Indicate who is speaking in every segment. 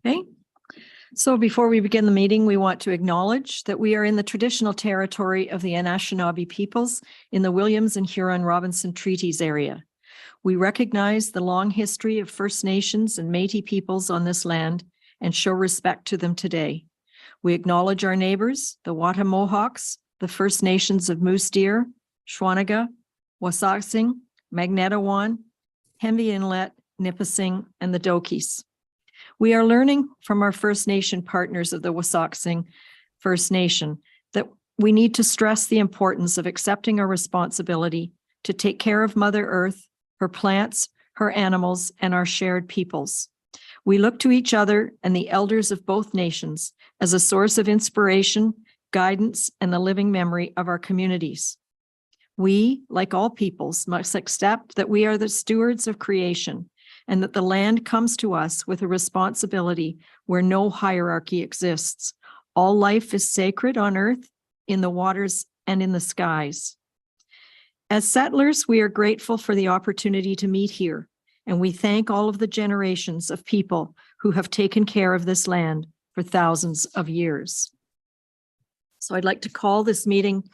Speaker 1: Okay. So before we begin the meeting, we want to acknowledge that we are in the traditional territory of the Anishinaabe peoples in the Williams and Huron-Robinson Treaties area. We recognize the long history of First Nations and Métis peoples on this land and show respect to them today. We acknowledge our neighbors, the Wattamohawks, the First Nations of Moose Deer, Shawniga, Wasauksing, Magnetawan, Hemby Inlet, Nipissing, and the Dokis. We are learning from our First Nation partners of the Wasauksing First Nation that we need to stress the importance of accepting our responsibility to take care of Mother Earth, her plants, her animals, and our shared peoples. We look to each other and the elders of both nations as a source of inspiration, guidance, and the living memory of our communities. We, like all peoples, must accept that we are the stewards of creation and that the land comes to us with a responsibility where no hierarchy exists. All life is sacred on earth, in the waters, and in the skies. As settlers, we are grateful for the opportunity to meet here, and we thank all of the generations of people who have taken care of this land for thousands of years. So I'd like to call this meeting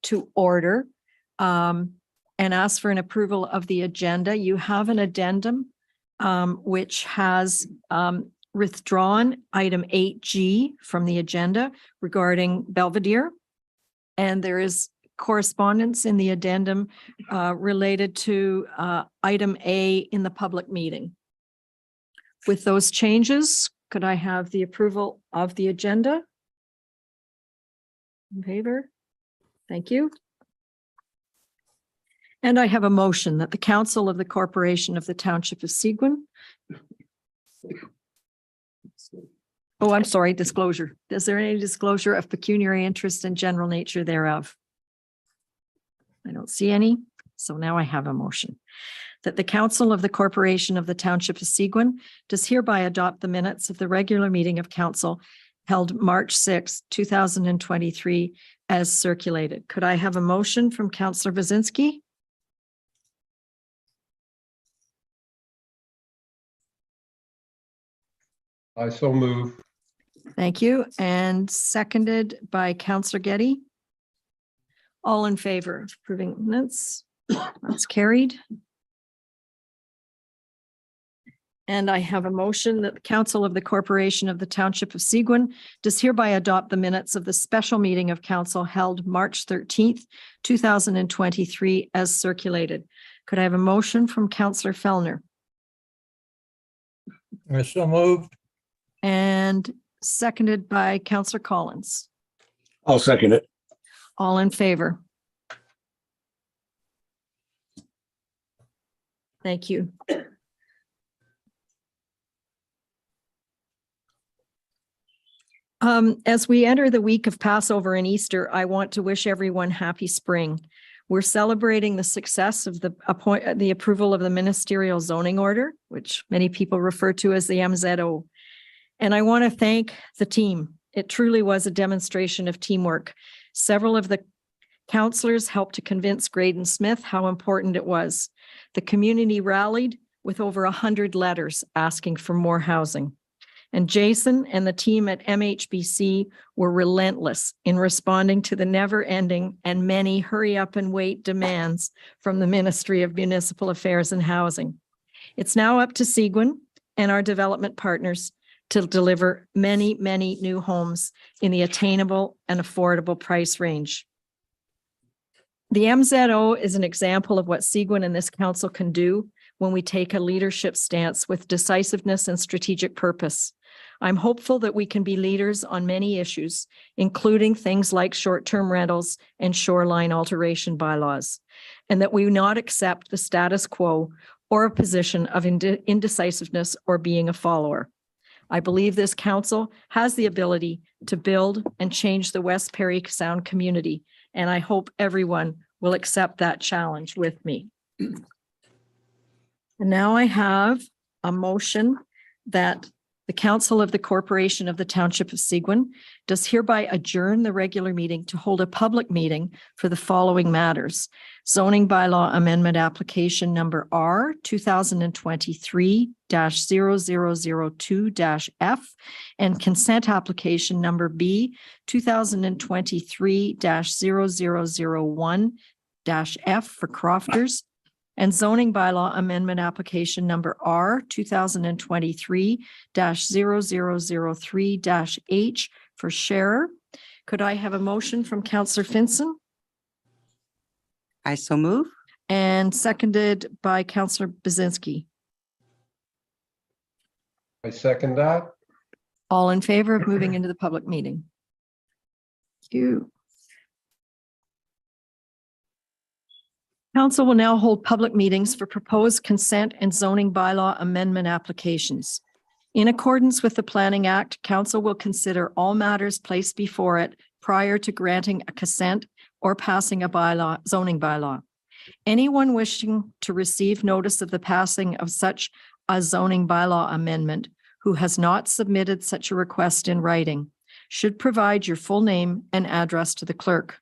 Speaker 1: to order and ask for an approval of the agenda. You have an addendum which has withdrawn item 8G from the agenda regarding Belvedere. And there is correspondence in the addendum related to item A in the public meeting. With those changes, could I have the approval of the agenda? In favor? Thank you. And I have a motion that the Council of the Corporation of the Township of Seguin. Oh, I'm sorry, disclosure. Is there any disclosure of pecuniary interest and general nature thereof? I don't see any. So now I have a motion that the Council of the Corporation of the Township of Seguin does hereby adopt the minutes of the regular meeting of council held March 6, 2023 as circulated. Could I have a motion from Councillor Basinski?
Speaker 2: I so move.
Speaker 1: Thank you. And seconded by Councillor Getty. All in favor of approving minutes? That's carried. And I have a motion that the Council of the Corporation of the Township of Seguin does hereby adopt the minutes of the special meeting of council held March 13th, 2023 as circulated. Could I have a motion from Councillor Fellner?
Speaker 3: I so moved.
Speaker 1: And seconded by Councillor Collins.
Speaker 4: I'll second it.
Speaker 1: All in favor? Thank you. As we enter the week of Passover and Easter, I want to wish everyone happy spring. We're celebrating the success of the approval of the ministerial zoning order, which many people refer to as the MZO. And I want to thank the team. It truly was a demonstration of teamwork. Several of the councillors helped to convince Graydon Smith how important it was. The community rallied with over 100 letters asking for more housing. And Jason and the team at MHBC were relentless in responding to the never-ending and many hurry up and wait demands from the Ministry of Municipal Affairs and Housing. It's now up to Seguin and our development partners to deliver many, many new homes in the attainable and affordable price range. The MZO is an example of what Seguin and this council can do when we take a leadership stance with decisiveness and strategic purpose. I'm hopeful that we can be leaders on many issues, including things like short-term rentals and shoreline alteration bylaws, and that we not accept the status quo or a position of indecisiveness or being a follower. I believe this council has the ability to build and change the West Parry Sound community, and I hope everyone will accept that challenge with me. And now I have a motion that The Council of the Corporation of the Township of Seguin does hereby adjourn the regular meeting to hold a public meeting for the following matters: zoning bylaw amendment application number R 2023-0002-F and consent application number B 2023-0001-F for Crofters, and zoning bylaw amendment application number R 2023-0003-H for Sharer. Could I have a motion from Councillor Finson
Speaker 3: I so move.
Speaker 1: and seconded by Councillor Bazinski?
Speaker 2: I second that.
Speaker 1: All in favor of moving into the public meeting? Thank you. Council will now hold public meetings for proposed consent and zoning bylaw amendment applications. In accordance with the Planning Act, Council will consider all matters placed before it prior to granting a consent or passing a zoning bylaw. Anyone wishing to receive notice of the passing of such a zoning bylaw amendment who has not submitted such a request in writing should provide your full name and address to the clerk.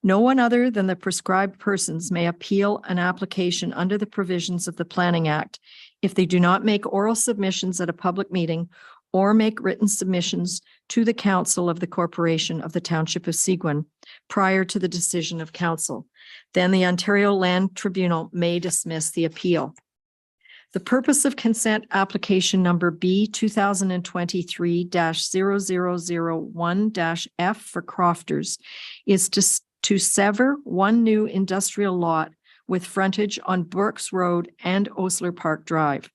Speaker 1: No one other than the prescribed persons may appeal an application under the provisions of the Planning Act if they do not make oral submissions at a public meeting or make written submissions to the Council of the Corporation of the Township of Seguin prior to the decision of Council. Then the Ontario Land Tribunal may dismiss the appeal. The purpose of consent application number B 2023-0001-F for Crofters is to sever one new industrial lot with frontage on Burks Road and Osler Park Drive.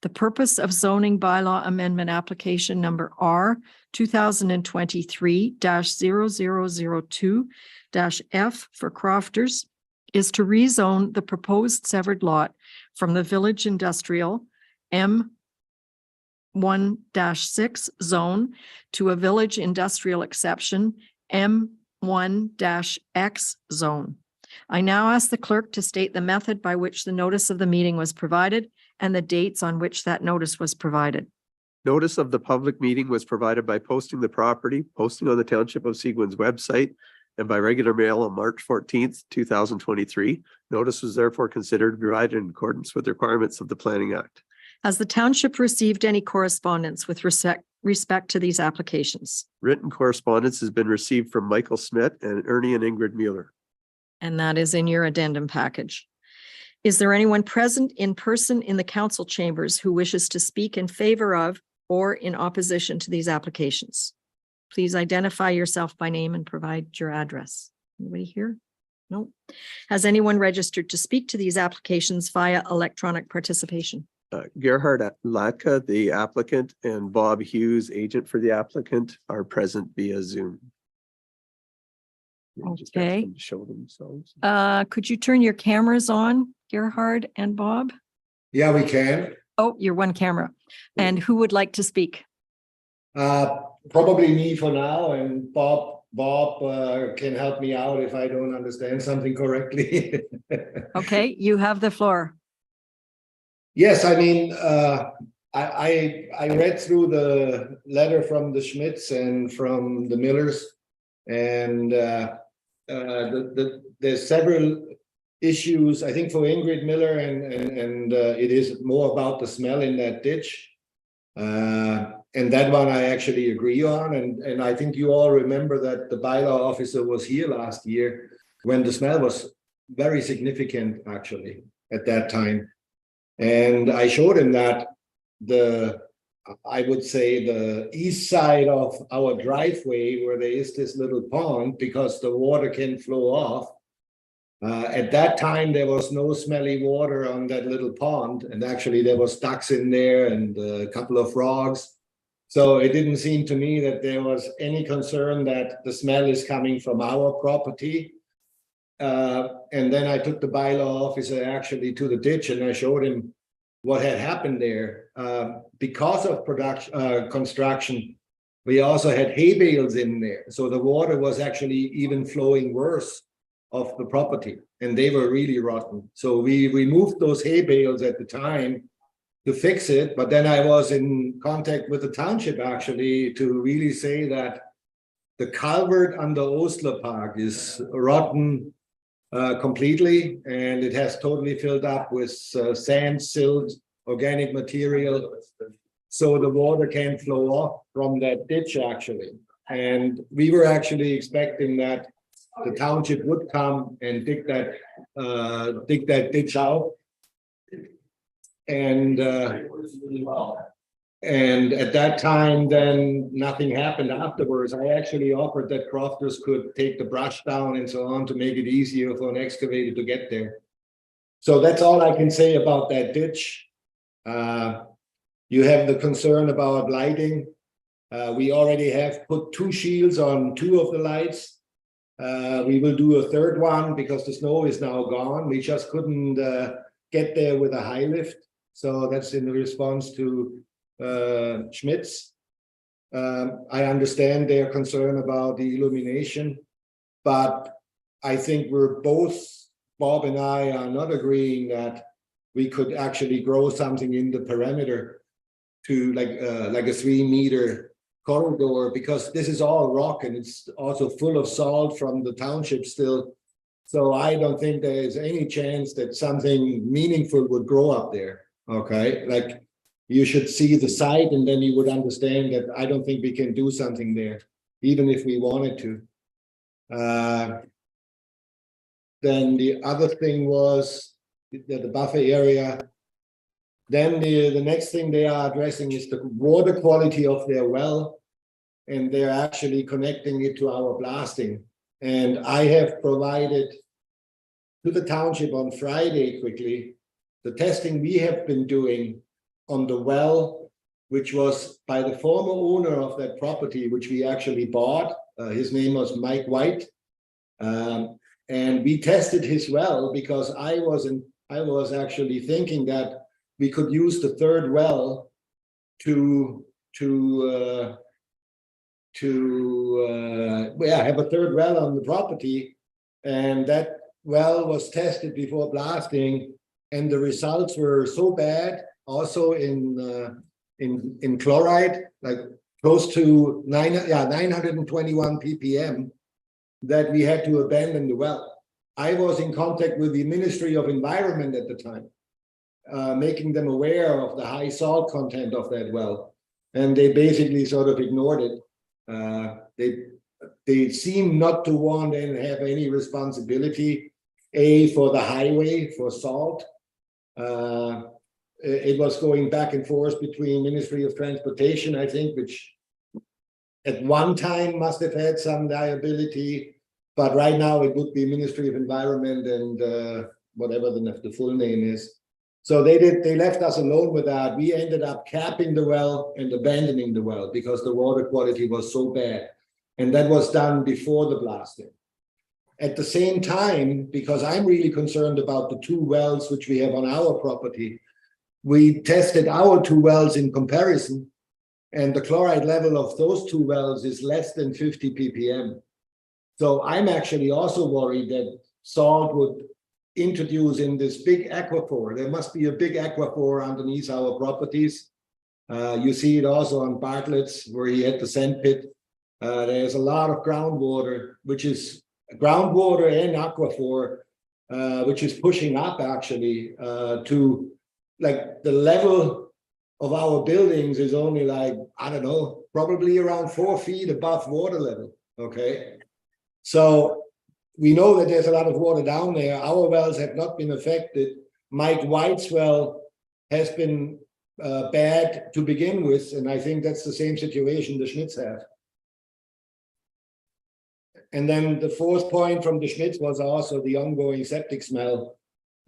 Speaker 1: The purpose of zoning bylaw amendment application number R 2023-0002-F for Crofters is to rezone the proposed severed lot from the Village Industrial M1-6 zone to a Village Industrial Exception M1-X zone. I now ask the clerk to state the method by which the notice of the meeting was provided and the dates on which that notice was provided.
Speaker 5: Notice of the public meeting was provided by posting the property, posting on the Township of Seguin's website, and by regular mail on March 14th, 2023. Notice was therefore considered provided in accordance with the requirements of the Planning Act.
Speaker 1: Has the township received any correspondence with respect to these applications?
Speaker 5: Written correspondence has been received from Michael Smith and Ernie and Ingrid Mueller.
Speaker 1: And that is in your addendum package. Is there anyone present in person in the council chambers who wishes to speak in favor of or in opposition to these applications? Please identify yourself by name and provide your address. Anybody here? No. Has anyone registered to speak to these applications via electronic participation?
Speaker 5: Gerhard Latka, the applicant, and Bob Hughes, agent for the applicant, are present via Zoom. Maybe just ask
Speaker 1: Okay.
Speaker 5: them to show themselves.
Speaker 1: Could you turn your cameras on, Gerhard and Bob?
Speaker 4: Yeah, we can.
Speaker 1: Oh, you're one camera. And who would like to speak?
Speaker 4: Probably me for now, and Bob can help me out if I don't understand something correctly.
Speaker 1: Okay, you have the floor.
Speaker 4: Yes, I mean, I read through the letter from the Schmidts and from the Millers, and there's several issues. I think for Ingrid Miller, and it is more about the smell in that ditch. And that one I actually agree on. And I think you all remember that the bylaw officer was here last year when the smell was very significant, actually, at that time. And I showed him that I would say the east side of our driveway where there is this little pond, because the water can flow off. At that time, there was no smelly water on that little pond. And actually there was ducks in there and a couple of frogs. So it didn't seem to me that there was any concern that the smell is coming from our property. And then I took the bylaw officer actually to the ditch and I showed him what had happened there. Because of construction, we also had hay bales in there. So the water was actually even flowing worse of the property, and they were really rotten. So we removed those hay bales at the time, to fix it, but then I was in contact with the township actually to really say that the culvert under Osler Park is rotten completely, and it has totally filled up with sand, silt, organic material. So the water can't flow off from that ditch actually. And we were actually expecting that the township would come and dig that ditch out. And at that time, then nothing happened afterwards. I actually offered that crofters could take the brush down and so on to make it easier for an excavator to get there. So that's all I can say about that ditch. You have the concern about lighting. We already have put 2 shields on 2 of the lights. We will do a 3rd one because the snow is now gone. We just couldn't get there with a high lift. So that's in response to Schmitz. I understand their concern about the illumination, but I think we're both, Bob and I, are not agreeing that we could actually grow something in the perimeter to like a 3-meter corridor, because this is all rock and it's also full of salt from the township still. So I don't think there is any chance that something meaningful would grow up there. Okay, like you should see the site and then you would understand that I don't think we can do something there, even if we wanted to. Then the other thing was the buffer area. Then the next thing they are addressing is the water quality of their well, and they're actually connecting it to our blasting. And I have provided to the township on Friday quickly the testing we have been doing on the well, which was by the former owner of that property, which we actually bought. His name was Mike White. And we tested his well because I was actually thinking that we could use the 3rd well to have a 3rd well on the property, and that well was tested before blasting, and the results were so bad, also in chloride, like close to 921 ppm, that we had to abandon the well. I was in contact with the Ministry of Environment at the time, making them aware of the high salt content of that well, and they basically sort of ignored it. They seem not to want and have any responsibility, for the highway for salt. It was going back and forth between Ministry of Transportation, I think, which at one time must have had some liability, but right now it would be Ministry of Environment and whatever the full name is. So they left us alone with that. We ended up capping the well and abandoning the well because the water quality was so bad. And that was done before the blasting. At the same time, because I'm really concerned about the 2 wells which we have on our property, we tested our 2 wells in comparison, and the chloride level of those 2 wells is less than 50 ppm. So I'm actually also worried that salt would introduce in this big aquifer. There must be a big aquifer underneath our properties. You see it also on Bartlett's, where he had the sand pit. There's a lot of groundwater, which is groundwater and aquifer, which is pushing up actually to like the level of our buildings is only like, I don't know, probably around 4 feet above water level. Okay. So we know that there's a lot of water down there. Our wells have not been affected. Mike White's well has been bad to begin with, and I think that's the same situation the Schmitz have. And then the 4th point from the Schmitz was also the ongoing septic smell.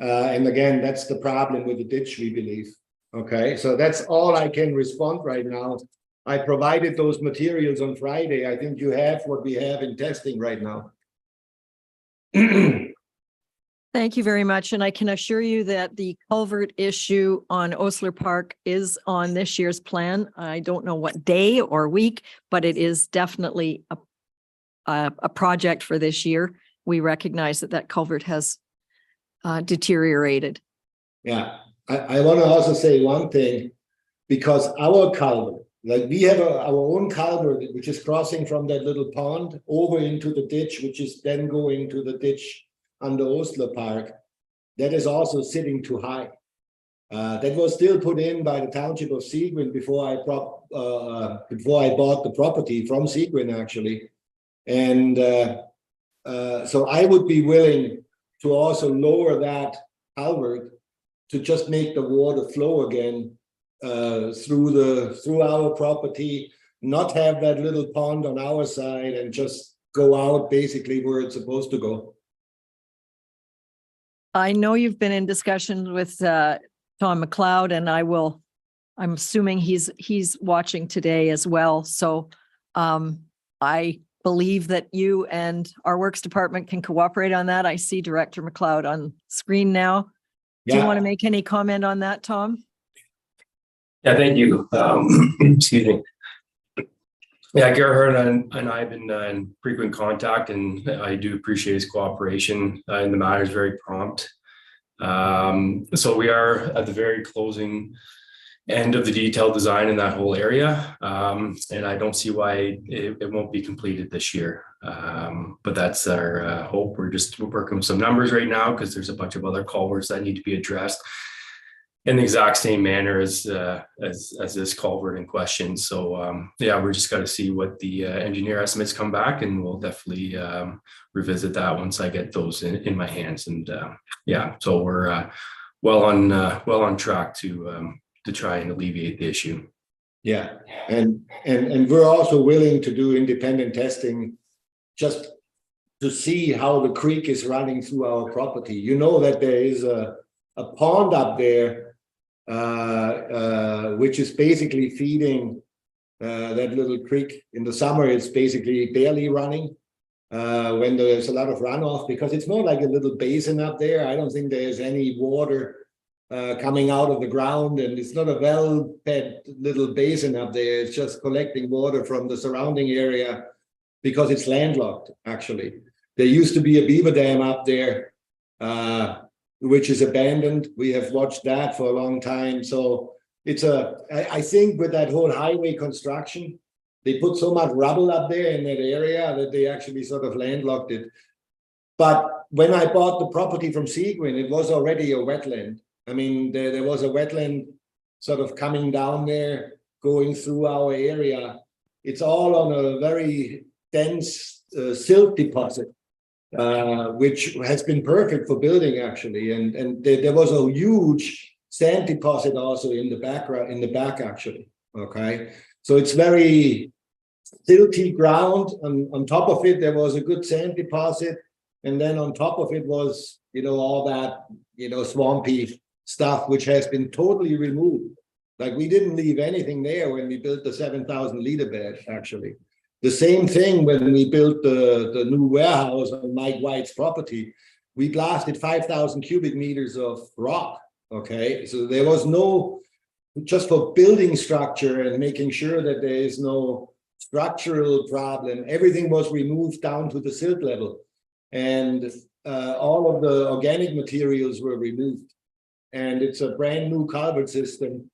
Speaker 4: And again, that's the problem with the ditch, we believe. Okay, so that's all I can respond right now. I provided those materials on Friday. I think you have what we have in testing right now.
Speaker 1: Thank you very much. And I can assure you that the culvert issue on Osler Park is on this year's plan. I don't know what day or week, but it is definitely a project for this year. We recognize that culvert has deteriorated.
Speaker 4: Yeah, I want to also say one thing, because our culvert, like we have our own culvert, which is crossing from that little pond over into the ditch, which is then going to the ditch under Osler Park. That is also sitting too high. That was still put in by the township of Seguin before I bought the property from Seguin, actually. And so I would be willing to also lower that culvert to just make the water flow again through our property, not have that little pond on our side, and just go out basically where it's supposed to go.
Speaker 1: I know you've been in discussions with Tom McLeod, and I'm assuming he's watching today as well. So I believe that you and our works department can cooperate on that. I see Director McLeod on screen now. Do you want to make any comment on that, Tom?
Speaker 6: Yeah, thank you. Excuse me. Yeah, Gerhard and I have been in frequent contact, and I do appreciate his cooperation, and the matter is very prompt. So we are at the very closing end of the detailed design in that whole area, and I don't see why it won't be completed this year. But that's our hope. We're working with some numbers right now because there's a bunch of other culverts that need to be addressed in the exact same manner as this culvert in question. So yeah, we're just got to see what the engineer estimates come back, and we'll definitely revisit that once I get those in my hands. And yeah, so we're well on track to try and alleviate the issue.
Speaker 4: Yeah, and we're also willing to do independent testing just to see how the creek is running through our property. You know that there is a pond up there which is basically feeding that little creek. In the summer, it's basically barely running when there's a lot of runoff, because it's more like a little basin up there. I don't think there's any water coming out of the ground, and it's not a well-fed little basin up there. It's just collecting water from the surrounding area because it's landlocked, actually. There used to be a beaver dam up there, which is abandoned. We have watched that for a long time. So I think with that whole highway construction, they put so much rubble up there in that area that they actually sort of landlocked it. But when I bought the property from Seguin, it was already a wetland. I mean, there was a wetland sort of coming down there, going through our area. It's all on a very dense silt deposit, which has been perfect for building, actually. And there was a huge sand deposit also in the back, actually. Okay, so it's very silty ground. On top of it, there was a good sand deposit, and then on top of it was, all that, swampy stuff, which has been totally removed. Like, we didn't leave anything there when we built the 7,000 liter bed, actually. The same thing when we built the new warehouse on Mike White's property. We blasted 5,000 cubic meters of rock. Okay, so there was no, just for building structure and making sure that there is no structural problem, everything was removed down to the silt level, and all of the organic materials were removed. And it's a brand new culvert system,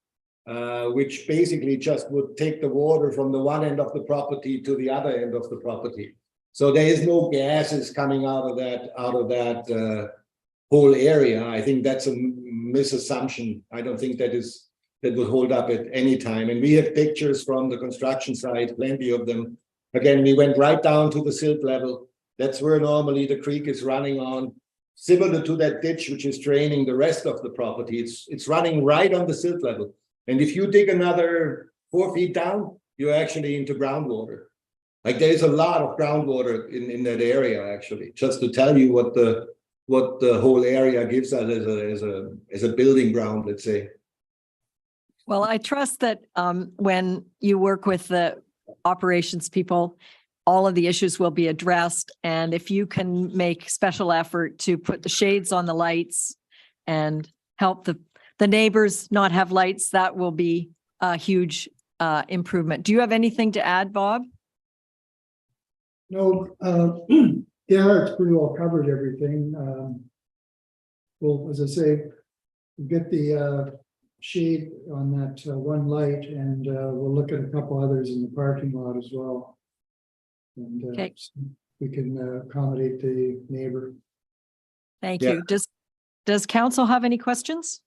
Speaker 4: which basically just would take the water from the one end of the property to the other end of the property. So there is no gases coming out of that whole area. I think that's a misassumption. I don't think that would hold up at any time. And we have pictures from the construction site, plenty of them. Again, we went right down to the silt level. That's where normally the creek is running on, similar to that ditch which is draining the rest of the property. It's running right on the silt level. And if you dig another 4 feet down, you're actually into groundwater. Like, there's a lot of groundwater in that area, actually, just to tell you what the whole area gives us as a building ground, let's say.
Speaker 1: Well, I trust that when you work with the operations people, all of the issues will be addressed. And if you can make special effort to put the shades on the lights and help the neighbors not have lights, that will be a huge improvement. Do you have anything to add, Bob?
Speaker 7: No, yeah, it's pretty well covered everything. Well, as I say, get the shade on that one light, and we'll look at a couple others in the parking lot as well. And
Speaker 1: Okay.
Speaker 7: we can accommodate the neighbor.
Speaker 1: Thank
Speaker 4: Yeah.
Speaker 1: you. Does council have any questions?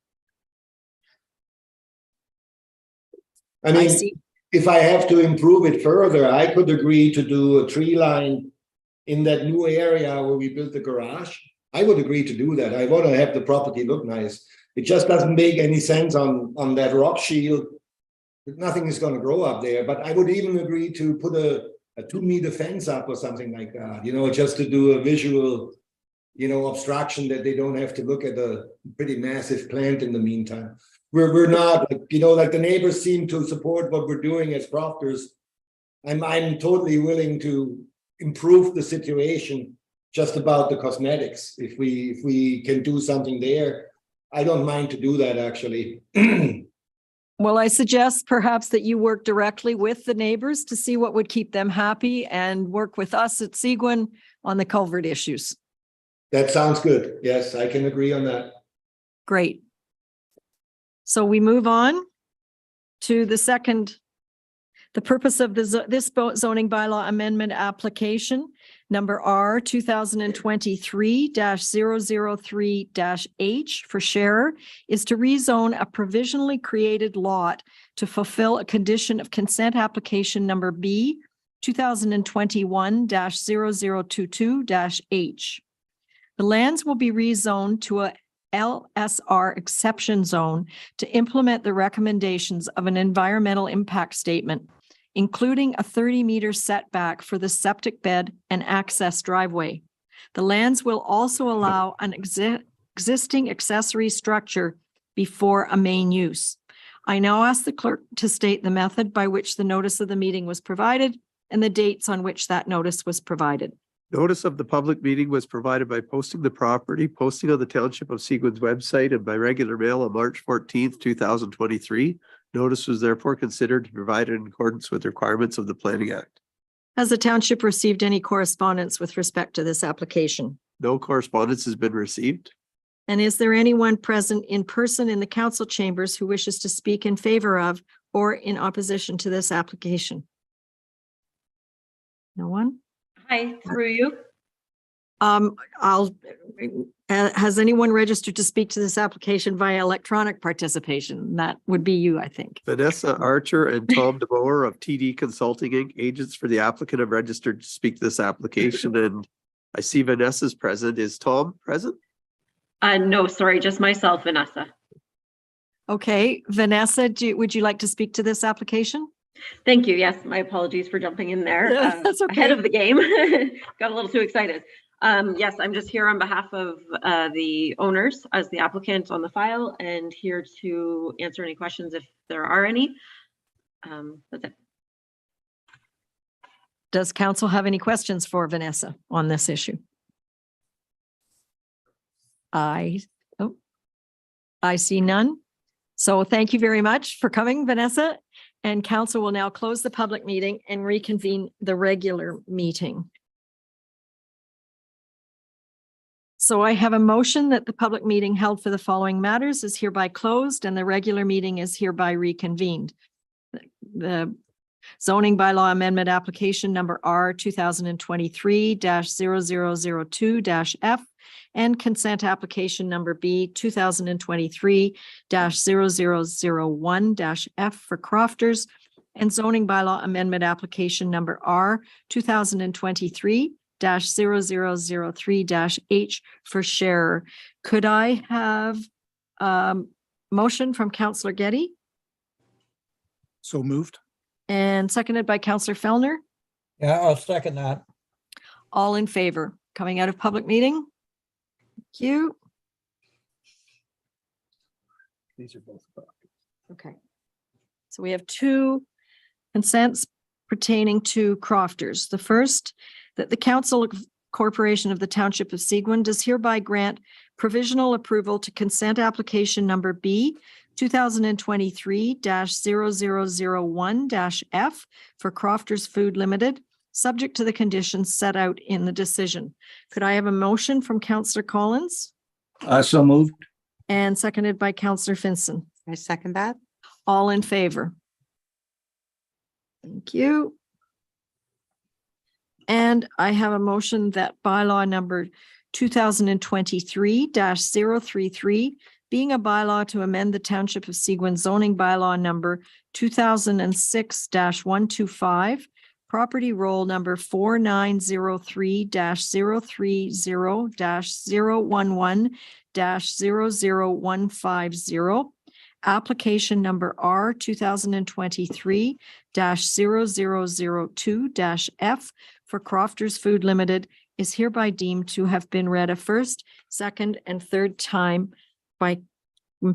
Speaker 4: I
Speaker 1: I
Speaker 4: mean,
Speaker 1: see.
Speaker 4: if I have to improve it further, I could agree to do a tree line in that new area where we built the garage. I would agree to do that. I want to have the property look nice. It just doesn't make any sense on that rock shield. Nothing is going to grow up there, but I would even agree to put a 2-meter fence up or something like that, just to do a visual, obstruction that they don't have to look at a pretty massive plant in the meantime. We're not, like the neighbors seem to support what we're doing as crofters. I'm totally willing to improve the situation just about the cosmetics. If we can do something there, I don't mind to do that actually.
Speaker 1: Well, I suggest perhaps that you work directly with the neighbors to see what would keep them happy and work with us at Seguin on the culvert issues.
Speaker 4: That sounds good. Yes, I can agree on that.
Speaker 1: Great. So we move on to the purpose of this zoning bylaw amendment application, number R 2023-003-H for sharer, is to rezone a provisionally created lot to fulfill a condition of consent application number B 2021-0022-H. The lands will be rezoned to a LSR exception zone to implement the recommendations of an environmental impact statement, including a 30-meter setback for the septic bed and access driveway. The lands will also allow an existing accessory structure before a main use. I now ask the clerk to state the method by which the notice of the meeting was provided and the dates on which that notice was provided.
Speaker 5: Notice of the public meeting was provided by posting the property, posting on the Township of Seguin's website and by regular mail on March 14th, 2023. Notice was therefore considered to be provided in accordance with requirements of the Planning Act.
Speaker 1: Has the township received any correspondence with respect to this application?
Speaker 5: No correspondence has been received.
Speaker 1: And is there anyone present in person in the council chambers who wishes to speak in favor of or in opposition to this application? No one?
Speaker 8: Hi, through you.
Speaker 1: Has anyone registered to speak to this application via electronic participation? That would be you, I think.
Speaker 5: Vanessa Archer and Tom DeBoer of TD Consulting Inc., agents for the applicant, have registered to speak to this application, and I see Vanessa's present. Is Tom present?
Speaker 8: No, sorry, just myself, Vanessa.
Speaker 1: Okay, Vanessa, would you like to speak to this application?
Speaker 8: Thank you. Yes, my apologies for jumping in there
Speaker 1: That's okay.
Speaker 8: ahead of the game. Got a little too excited. Yes, I'm just here on behalf of the owners as the applicant on the file and here to answer any questions if there are any. That's it.
Speaker 1: Does council have any questions for Vanessa on this issue? I see none. So thank you very much for coming, Vanessa. And council will now close the public meeting and reconvene the regular meeting. So I have a motion that the public meeting held for the following matters is hereby closed and the regular meeting is hereby reconvened. The zoning bylaw amendment application number R 2023-0002-F and consent application number B 2023-0001-F for crofters and zoning bylaw amendment application number R 2023-0003-H for sharer. Could I have motion from Councillor Getty
Speaker 9: So moved.
Speaker 1: and seconded by Councillor Fellner?
Speaker 9: Yeah, I'll second that.
Speaker 1: All in favor, coming out of public meeting? Thank you.
Speaker 5: These are both properties.
Speaker 1: Okay. So we have two consents pertaining to crofters. The first, that the Council Corporation of the Township of Seguin does hereby grant provisional approval to consent application number B 2023-0001-F for Crofters Food Limited, subject to the conditions set out in the decision. Could I have a motion from Councillor Collins
Speaker 9: So moved.
Speaker 1: and seconded by Counselor Finson.
Speaker 3: I second that.
Speaker 1: All in favor? Thank you. And I have a motion that bylaw number 2023-033, being a bylaw to amend the Township of Seguin zoning bylaw number 2006-125, property roll number 4903-030-011-00150, application number R 2023-0002-F for Crofters Food Limited is hereby deemed to have been read a first, second, and third time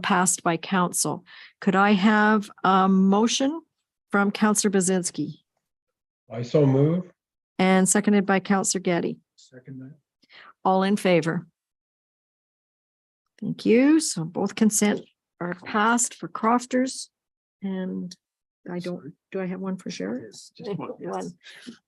Speaker 1: passed by council. Could I have a motion from Counselor Bazinski
Speaker 2: I so move.
Speaker 1: and seconded by Counselor Getty?
Speaker 7: Second that.
Speaker 1: All in favor? Thank you. So both consent are passed for Crofters. And do I have one for Sheriff?
Speaker 5: Yes, just one, yes.
Speaker 1: One.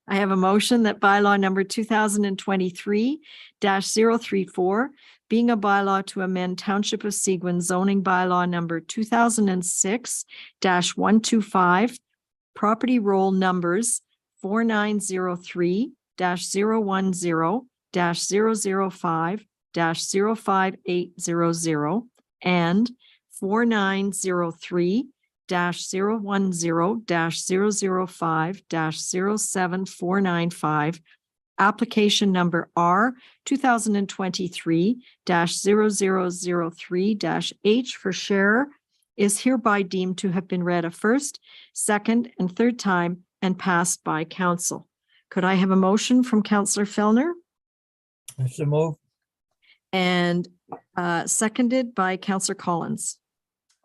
Speaker 1: I have a motion that bylaw number 2023-034, being a bylaw to amend Township of Seguin zoning bylaw number 2006-125, property roll numbers 4903-010-005-05800 and 4903-010-005-07495, application number R 2023-0003-H for share is hereby deemed to have been read a first, second, and third time and passed by council. Could I have a motion from Counselor Fellner
Speaker 9: I so move.
Speaker 1: and seconded by Counselor Collins?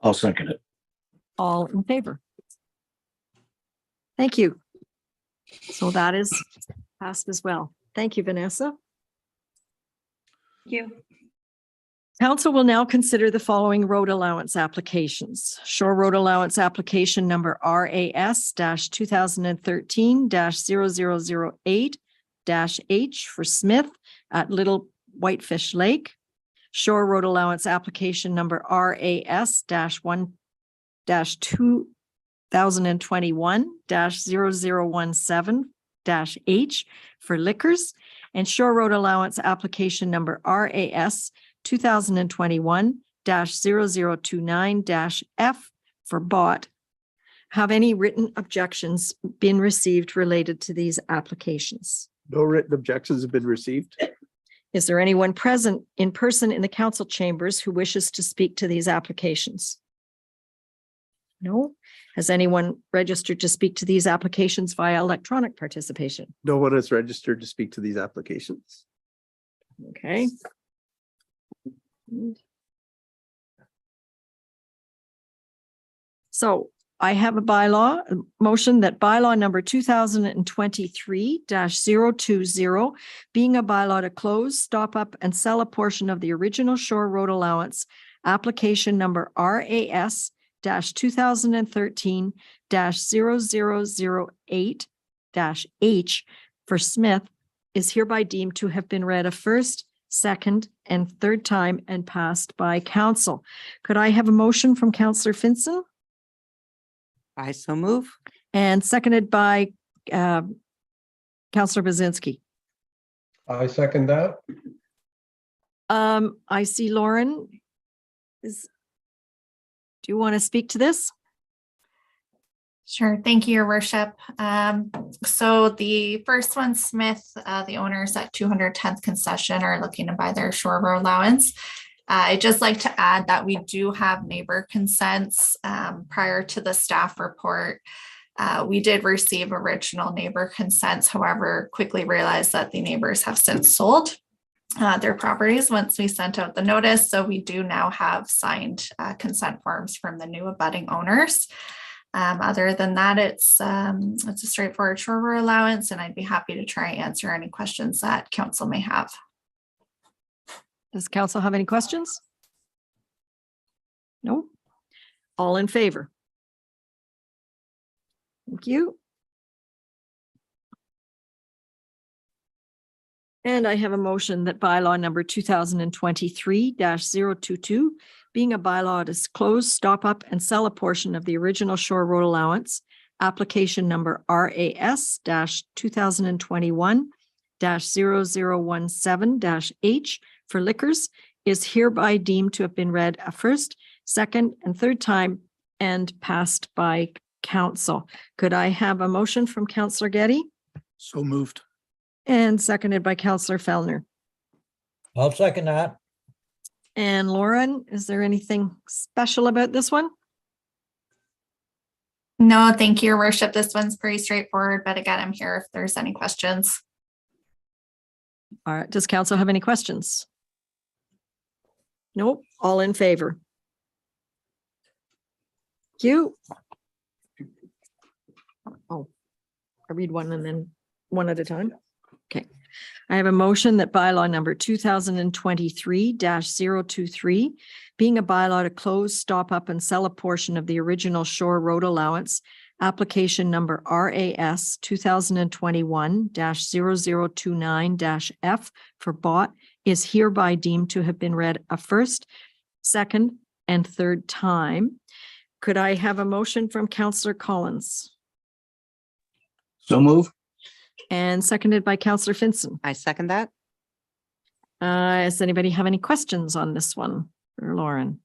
Speaker 9: I'll second it.
Speaker 1: All in favor? Thank you. So that is passed as well. Thank you, Vanessa.
Speaker 8: Thank you.
Speaker 1: Council will now consider the following road allowance applications. Shore Road Allowance Application Number RAS 2013-0008 H for Smith at Little Whitefish Lake. Shore Road Allowance Application Number RAS 2021-0017 H for Liquors, and Shore Road Allowance Application Number RAS 2021-0029 F for Bot. Have any written objections been received related to these applications?
Speaker 5: No written objections have been received.
Speaker 1: Is there anyone present in person in the council chambers who wishes to speak to these applications? No? Has anyone registered to speak to these applications via electronic participation?
Speaker 5: No one has registered to speak to these applications.
Speaker 1: Okay. So I have a motion that bylaw number 2023-020, being a bylaw to close, stop up, and sell a portion of the original Shore Road Allowance, application number RAS 2013-0008 H for Smith is hereby deemed to have been read a first, second, and third time and passed by council. Could I have a motion from Counselor Finson
Speaker 3: I so move.
Speaker 1: and seconded by Counselor Bazinski?
Speaker 2: I second that.
Speaker 1: I see Lauren. Do you want to speak to this?
Speaker 10: Sure. Thank you, Your Worship. So the first one, Smith, the owners at 210th Concession are looking to buy their shore road allowance. I'd just like to add that we do have neighbor consents prior to the staff report. We did receive original neighbor consents, however, quickly realized that the neighbors have since sold their properties once we sent out the notice. So we do now have signed consent forms from the new abutting owners. Other than that, it's a straightforward shore road allowance, and I'd be happy to try and answer any questions that council may have.
Speaker 1: Does council have any questions? No? All in favor? Thank you. And I have a motion that bylaw number 2023-022, being a bylaw to close, stop up, and sell a portion of the original shore road allowance, application number RAS-2021-0017-H for liquors, is hereby deemed to have been read a first, second, and third time and passed by council. Could I have a motion from Councillor Getty
Speaker 9: So moved.
Speaker 1: and seconded by Councillor Fellner?
Speaker 9: I'll second that.
Speaker 1: And Lauren, is there anything special about this one?
Speaker 10: No, thank you, Your Worship. This one's pretty straightforward, but again, I'm here if there's any questions.
Speaker 1: All right, does council have any questions? Nope, all in favor. Thank you. Oh, I read one and then one at a time. Okay. I have a motion that bylaw number 2023-023, being a bylaw to close, stop up, and sell a portion of the original shore road allowance, application number RAS 2021-0029-F for bought, is hereby deemed to have been read a first, second, and third time. Could I have a motion from Councillor Collins
Speaker 9: So move.
Speaker 1: and seconded by Councillor Finson?
Speaker 3: I second that.
Speaker 1: Does anybody have any questions on this one for Lauren?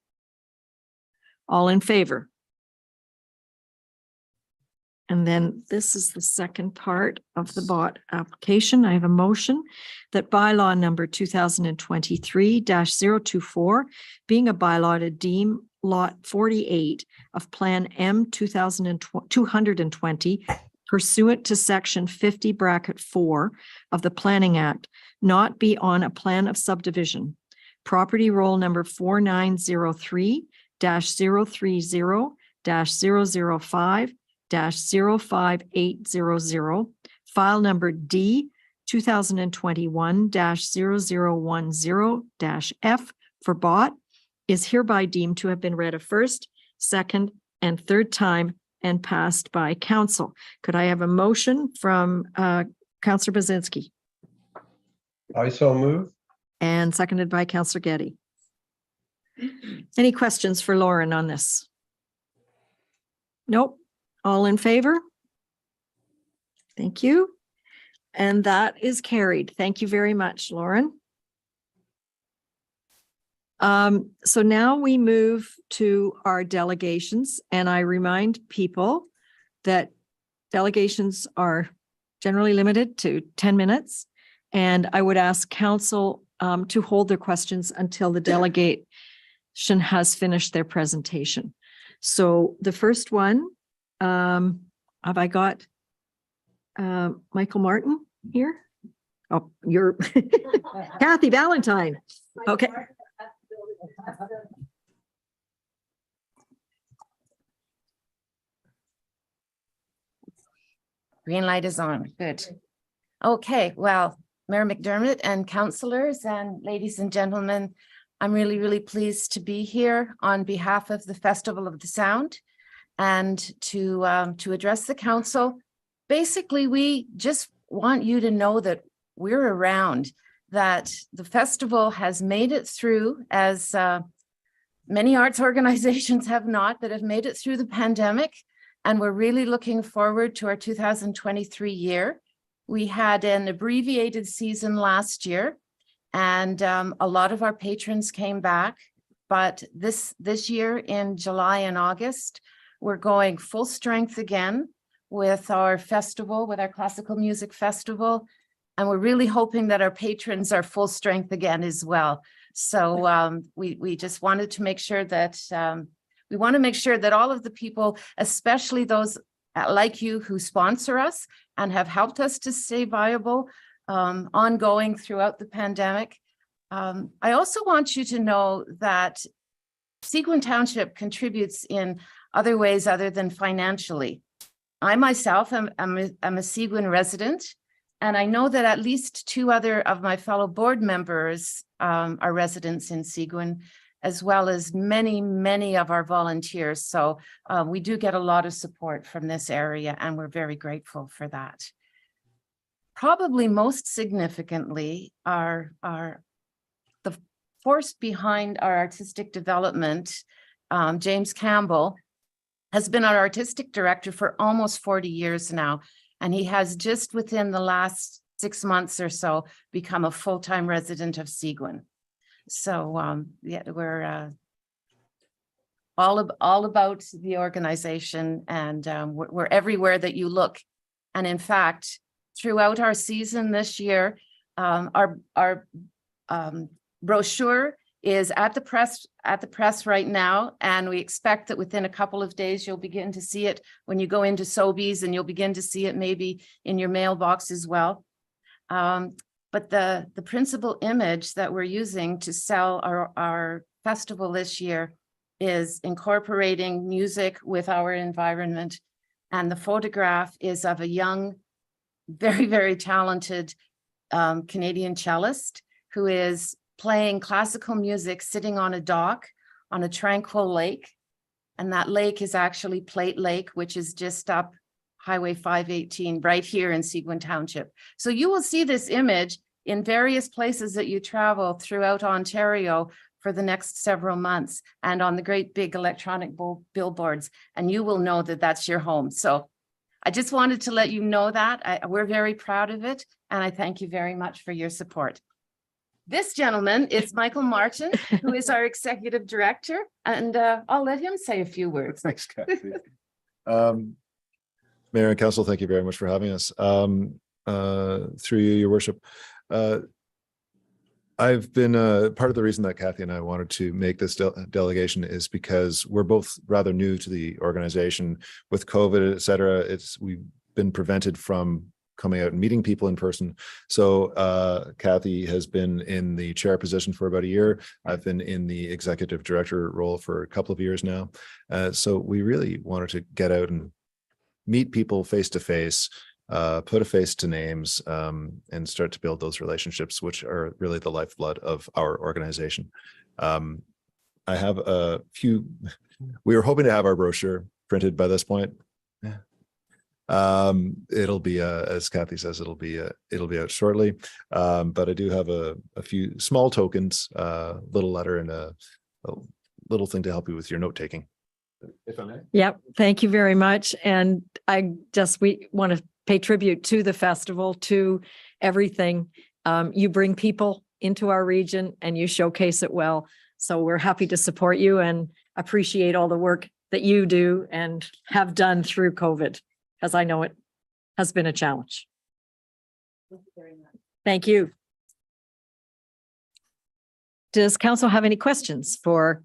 Speaker 1: All in favor? And then this is the second part of the bought application. I have a motion that bylaw number 2023-024, being a bylaw to deem lot 48 of Plan M 220 pursuant to section 50(4) of the Planning Act, not be on a plan of subdivision. Property roll number 4903-030-005-05800, file number D 2021-0010-F for bought, is hereby deemed to have been read a first, second, and third time and passed by council. Could I have a motion from Councillor Bazinski
Speaker 2: I so move.
Speaker 1: and seconded by Councillor Getty? Any questions for Lauren on this? Nope. All in favor? Thank you. And that is carried. Thank you very much, Lauren. So now we move to our delegations, and I remind people that delegations are generally limited to 10 minutes. And I would ask council to hold their questions until the delegation has finished their presentation. So the first one, have I got Michael Martin here? Oh, you're Kathy Valentine. Okay.
Speaker 11: Green light is on. Good. Okay, well, Mayor McDermott and councillors and ladies and gentlemen, I'm really, really pleased to be here on behalf of the Festival of the Sound and to address the council. Basically, we just want you to know that we're around, that the festival has made it through, as many arts organizations have not, that have made it through the pandemic. And we're really looking forward to our 2023 year. We had an abbreviated season last year, and a lot of our patrons came back. But this year in July and August, we're going full strength again with our festival, with our classical music festival. And we're really hoping that our patrons are full strength again as well. So we just wanted to make sure that we want to make sure that all of the people, especially those like you who sponsor us and have helped us to stay viable ongoing throughout the pandemic. I also want you to know that Seguin Township contributes in other ways other than financially. I myself am a Seguin resident, and I know that at least two other of my fellow board members are residents in Seguin, as well as many, many of our volunteers. So we do get a lot of support from this area, and we're very grateful for that. probably most significantly, our the force behind our artistic development, James Campbell, has been our artistic director for almost 40 years now. And he has just within the last 6 months or so become a full-time resident of Seguin. So yeah, we're all about the organization, and we're everywhere that you look. And in fact, throughout our season this year, our brochure is at the press right now, and we expect that within a couple of days you'll begin to see it when you go into Sobeys, and you'll begin to see it maybe in your mailbox as well. But the principal image that we're using to sell our festival this year is incorporating music with our environment. And the photograph is of a young, very, very talented Canadian cellist who is playing classical music sitting on a dock on a tranquil lake. And that lake is actually Plate Lake, which is just up Highway 518 right here in Seguin Township. So you will see this image in various places that you travel throughout Ontario for the next several months, and on the great big electronic billboards, and you will know that that's your home. So I just wanted to let you know that. We're very proud of it, and I thank you very much for your support. This gentleman is Michael Martin, who is our executive director, and I'll let him say a few words.
Speaker 12: Thanks, Kathy. Mayor and Council, thank you very much for having us. Through you, Your Worship. I've been part of the reason that Kathy and I wanted to make this delegation is because we're both rather new to the organization. With COVID, et cetera, we've been prevented from coming out and meeting people in person. So Kathy has been in the chair position for about a year. I've been in the executive director role for a couple of years now. So we really wanted to get out and meet people face to face, put a face to names, and start to build those relationships, which are really the lifeblood of our organization. I have a few, we were hoping to have our brochure printed by this point. It'll be, as Kathy says, it'll be out shortly. But I do have a few small tokens, little letter and a little thing to help you with your note taking. If I may.
Speaker 1: Yep. Thank you very much. And we want to pay tribute to the festival, to everything. You bring people into our region and you showcase it well. So we're happy to support you and appreciate all the work that you do and have done through COVID, as I know it has been a challenge. Thank you very much. Thank you. Does council have any questions for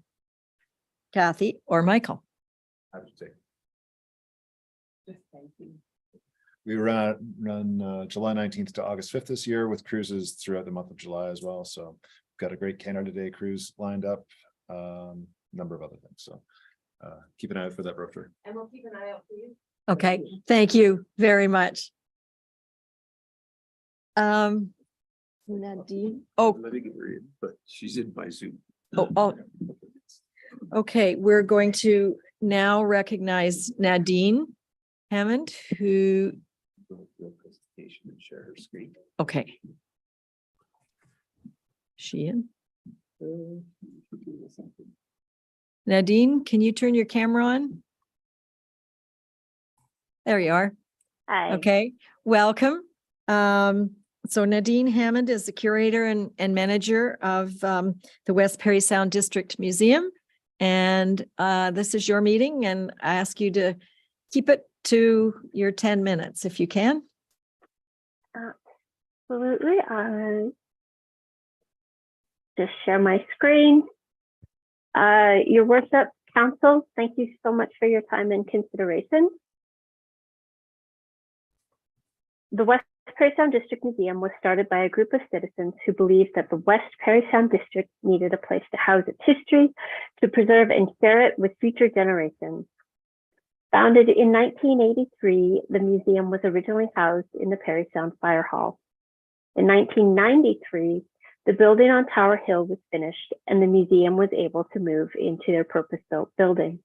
Speaker 1: Kathy or Michael?
Speaker 12: I would say. We run July 19th to August 5th this year with cruises throughout the month of July as well. So we've got a great Canada Day cruise lined up, number of other things. So keep an eye out for that brochure.
Speaker 11: And we'll keep an eye out for you.
Speaker 1: Okay, thank you very much. Nadine. Oh,
Speaker 5: but she's in by Zoom.
Speaker 1: oh. Okay, we're going to now recognize Nadine Hammond, who.
Speaker 5: Presentation and share her screen.
Speaker 1: Okay. She in? Nadine, can you turn your camera on? There you are.
Speaker 13: Hi.
Speaker 1: Okay, welcome. So Nadine Hammond is the curator and manager of the West Parry Sound District Museum. And this is your meeting, and I ask you to keep it to your 10 minutes if you can.
Speaker 13: Absolutely. Just share my screen. Your Worship, Council, thank you so much for your time and consideration. The West Parry Sound District Museum was started by a group of citizens who believed that the West Parry Sound District needed a place to house its history, to preserve and share it with future generations. Founded in 1983, the museum was originally housed in the Parry Sound Fire Hall. In 1993, the building on Tower Hill was finished and the museum was able to move into their purpose-built building.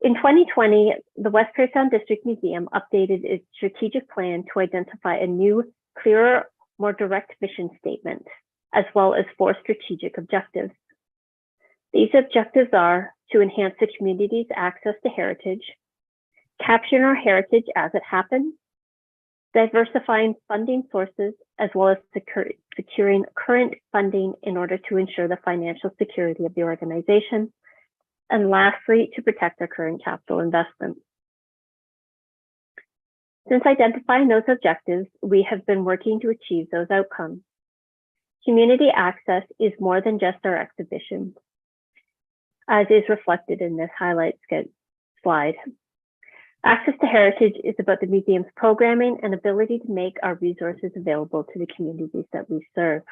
Speaker 13: In 2020, the West Perry Sound District Museum updated its strategic plan to identify a new, clearer, more direct mission statement, as well as 4 strategic objectives. These objectives are to enhance the community's access to heritage, capturing our heritage as it happens, diversifying funding sources, as well as securing current funding in order to ensure the financial security of the organization, and lastly, to protect our current capital investments. Since identifying those objectives, we have been working to achieve those outcomes. Community access is more than just our exhibitions, as is reflected in this highlight slide. Access to heritage is about the museum's programming and ability to make our resources available to the communities that we serve.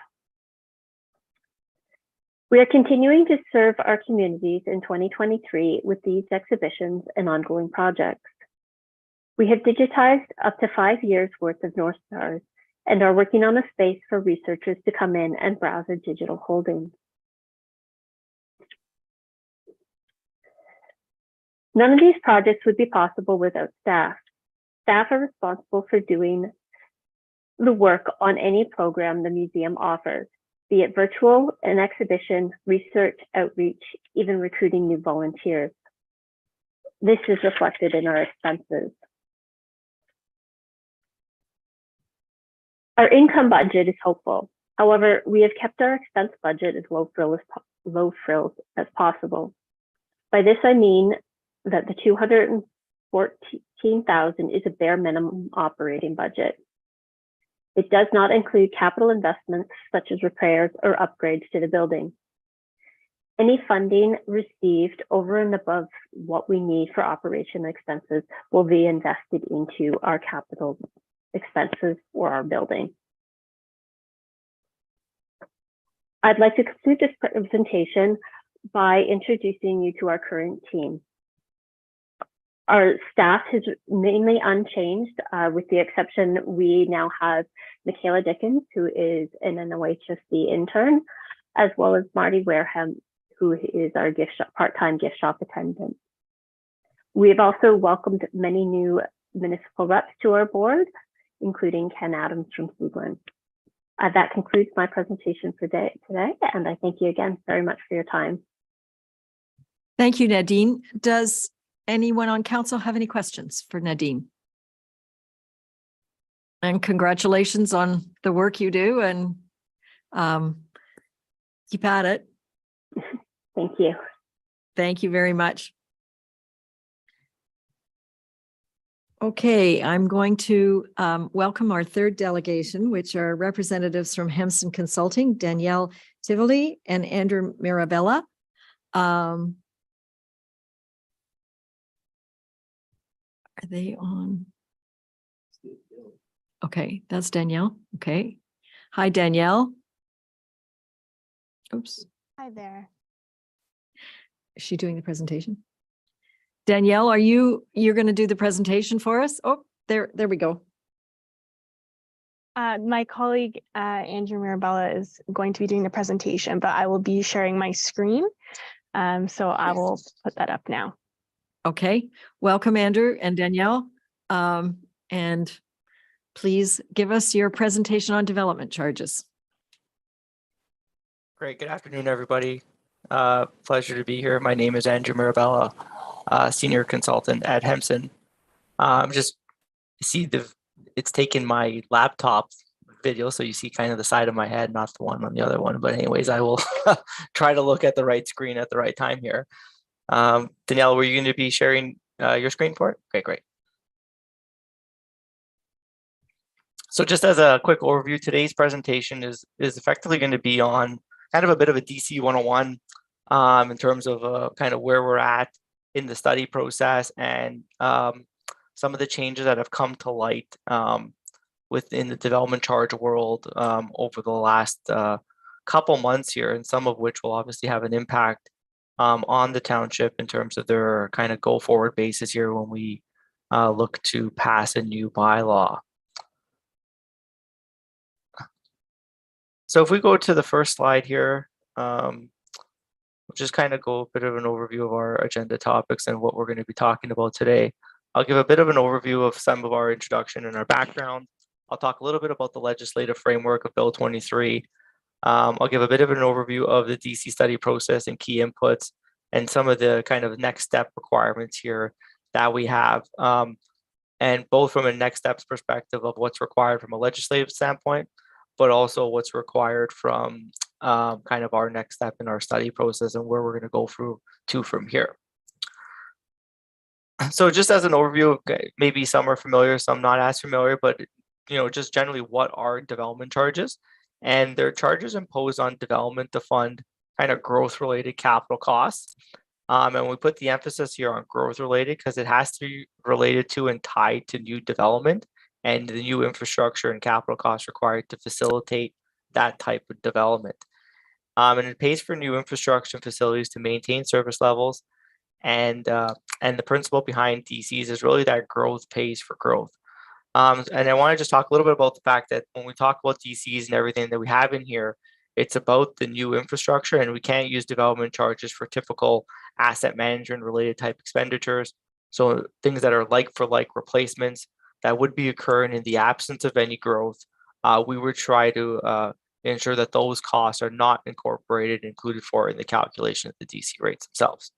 Speaker 13: We are continuing to serve our communities in 2023 with these exhibitions and ongoing projects. We have digitized up to 5 years worth of North Stars and are working on a space for researchers to come in and browse our digital holdings. None of these projects would be possible without staff. Staff are responsible for doing the work on any program the museum offers, be it virtual, an exhibition, research, outreach, even recruiting new volunteers. This is reflected in our expenses. Our income budget is hopeful. However, we have kept our expense budget as low frills as possible. By this, I mean that the $214,000 is a bare minimum operating budget. It does not include capital investments such as repairs or upgrades to the building. Any funding received over and above what we need for operation expenses will be invested into our capital expenses for our building. I'd like to conclude this presentation by introducing you to our current team. Our staff is mainly unchanged, with the exception we now have Michaela Dickens, who is an OHSC intern, as well as Marty Wareham, who is our part-time gift shop attendant. We have also welcomed many new municipal reps to our board, including Ken Adams from Seguin. That concludes my presentation for today, and I thank you again very much for your time.
Speaker 1: Thank you, Nadine. Does anyone on council have any questions for Nadine? And congratulations on the work you do, and keep at it.
Speaker 13: Thank you.
Speaker 1: Thank you very much. Okay, I'm going to welcome our third delegation, which are representatives from Hemson Consulting, Danielle Tivoli and Andrew Mirabella. Are they on? Okay, that's Danielle. Okay. Hi, Danielle. Oops.
Speaker 14: Hi there.
Speaker 1: Is she doing the presentation? Danielle, you're going to do the presentation for us? Oh, there we go.
Speaker 14: My colleague, Andrew Mirabella, is going to be doing the presentation, but I will be sharing my screen. So I will put that up now.
Speaker 1: Okay, welcome Andrew and Danielle. And please give us your presentation on development charges.
Speaker 15: Great, good afternoon, everybody. Pleasure to be here. My name is Andrew Mirabella, Senior Consultant at Hemson. Just see it's taken my laptop video, so you see kind of the side of my head, not the one on the other one. But anyways, I will try to look at the right screen at the right time here. Danielle, were you going to be sharing your screen for it? Okay, great. So just as a quick overview, today's presentation is effectively going to be on kind of a bit of a DC 101 in terms of kind of where we're at in the study process and some of the changes that have come to light within the development charge world over the last couple months here, and some of which will obviously have an impact on the township in terms of their kind of go forward basis here when we look to pass a new bylaw. So if we go to the first slide here, just kind of go a bit of an overview of our agenda topics and what we're going to be talking about today. I'll give a bit of an overview of some of our introduction and our background. I'll talk a little bit about the legislative framework of Bill 23. I'll give a bit of an overview of the DC study process and key inputs and some of the kind of next step requirements here that we have. And both from a next steps perspective of what's required from a legislative standpoint, but also what's required from kind of our next step in our study process and where we're going to go through to from here. So just as an overview, maybe some are familiar, some not as familiar, but just generally what are development charges? And they're charges imposed on development to fund kind of growth related capital costs. And we put the emphasis here on growth related because it has to be related to and tied to new development and the new infrastructure and capital costs required to facilitate that type of development. And it pays for new infrastructure and facilities to maintain service levels. And the principle behind DCs is really that growth pays for growth. And I want to just talk a little bit about the fact that when we talk about DCs and everything that we have in here, it's about the new infrastructure, and we can't use development charges for typical asset management related type expenditures. So things that are like for like replacements that would be occurring in the absence of any growth, we would try to ensure that those costs are not incorporated, included for in the calculation of the DC rates themselves.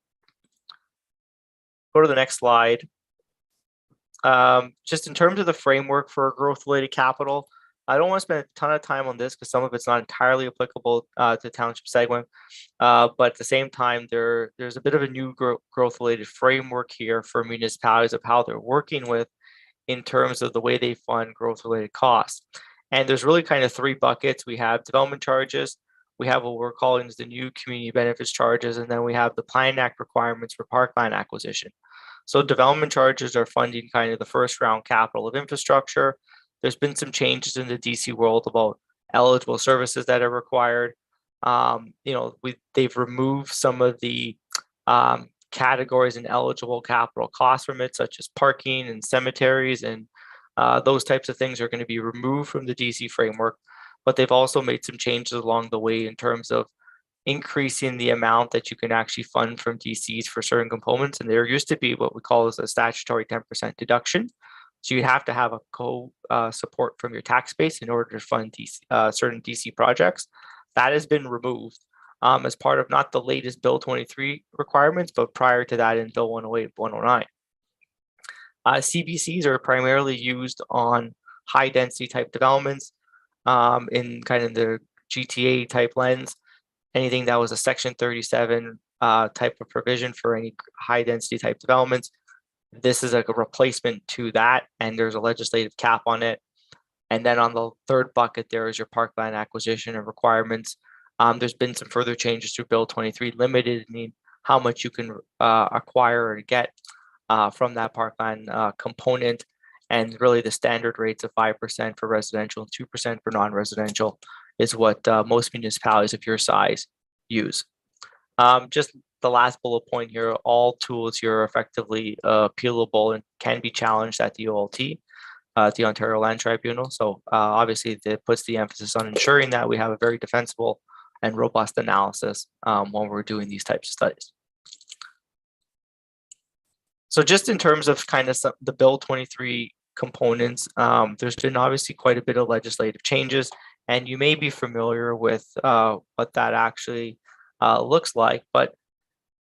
Speaker 15: Go to the next slide. Just in terms of the framework for growth-related capital, I don't want to spend a ton of time on this because some of it's not entirely applicable to Township Seguin, but at the same time, there's a bit of a new growth-related framework here for municipalities of how they're working with in terms of the way they fund growth-related costs. And there's really kind of three buckets. We have development charges, we have what we're calling the new community benefits charges, and then we have the Plan Act requirements for parkland acquisition. So development charges are funding kind of the first round capital of infrastructure. There's been some changes in the DC world about eligible services that are required. They've removed some of the categories and eligible capital costs from it, such as parking and cemeteries, and those types of things are going to be removed from the DC framework. But they've also made some changes along the way in terms of increasing the amount that you can actually fund from DCs for certain components. And there used to be what we call as a statutory 10% deduction. So you have to have a support from your tax base in order to fund certain DC projects. That has been removed as part of not the latest Bill 23 requirements, but prior to that in Bill 108, 109. CBCs are primarily used on high density type developments in kind of the GTA type lens. Anything that was a Section 37 type of provision for any high density type developments. This is like a replacement to that, and there's a legislative cap on it. And then on the third bucket, there is your parkland acquisition and requirements. There's been some further changes to Bill 23, limiting how much you can acquire or get from that parkland component, and really the standard rates of 5% for residential and 2% for non-residential is what most municipalities of your size use. Just the last bullet point here, all tools here are effectively appealable and can be challenged at the OLT, the Ontario Land Tribunal. So obviously that puts the emphasis on ensuring that we have a very defensible and robust analysis when we're doing these types of studies. So just in terms of kind of the Bill 23 components, there's been obviously quite a bit of legislative changes, and you may be familiar with what that actually looks like. But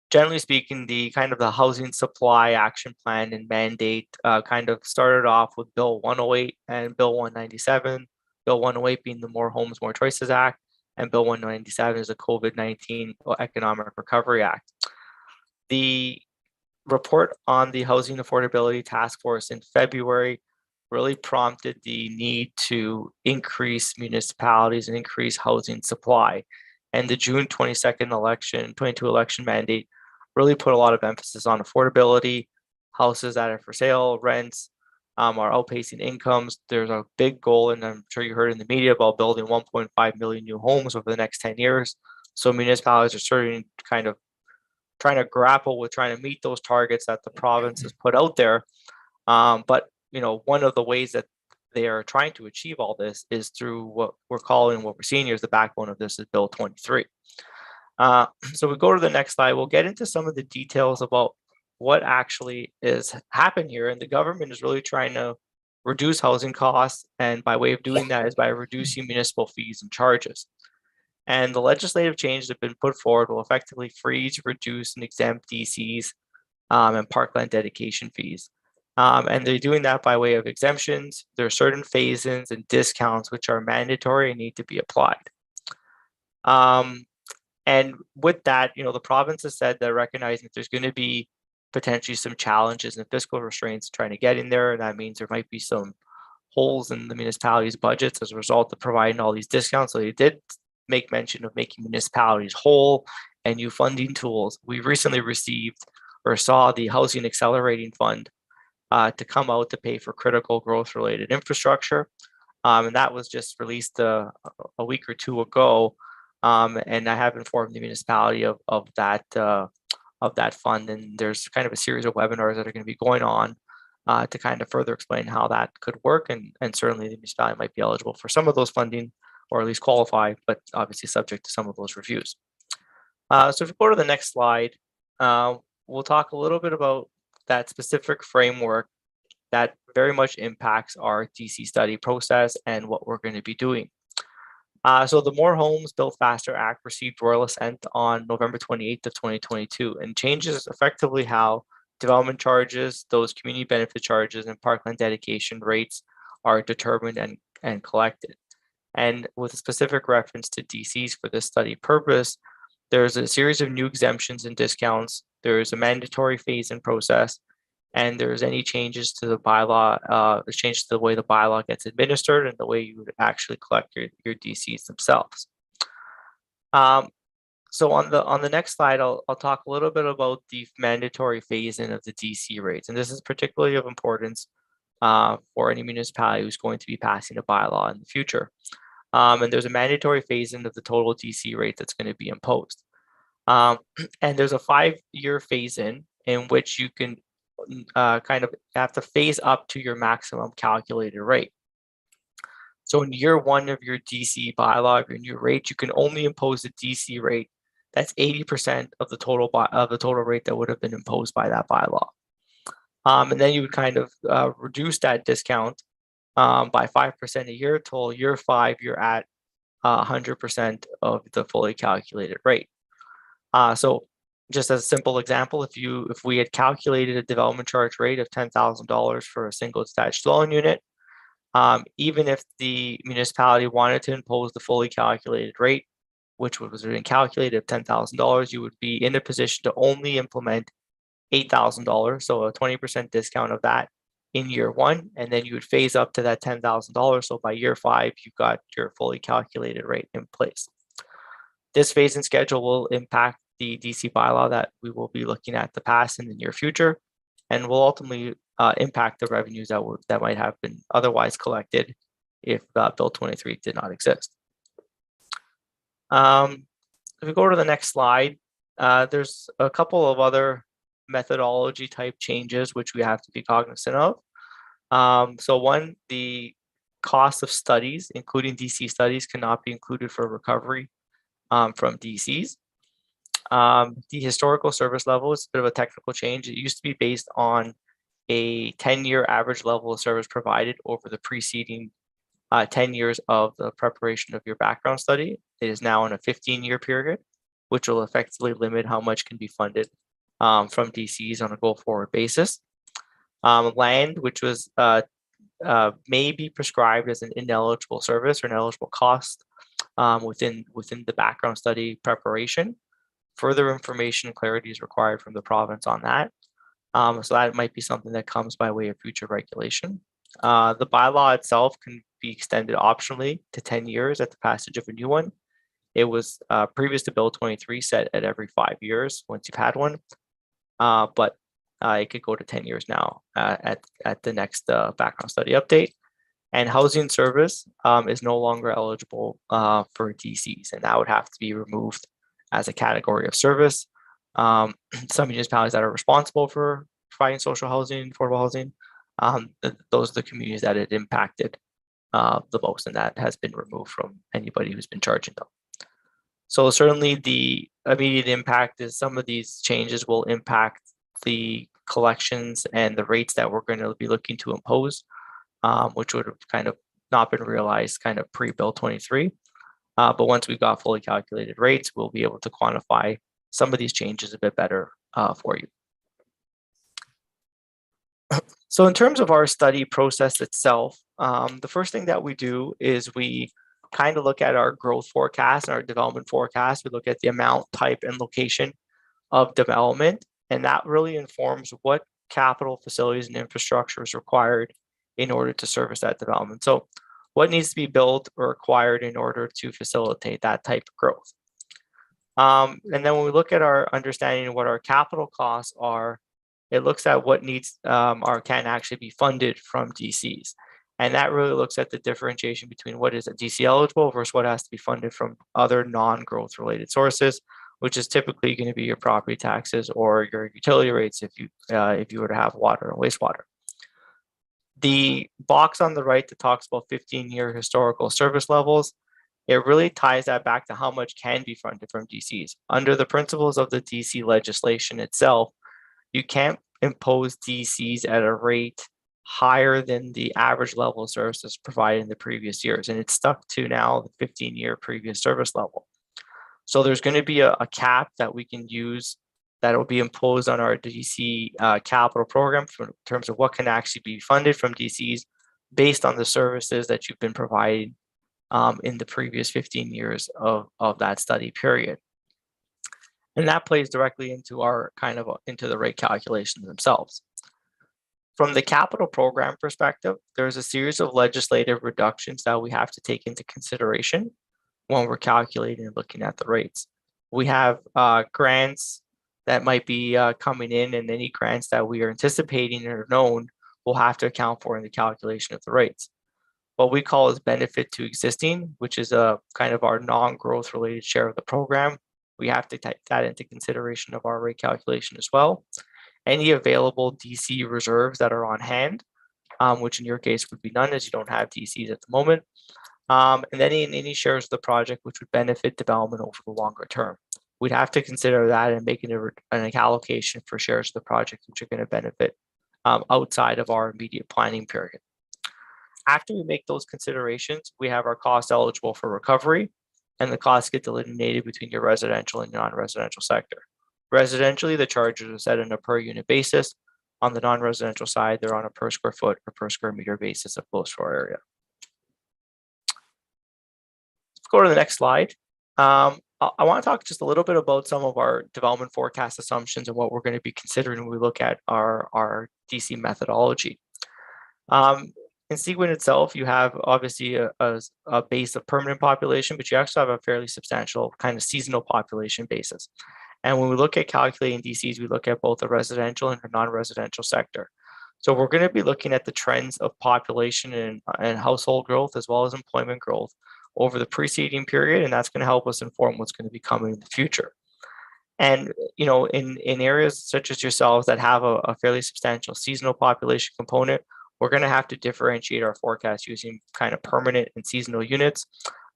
Speaker 15: generally speaking, the kind of the housing supply action plan and mandate kind of started off with Bill 108 and Bill 197. Bill 108 being the More Homes, More Choices Act, and Bill 197 is the COVID-19 Economic Recovery Act. The report on the Housing Affordability Task Force in February really prompted the need to increase municipalities and increase housing supply. And the June 22 election mandate really put a lot of emphasis on affordability, houses that are for sale, rents are outpacing incomes. There's a big goal, and I'm sure you heard in the media about building 1.5 million new homes over the next 10 years. So municipalities are certainly kind of trying to grapple with trying to meet those targets that the province has put out there. But one of the ways that they are trying to achieve all this is through what we're calling, what we're seeing here is the backbone of this is Bill 23. So we go to the next slide. We'll get into some of the details about what actually is happening here. And the government is really trying to reduce housing costs. And by way of doing that is by reducing municipal fees and charges. And the legislative changes that have been put forward will effectively freeze, reduce, and exempt DCs and parkland dedication fees. And they're doing that by way of exemptions. There are certain phase-ins and discounts which are mandatory and need to be applied. And with that, the province has said they're recognizing that there's going to be potentially some challenges and fiscal restraints trying to get in there. And that means there might be some holes in the municipalities' budgets as a result of providing all these discounts. So they did make mention of making municipalities whole and new funding tools. We recently received or saw the Housing Accelerating Fund to come out to pay for critical growth-related infrastructure. And that was just released a week or two ago. And I have informed the municipality of that fund. And there's kind of a series of webinars that are going to be going on to kind of further explain how that could work. And certainly the municipality might be eligible for some of those funding, or at least qualify, but obviously subject to some of those reviews. So if we go to the next slide, we'll talk a little bit about that specific framework that very much impacts our DC study process and what we're going to be doing. So the More Homes Built Faster Act received royal assent on November 28th of 2022 and changes effectively how development charges, those community benefit charges, and parkland dedication rates are determined and collected. And with a specific reference to DCs for this study purpose, there's a series of new exemptions and discounts. There's a mandatory phase-in process, and there's any changes to the bylaw, changes to the way the bylaw gets administered and the way you would actually collect your DCs themselves. So on the next slide, I'll talk a little bit about the mandatory phase-in of the DC rates, and this is particularly of importance for any municipality who's going to be passing a bylaw in the future. And there's a mandatory phase-in of the total DC rate that's going to be imposed. And there's a 5-year phase-in in which you can kind of have to phase up to your maximum calculated rate. So in year 1 of your DC bylaw, your new rate, you can only impose a DC rate that's 80% of the total rate that would have been imposed by that bylaw. And then you would kind of reduce that discount by 5% a year till year 5, you're at 100% of the fully calculated rate. So just as a simple example, if we had calculated a development charge rate of $10,000 for a single detached dwelling unit, even if the municipality wanted to impose the fully calculated rate, which was being calculated at $10,000, you would be in a position to only implement $8,000, so a 20% discount of that in year 1, and then you would phase up to that $10,000. So by year 5, you've got your fully calculated rate in place. This phase-in schedule will impact the DC bylaw that we will be looking at to pass in the near future, and will ultimately impact the revenues that might have been otherwise collected if Bill 23 did not exist. If we go to the next slide, there's a couple of other methodology type changes which we have to be cognizant of. So one, the cost of studies, including DC studies, cannot be included for recovery from DCs. The historical service level is a bit of a technical change. It used to be based on a 10-year average level of service provided over the preceding 10 years of the preparation of your background study. It is now in a 15-year period, which will effectively limit how much can be funded from DCs on a go-forward basis. Land, which was may be prescribed as an ineligible service or an eligible cost within the background study preparation. Further information and clarity is required from the province on that. So that might be something that comes by way of future regulation. The bylaw itself can be extended optionally to 10 years at the passage of a new one. It was previous to Bill 23 set at every 5 years once you've had one, but it could go to 10 years now at the next background study update. And housing service is no longer eligible for DCs, and that would have to be removed as a category of service. Some municipalities that are responsible for providing social housing, affordable housing, those are the communities that it impacted the most, and that has been removed from anybody who's been charging them. So certainly the immediate impact is some of these changes will impact the collections and the rates that we're going to be looking to impose, which would have kind of not been realized kind of pre-Bill 23. But once we've got fully calculated rates, we'll be able to quantify some of these changes a bit better for you. So in terms of our study process itself, the first thing that we do is we kind of look at our growth forecast and our development forecast. We look at the amount, type, and location of development, and that really informs what capital, facilities, and infrastructure is required in order to service that development. So what needs to be built or acquired in order to facilitate that type of growth. And then when we look at our understanding of what our capital costs are, it looks at what needs or can actually be funded from DCs. And that really looks at the differentiation between what is a DC eligible versus what has to be funded from other non-growth related sources, which is typically going to be your property taxes or your utility rates if you were to have water and wastewater. The box on the right that talks about 15-year historical service levels, it really ties that back to how much can be funded from DCs. Under the principles of the DC legislation itself, you can't impose DCs at a rate higher than the average level of services provided in the previous years. And it's stuck to now the 15-year previous service level. So there's going to be a cap that we can use that will be imposed on our DC capital program in terms of what can actually be funded from DCs based on the services that you've been providing in the previous 15 years of that study period. And that plays directly into our into the rate calculations themselves. From the capital program perspective, there's a series of legislative reductions that we have to take into consideration when we're calculating and looking at the rates. We have grants that might be coming in, and any grants that we are anticipating or known we'll have to account for in the calculation of the rates. What we call is benefit to existing, which is a kind of our non-growth related share of the program. We have to take that into consideration of our rate calculation as well. Any available DC reserves that are on hand, which in your case would be none as you don't have DCs at the moment. And then any shares of the project which would benefit development over the longer term. We'd have to consider that and make an allocation for shares of the project which are going to benefit outside of our immediate planning period. After we make those considerations, we have our cost eligible for recovery, and the costs get delineated between your residential and non-residential sector. Residentially, the charges are set on a per unit basis. On the non-residential side, they're on a per square foot or per square meter basis of close floor area. Let's go to the next slide. I want to talk just a little bit about some of our development forecast assumptions and what we're going to be considering when we look at our DC methodology. In Seguin itself, you have obviously a base of permanent population, but you actually have a fairly substantial kind of seasonal population basis. And when we look at calculating DCs, we look at both the residential and the non-residential sector. So we're going to be looking at the trends of population and household growth as well as employment growth over the preceding period, and that's going to help us inform what's going to be coming in the future. And in areas such as yourselves that have a fairly substantial seasonal population component, we're going to have to differentiate our forecast using kind of permanent and seasonal units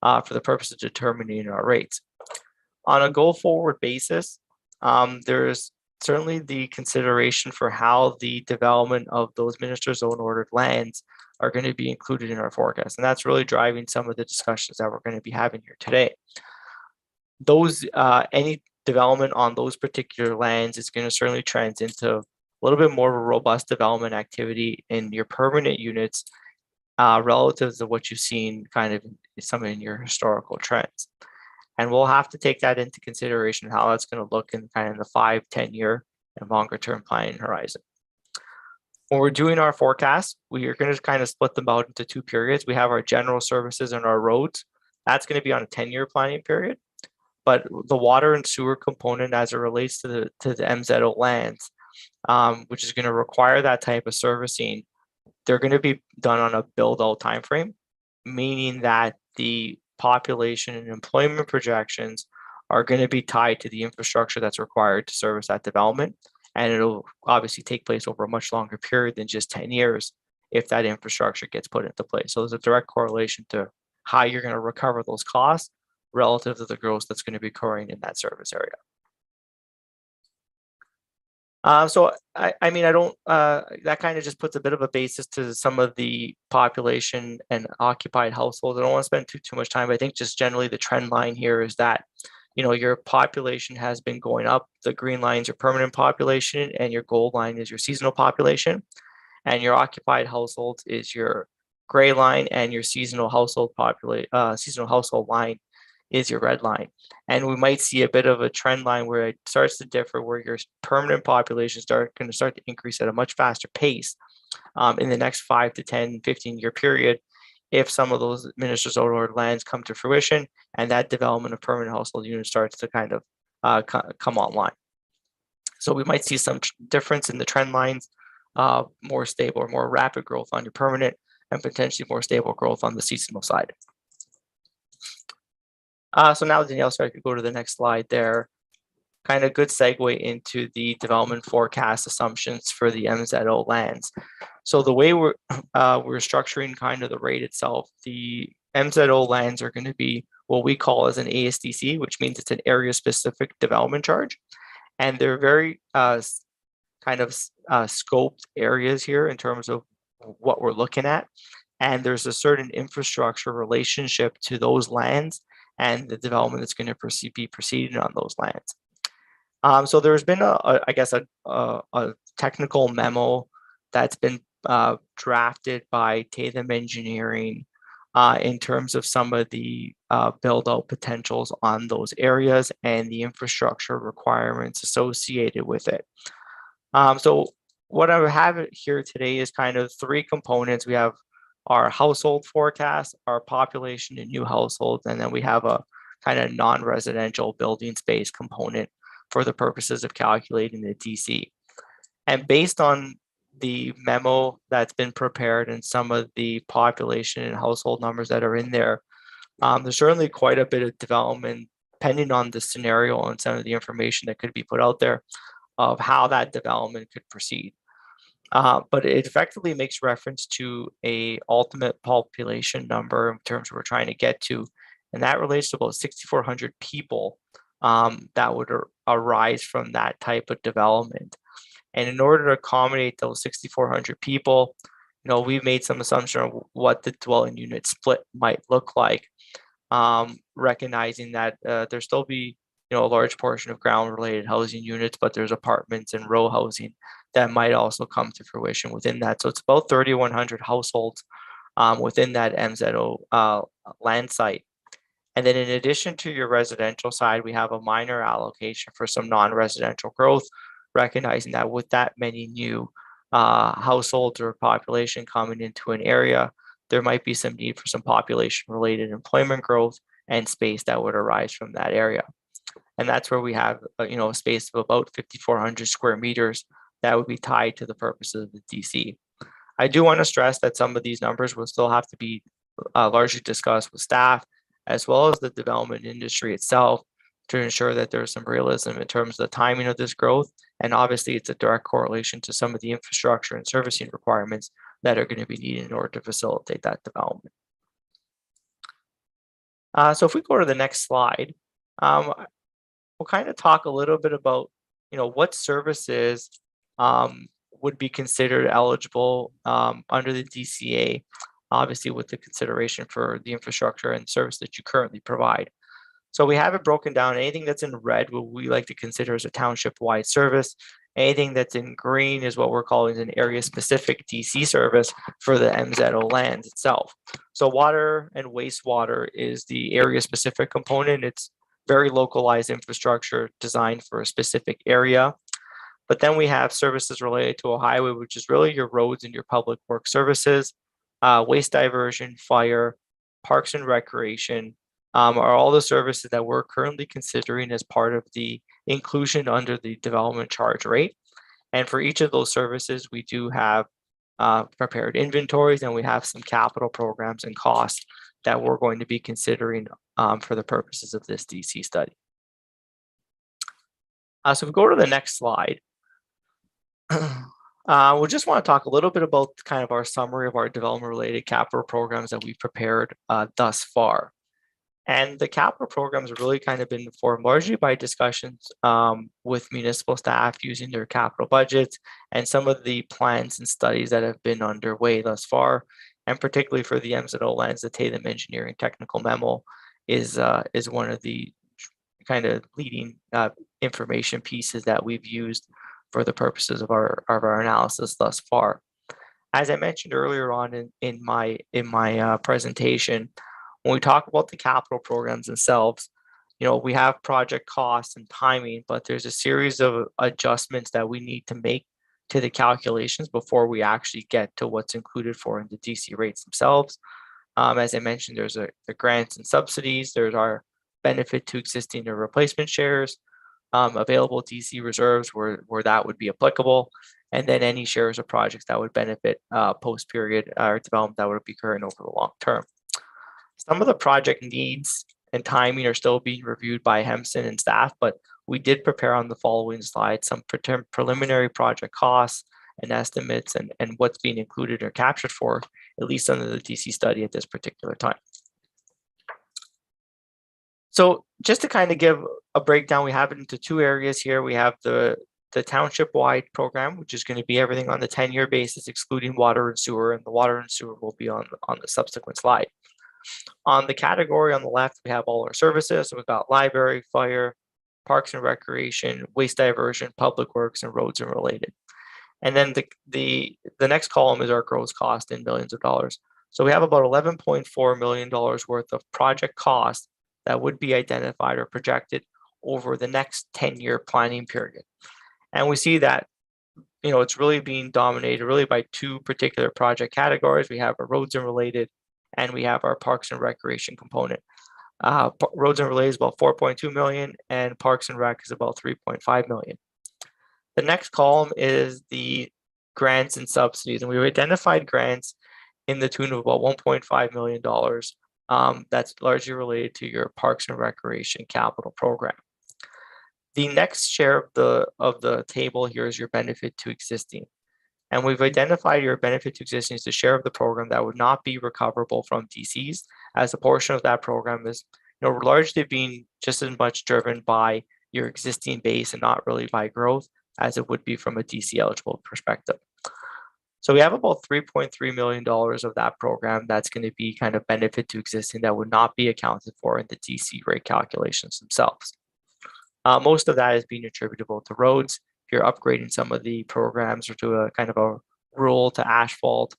Speaker 15: for the purpose of determining our rates. On a go-forward basis, there's certainly the consideration for how the development of those minister zone ordered lands are going to be included in our forecast. And that's really driving some of the discussions that we're going to be having here today. Those any development on those particular lands is going to certainly trend into a little bit more of a robust development activity in your permanent units relative to what you've seen kind of some in your historical trends. And we'll have to take that into consideration, how that's going to look in kind of the 5-10 year and longer term planning horizon. When we're doing our forecast, we are going to kind of split them out into two periods. We have our general services and our roads. That's going to be on a 10-year planning period. But the water and sewer component as it relates to the MZO lands, which is going to require that type of servicing, they're going to be done on a build-out timeframe, meaning that the population and employment projections are going to be tied to the infrastructure that's required to service that development. And it'll obviously take place over a much longer period than just 10 years if that infrastructure gets put into place. So there's a direct correlation to how you're going to recover those costs relative to the growth that's going to be occurring in that service area. So I mean, I don't, that kind of just puts a bit of a basis to some of the population and occupied households. I don't want to spend too much time. I think just generally the trend line here is that, you know, your population has been going up. The green line is your permanent population and your gold line is your seasonal population. And your occupied households is your gray line, and your seasonal household line is your red line. And we might see a bit of a trend line where it starts to differ, where your permanent populations are going to start to increase at a much faster pace in the next 5 to 10, 15-year period, if some of those ministers' overlord lands come to fruition and that development of permanent household units starts to kind of come online. So we might see some difference in the trend lines, more stable or more rapid growth on your permanent, and potentially more stable growth on the seasonal side. So now, Danielle, sorry, I could go to the next slide there. Kind of good segue into the development forecast assumptions for the MZO lands. So the way we're structuring kind of the rate itself, the MZO lands are going to be what we call as an ASDC, which means it's an area specific development charge. And they're very kind of scoped areas here in terms of what we're looking at. And there's a certain infrastructure relationship to those lands and the development that's going to be proceeding on those lands. So there's been I guess a technical memo that's been drafted by Tatham Engineering in terms of some of the build out potentials on those areas and the infrastructure requirements associated with it. So what I have here today is kind of 3 components. We have our household forecast, our population and new households, and then we have a kind of non-residential building space component for the purposes of calculating the DC. And based on the memo that's been prepared and some of the population and household numbers that are in there, there's certainly quite a bit of development, depending on the scenario and some of the information that could be put out there, of how that development could proceed. But it effectively makes reference to a ultimate population number in terms of what we're trying to get to, and that relates to about 6,400 people that would arise from that type of development. And in order to accommodate those 6,400 people, you know, we've made some assumption of what the dwelling unit split might look like, recognizing that there still be, you know, a large portion of ground related housing units, but there's apartments and row housing that might also come to fruition within that. So it's about 3,100 households within that MZO land site. And then in addition to your residential side, we have a minor allocation for some non-residential growth, recognizing that with that many new households or population coming into an area, there might be some need for some population related employment growth and space that would arise from that area. And that's where we have, you know, a space of about 5,400 square meters that would be tied to the purposes of the DC. I do want to stress that some of these numbers will still have to be largely discussed with staff, as well as the development industry itself, to ensure that there's some realism in terms of the timing of this growth. And obviously, it's a direct correlation to some of the infrastructure and servicing requirements that are going to be needed in order to facilitate that development. So if we go to the next slide, we'll kind of talk a little bit about, you know, what services would be considered eligible under the DCA, obviously with the consideration for the infrastructure and service that you currently provide. So we have it broken down. Anything that's in red, what we like to consider as a township-wide service. Anything that's in green is what we're calling an area-specific DC service for the MZO lands itself. So water and wastewater is the area-specific component. It's very localized infrastructure designed for a specific area. But then we have services related to a highway, which is really your roads and your public work services, waste diversion, fire, parks and recreation, are all the services that we're currently considering as part of the inclusion under the development charge rate. And for each of those services, we do have prepared inventories, and we have some capital programs and costs that we're going to be considering for the purposes of this DC study. So if we go to the next slide, we just want to talk a little bit about kind of our summary of our development related capital programs that we've prepared thus far. And the capital programs have really kind of been informed largely by discussions with municipal staff using their capital budgets and some of the plans and studies that have been underway thus far. And particularly for the MZO lens, the Tatum Engineering Technical Memo is one of the kind of leading information pieces that we've used for the purposes of our analysis thus far. As I mentioned earlier on in my presentation, when we talk about the capital programs themselves, you know, we have project costs and timing, but there's a series of adjustments that we need to make to the calculations before we actually get to what's included for in the DC rates themselves. As I mentioned, there's the grants and subsidies, there's our benefit to existing or replacement shares, available DC reserves where that would be applicable, and then any shares of projects that would benefit post-period or development that would be occurring over the long term. Some of the project needs and timing are still being reviewed by Hemson and staff, but we did prepare on the following slide some preliminary project costs and estimates and what's being included or captured for, at least under the DC study at this particular time. So just to kind of give a breakdown, we have it into two areas here. We have the township-wide program, which is going to be everything on the 10-year basis, excluding water and sewer, and the water and sewer will be on the subsequent slide. On the category on the left, we have all our services. So we've got library, fire, parks and recreation, waste diversion, public works, and roads and related. And then the next column is our gross cost in millions of dollars. So we have about $11.4 million worth of project costs that would be identified or projected over the next 10-year planning period. And we see that, you know, it's really being dominated really by two particular project categories. We have our roads and related, and we have our parks and recreation component. Roads and related is about 4.2 million, and parks and rec is about 3.5 million. The next column is the grants and subsidies, and we've identified grants in the tune of about $1.5 million. That's largely related to your parks and recreation capital program. The next share of the table here is your benefit to existing. And we've identified your benefit to existing as the share of the program that would not be recoverable from DCs, as a portion of that program is, you know, largely being just as much driven by your existing base and not really by growth as it would be from a DC eligible perspective. So we have about $3.3 million of that program that's going to be kind of benefit to existing that would not be accounted for in the DC rate calculations themselves. Most of that is being attributable to roads. If you're upgrading some of the programs or to a kind of a rural to asphalt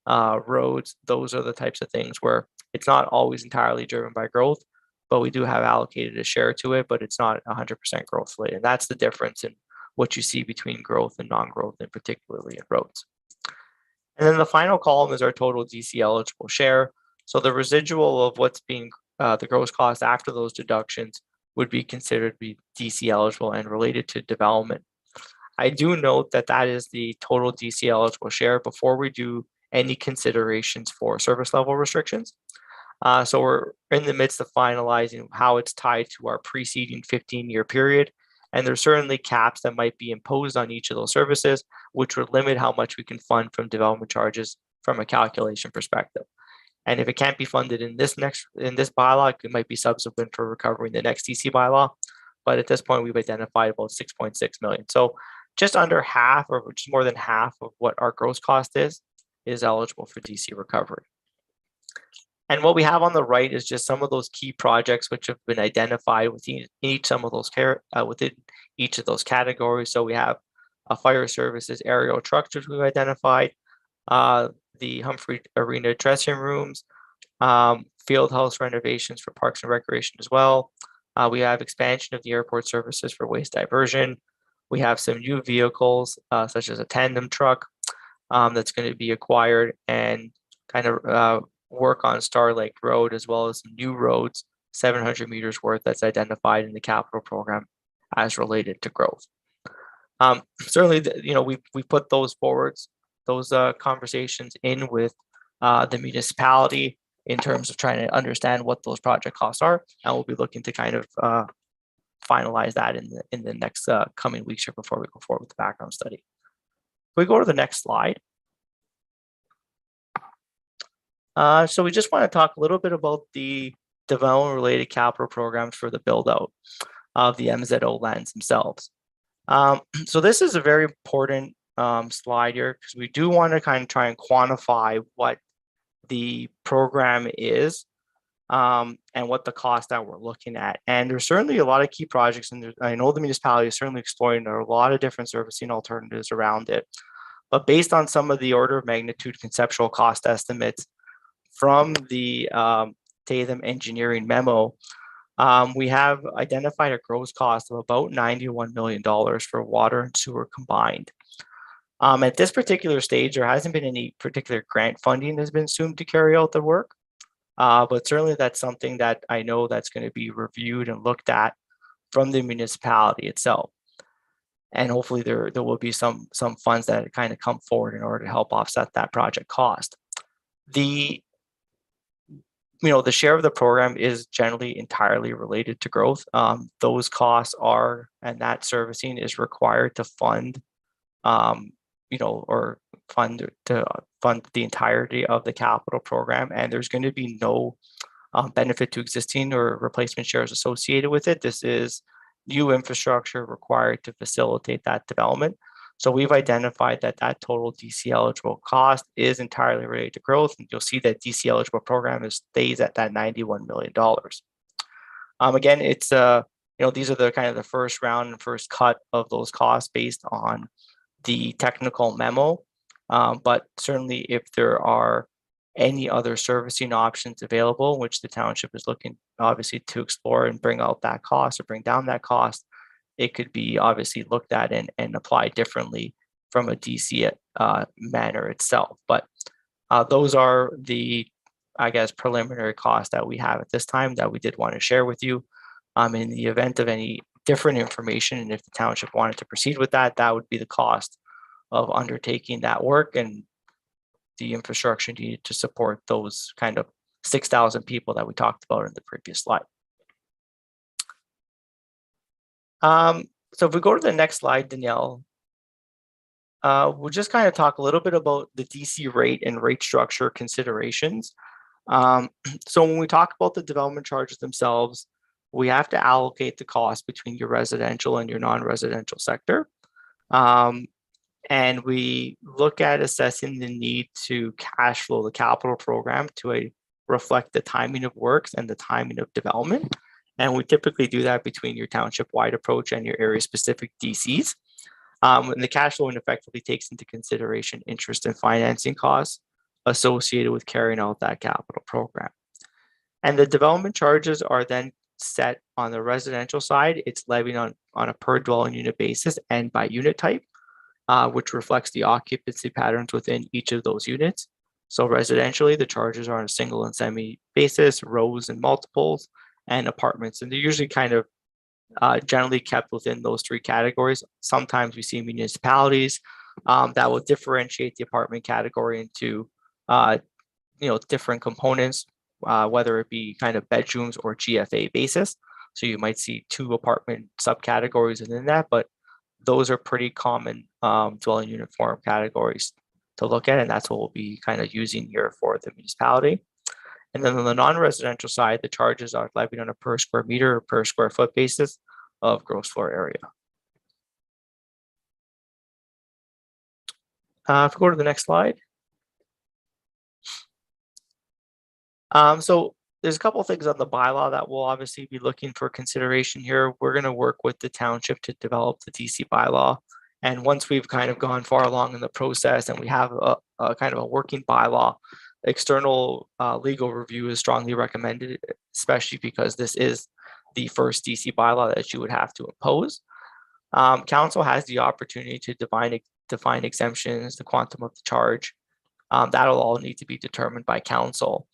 Speaker 15: roads, those are the types of things where it's not always entirely driven by growth, but we do have allocated a share to it, but it's not 100% growth related. And that's the difference in what you see between growth and non-growth, and particularly in roads. And then the final column is our total DC eligible share. So the residual of what's being the gross cost after those deductions would be considered to be DC eligible and related to development. I do note that that is the total DC eligible share before we do any considerations for service level restrictions. So we're in the midst of finalizing how it's tied to our preceding 15-year period. And there's certainly caps that might be imposed on each of those services, which would limit how much we can fund from development charges from a calculation perspective. And if it can't be funded in this bylaw, it might be subsequent for recovering the next DC bylaw. But at this point, we've identified about 6.6 million. So just under half, or just more than half of what our gross cost is eligible for DC recovery. And what we have on the right is just some of those key projects which have been identified within each of those categories. So we have a fire services aerial trucks which we've identified, the Humphrey Arena dressing rooms, field house renovations for parks and recreation as well. We have expansion of the airport services for waste diversion. We have some new vehicles such as a tandem truck that's going to be acquired, and kind of work on Star Lake Road, as well as some new roads, 700 meters worth, that's identified in the capital program as related to growth. Certainly, you know, we put those forwards, those conversations in with the municipality in terms of trying to understand what those project costs are, and we'll be looking to kind of finalize that in the next coming weeks here before we go forward with the background study. If we go to the next slide. So we just want to talk a little bit about the development-related capital programs for the build-out of the MZO lands themselves. So this is a very important slide here because we do want to kind of try and quantify what the program is and what the cost that we're looking at. And there's certainly a lot of key projects, and I know the municipality is certainly exploring a lot of different servicing alternatives around it. But based on some of the order of magnitude conceptual cost estimates from the Tatham engineering memo, we have identified a gross cost of about $91 million for water and sewer combined. At this particular stage, there hasn't been any particular grant funding that's been assumed to carry out the work. But certainly that's something that I know that's going to be reviewed and looked at from the municipality itself. And hopefully there will be some funds that kind of come forward in order to help offset that project cost. The share of the program is generally entirely related to growth. Those costs are, and that servicing is required to fund, or fund the entirety of the capital program. And there's going to be no benefit to existing or replacement shares associated with it. This is new infrastructure required to facilitate that development. So we've identified that total DC eligible cost is entirely related to growth. And you'll see that DC eligible program stays at that $91 million. Again, it's these are the kind of the first round and first cut of those costs based on the technical memo. But certainly if there are any other servicing options available, which the township is looking obviously to explore and bring out that cost or bring down that cost, it could be obviously looked at and applied differently from a DC manner itself. But those are the, I guess, preliminary costs that we have at this time that we did want to share with you. In the event of any different information, and if the township wanted to proceed with that, that would be the cost of undertaking that work and the infrastructure needed to support those kind of 6,000 people that we talked about in the previous slide. So if we go to the next slide, Danielle, we'll just kind of talk a little bit about the DC rate and rate structure considerations. So when we talk about the development charges themselves, we have to allocate the cost between your residential and your non-residential sector. And we look at assessing the need to cash flow the capital program to reflect the timing of works and the timing of development. And we typically do that between your township-wide approach and your area-specific DCs. And the cash flowing effectively takes into consideration interest and financing costs associated with carrying out that capital program. And the development charges are then set on the residential side. It's levied on a per dwelling unit basis and by unit type, which reflects the occupancy patterns within each of those units. So residentially, the charges are on a single and semi basis, rows and multiples, and apartments. And they're usually kind of generally kept within those three categories. Sometimes we see municipalities that will differentiate the apartment category into different components, whether it be kind of bedrooms or GFA basis. So you might see two apartment subcategories within that, but those are pretty common dwelling unit form categories to look at, and that's what we'll be kind of using here for the municipality. And then on the non-residential side, the charges are levied on a per square meter or per square foot basis of gross floor area. If we go to the next slide. So there's a couple of things on the bylaw that we'll obviously be looking for consideration here. We're going to work with the township to develop the DC bylaw. And once we've kind of gone far along in the process and we have a kind of a working bylaw, external legal review is strongly recommended, especially because this is the first DC bylaw that you would have to impose. Council has the opportunity to define exemptions, the quantum of the charge. That'll all need to be determined by council.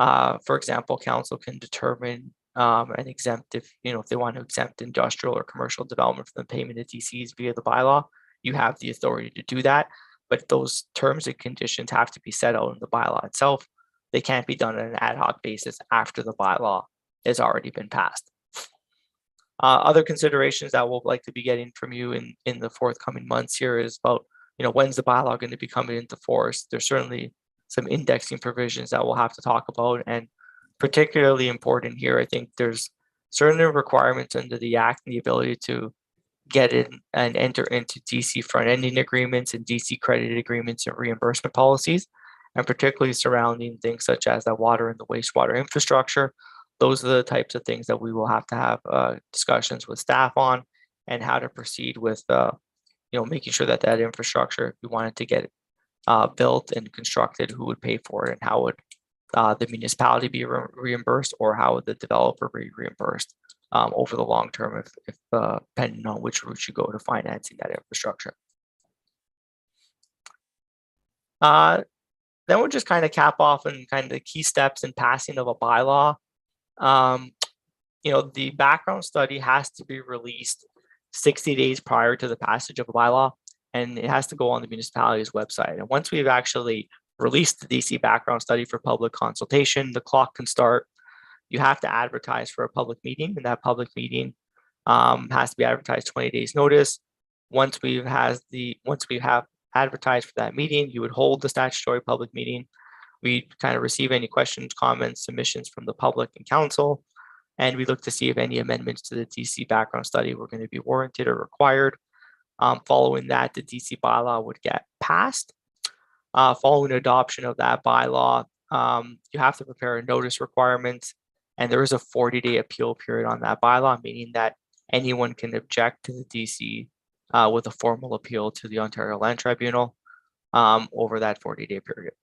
Speaker 15: For example, council can determine and exempt if they want to exempt industrial or commercial development from the payment of DCs via the bylaw. You have the authority to do that, but those terms and conditions have to be set out in the bylaw itself. They can't be done on an ad hoc basis after the bylaw has already been passed. Other considerations that we'll like to be getting from you in the forthcoming months here is about, when's the bylaw going to be coming into force? There's certainly some indexing provisions that we'll have to talk about, and particularly important here. I think there's certain requirements under the Act and the ability to get in and enter into DC front-ending agreements and DC credit agreements and reimbursement policies, and particularly surrounding things such as the water and the wastewater infrastructure. Those are the types of things that we will have to have discussions with staff on, and how to proceed with making sure that that infrastructure, if we wanted to get built and constructed, who would pay for it, and how would the municipality be reimbursed, or how would the developer be reimbursed over the long term, if depending on which route you go to financing that infrastructure. Then we'll just kind of cap off and kind of the key steps in passing of a bylaw. The background study has to be released 60 days prior to the passage of a bylaw, and it has to go on the municipality's website. And once we've actually released the DC background study for public consultation, the clock can start. You have to advertise for a public meeting, and that public meeting has to be advertised 20 days notice. Once we have advertised for that meeting, you would hold the statutory public meeting. We kind of receive any questions, comments, submissions from the public and council, and we look to see if any amendments to the DC background study were going to be warranted or required. Following that, the DC bylaw would get passed. Following adoption of that bylaw, you have to prepare a notice requirement, and there is a 40-day appeal period on that bylaw, meaning that anyone can object to the DC with a formal appeal to the Ontario Land Tribunal over that 40-day period.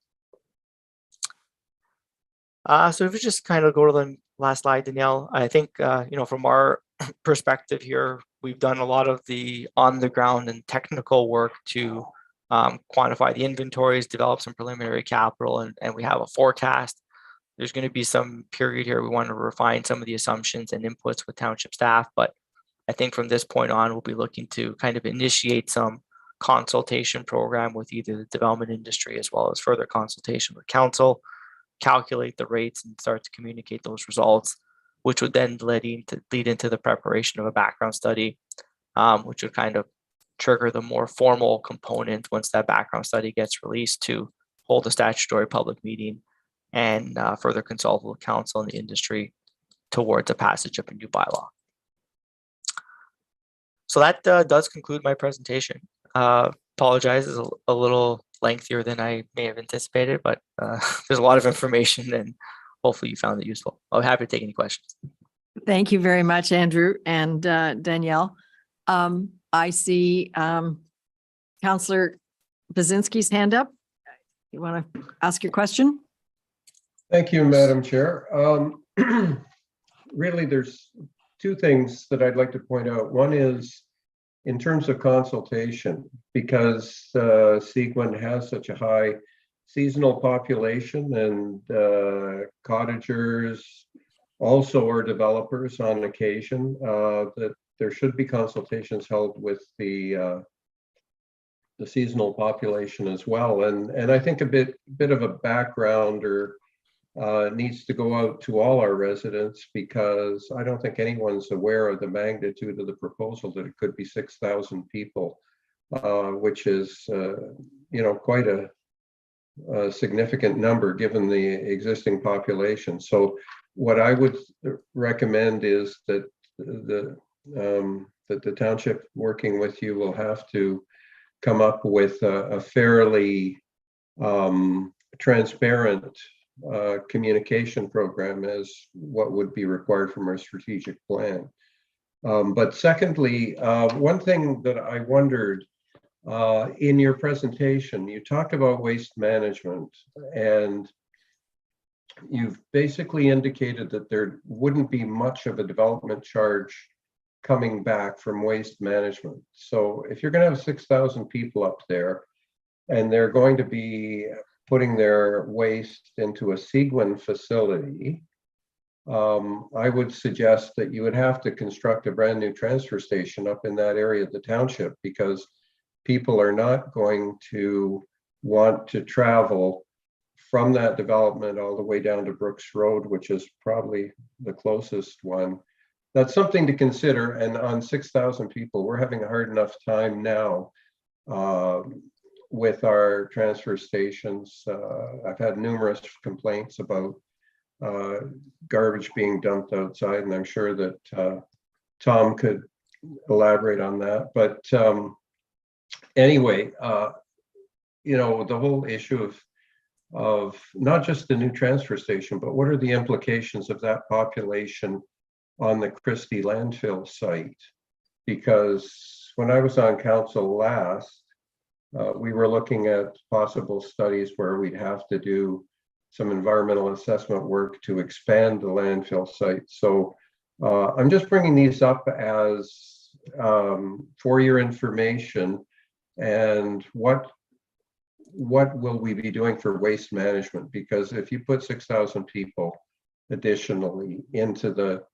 Speaker 15: So if we just kind of go to the last slide, Danielle, I think, from our perspective here, we've done a lot of the on-the-ground and technical work to quantify the inventories, develop some preliminary capital, and we have a forecast. There's going to be some period here we want to refine some of the assumptions and inputs with township staff, but I think from this point on, we'll be looking to kind of initiate some consultation program with either the development industry as well as further consultation with council, calculate the rates and start to communicate those results, which would then lead into the preparation of a background study, which would kind of trigger the more formal component once that background study gets released to hold a statutory public meeting and further consult with council and the industry towards a passage of a new bylaw. So that does conclude my presentation. Apologize, it's a little lengthier than I may have anticipated, but there's a lot of information and hopefully you found it useful. I'm happy to take any questions.
Speaker 1: Thank you very much, Andrew and Danielle. I see Councillor Bazinski's hand up. You want to ask your question?
Speaker 2: Thank you, Madam Chair. Really, there's two things that I'd like to point out. One is in terms of consultation, because Seguin has such a high seasonal population and cottagers also are developers on occasion, that there should be consultations held with the seasonal population as well. And I think a bit of a background needs to go out to all our residents, because I don't think anyone's aware of the magnitude of the proposal, that it could be 6,000 people, which is quite a significant number given the existing population. So what I would recommend is that the township, working with you, will have to come up with a fairly transparent communication program as what would be required from our strategic plan. But secondly, one thing that I wondered, in your presentation, you talked about waste management, and you've basically indicated that there wouldn't be much of a development charge coming back from waste management. So if you're going to have 6,000 people up there and they're going to be putting their waste into a Seguin facility, I would suggest that you would have to construct a brand new transfer station up in that area of the township, because people are not going to want to travel from that development all the way down to Brooks Road, which is probably the closest one. That's something to consider. And on 6,000 people, we're having a hard enough time now with our transfer stations. I've had numerous complaints about garbage being dumped outside, and I'm sure that Tom could elaborate on that. But anyway, you know, the whole issue of not just the new transfer station, but what are the implications of that population on the Christie landfill site? Because when I was on council last, we were looking at possible studies where we'd have to do some environmental assessment work to expand the landfill site. So I'm just bringing these up as for your information. And what will we be doing for waste management? Because if you put 6,000 people additionally into the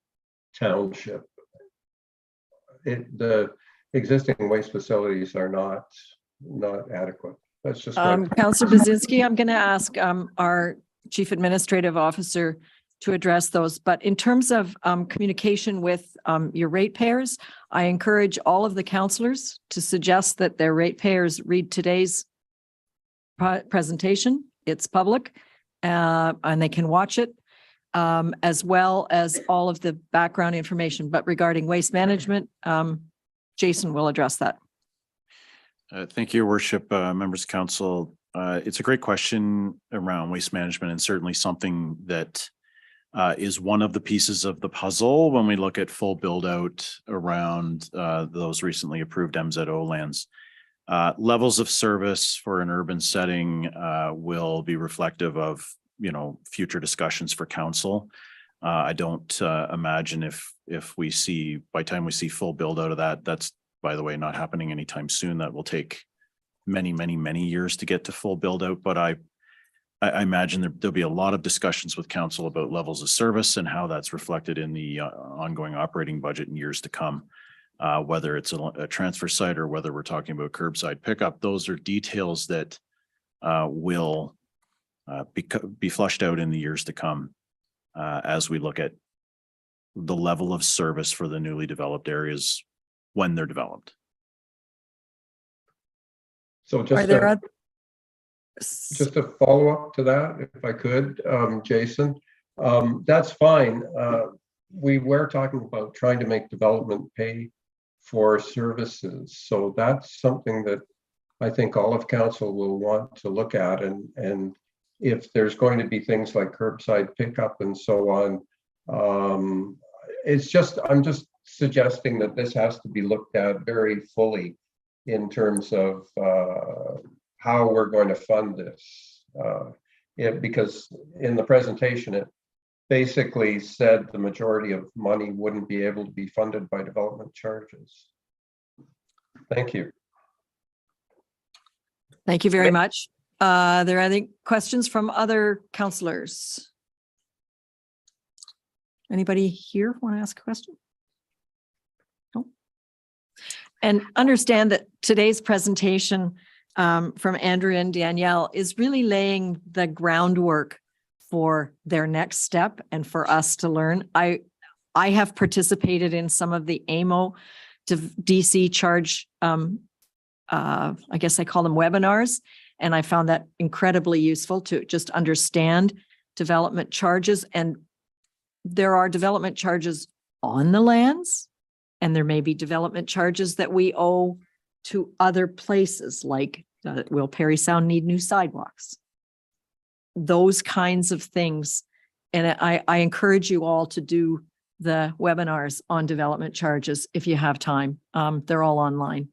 Speaker 2: township, the existing waste facilities are not adequate. That's just
Speaker 1: Councillor Bazinski, I'm going to ask our Chief Administrative Officer to address those. But in terms of communication with your ratepayers, I encourage all of the councillors to suggest that their ratepayers read today's presentation. It's public and they can watch it, as well as all of the background information. But regarding waste management, Jason will address that.
Speaker 16: Thank you, Your Worship, members of council. It's a great question around waste management, and certainly something that is one of the pieces of the puzzle when we look at full build out around those recently approved MZO lands. Levels of service for an urban setting will be reflective of, you know, future discussions for council. I don't imagine if we see, by the time we see full build out of that, that's, by the way, not happening anytime soon. That will take many, many, many years to get to full build out. But I imagine there'll be a lot of discussions with council about levels of service and how that's reflected in the ongoing operating budget in years to come. Whether it's a transfer site or whether we're talking about curbside pickup, those are details that will be flushed out in the years to come as we look at the level of service for the newly developed areas when they're developed.
Speaker 2: So just a follow up to that, if I could, Jason, that's fine. We were talking about trying to make development pay for services. So that's something that I think all of council will want to look at. And if there's going to be things like curbside pickup and so on, I'm just suggesting that this has to be looked at very fully in terms of how we're going to fund this. Because in the presentation, it basically said the majority of money wouldn't be able to be funded by development charges. Thank you.
Speaker 1: Thank you very much. There are any questions from other councillors? Anybody here want to ask a question? No. And understand that today's presentation from Andrew and Danielle is really laying the groundwork for their next step and for us to learn. I have participated in some of the AMO to DC charge, I guess I call them webinars, and I found that incredibly useful to just understand development charges. And there are development charges on the lands, and there may be development charges that we owe to other places, like will Parry Sound need new sidewalks? Those kinds of things. And I encourage you all to do the webinars on development charges if you have time. They're all online.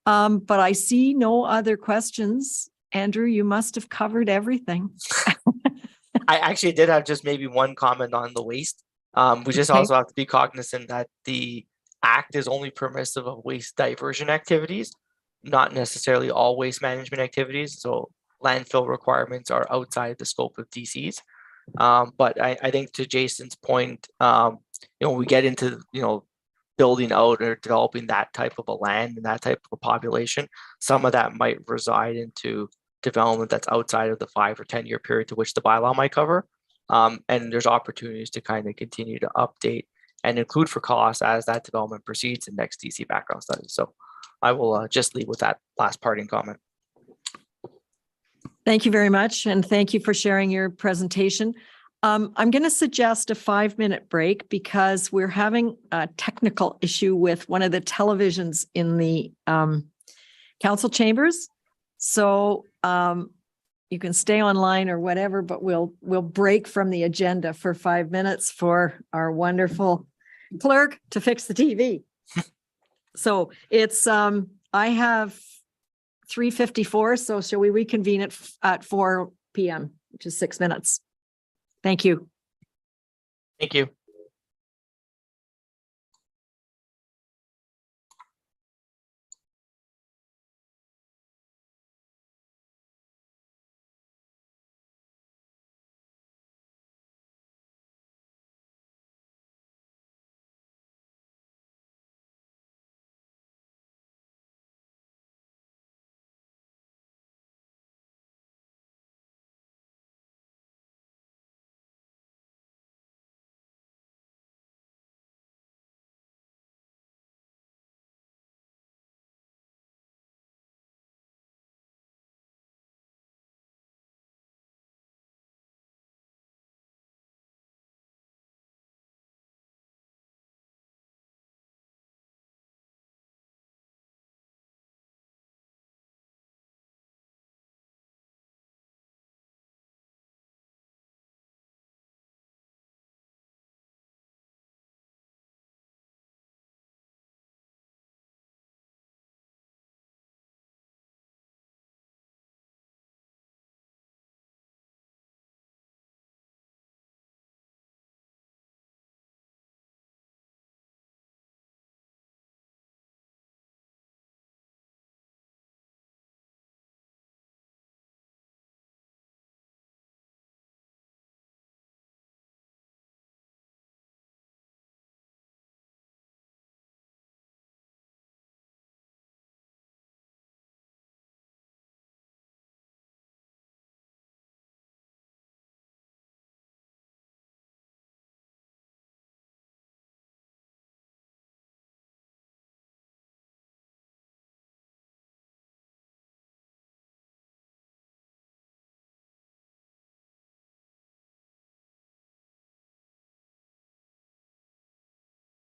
Speaker 1: But I see no other questions. Andrew, you must have covered everything.
Speaker 15: I actually did have just maybe one comment on the waste. We just
Speaker 1: Okay.
Speaker 15: also have to be cognizant that the act is only permissive of waste diversion activities, not necessarily all waste management activities. So landfill requirements are outside the scope of DCs. But I think to Jason's point, we get into, building out or developing that type of a land and that type of a population, some of that might reside into development that's outside of the 5 or 10 year period to which the bylaw might cover. And there's opportunities to kind of continue to update and include for costs as that development proceeds in next DC background studies. So I will just leave with that last parting comment.
Speaker 1: Thank you very much. And thank you for sharing your presentation. I'm going to suggest a 5-minute break because we're having a technical issue with one of the televisions in the council chambers. So you can stay online or whatever, but we'll break from the agenda for 5 minutes for our wonderful clerk to fix the TV. So it's I have 3:54. So shall we reconvene at 4 p.m., which is 6 minutes. Thank you.
Speaker 15: Thank you.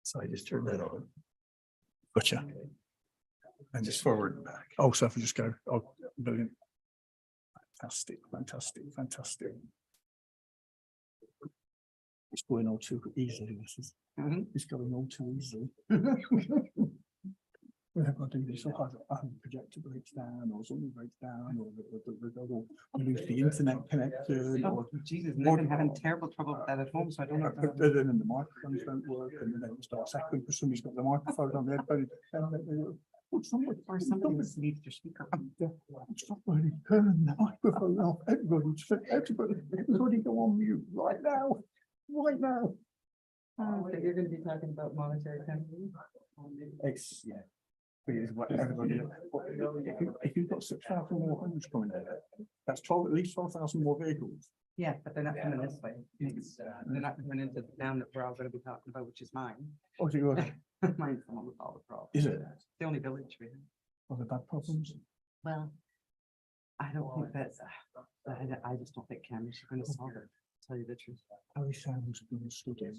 Speaker 9: So I just turned that on. Gotcha. And just forward and back. Oh, so if we just go, oh, brilliant. Fantastic, fantastic, fantastic. It's going all too easily. This is, it's going all too easily. We have got to do this, or projector breaks down, or something breaks down, or we lose the internet connection.
Speaker 3: Oh, Jesus, and I've been having terrible trouble with that at home, so I don't know.
Speaker 9: And then the microphones don't work, and then it starts echoing because somebody's got the microphone on there. Or somebody
Speaker 3: needs your speaker.
Speaker 9: Somebody turn the microphone off. Everybody go on mute right now. Right now.
Speaker 3: You're going to be talking about monetary penalties?
Speaker 9: Yeah. Is what everybody. If you've got 6,000 more homes coming in, that's 12, at least 12,000 more vehicles.
Speaker 3: Yeah, but they're not coming this way. They're not coming into the town that we're all going to be talking about, which is mine.
Speaker 9: Oh, is it yours?
Speaker 3: Mine's the one with all the problems.
Speaker 9: Is it?
Speaker 3: It's the only village we have.
Speaker 9: Are there bad problems?
Speaker 3: Well, I don't think that's, I just don't think cameras are going to solve it, to tell you the truth.
Speaker 9: Harry Sanders has been stood in.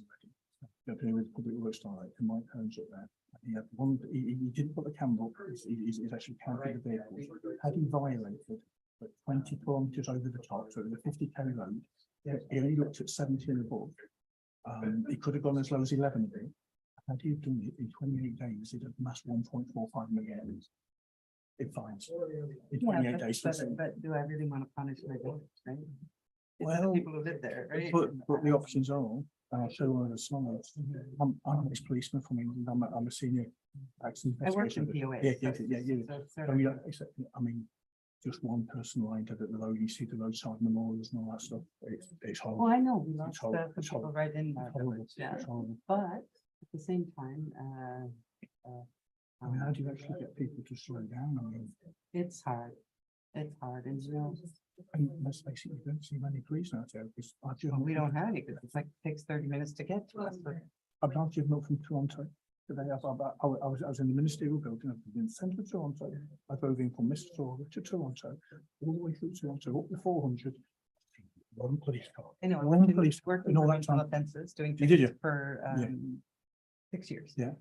Speaker 9: There was public works director, Mike Holmes up there. He had one, he didn't put the camera up, he's actually counted the vehicles. Had he violated, but 20 kilometres over the top, so it was a 50k road, he only looked at 70 and above. He could have gone as low as 11 a bit. Had he done it in 28 days, he'd have amassed 1.45 million in fines. In 28 days.
Speaker 3: But do I really want to punish my village, right?
Speaker 9: Well,
Speaker 3: people who live there, right?
Speaker 9: But the options are, and I'll show you one of the slides. I'm an ex-policeman from England. I'm a senior accident
Speaker 3: I worked in
Speaker 9: investigator.
Speaker 3: POA.
Speaker 9: I mean, just one person lined up at the road. You see the roadside memorials and all that stuff. It's horrible.
Speaker 3: Well, I know we
Speaker 9: It's
Speaker 3: lost
Speaker 9: horrible.
Speaker 3: the
Speaker 9: It's
Speaker 3: people
Speaker 9: horrible.
Speaker 3: right in that
Speaker 9: It's horrible.
Speaker 3: village, yeah.
Speaker 9: It's horrible.
Speaker 3: But at the same time,
Speaker 9: I mean, how do you actually get people to slow down? I mean,
Speaker 3: it's hard. It's hard, and you know,
Speaker 9: and let's face it, you don't see many police out there because
Speaker 3: we don't have any, because it's like, takes 30 minutes to get to us, but
Speaker 9: I've not driven up from Toronto today. I was in the ministerial building. I've been in the centre of Toronto. I drove in from Mississauga to Toronto, all the way through Toronto, up to 400. One police car.
Speaker 3: I know, I
Speaker 9: One
Speaker 3: worked
Speaker 9: police
Speaker 3: worked
Speaker 9: in all
Speaker 3: for
Speaker 9: that
Speaker 3: regional
Speaker 9: time.
Speaker 3: offenses, doing
Speaker 9: You did,
Speaker 3: training
Speaker 9: you?
Speaker 3: for
Speaker 9: Yeah.
Speaker 3: 6 years.
Speaker 9: Yeah.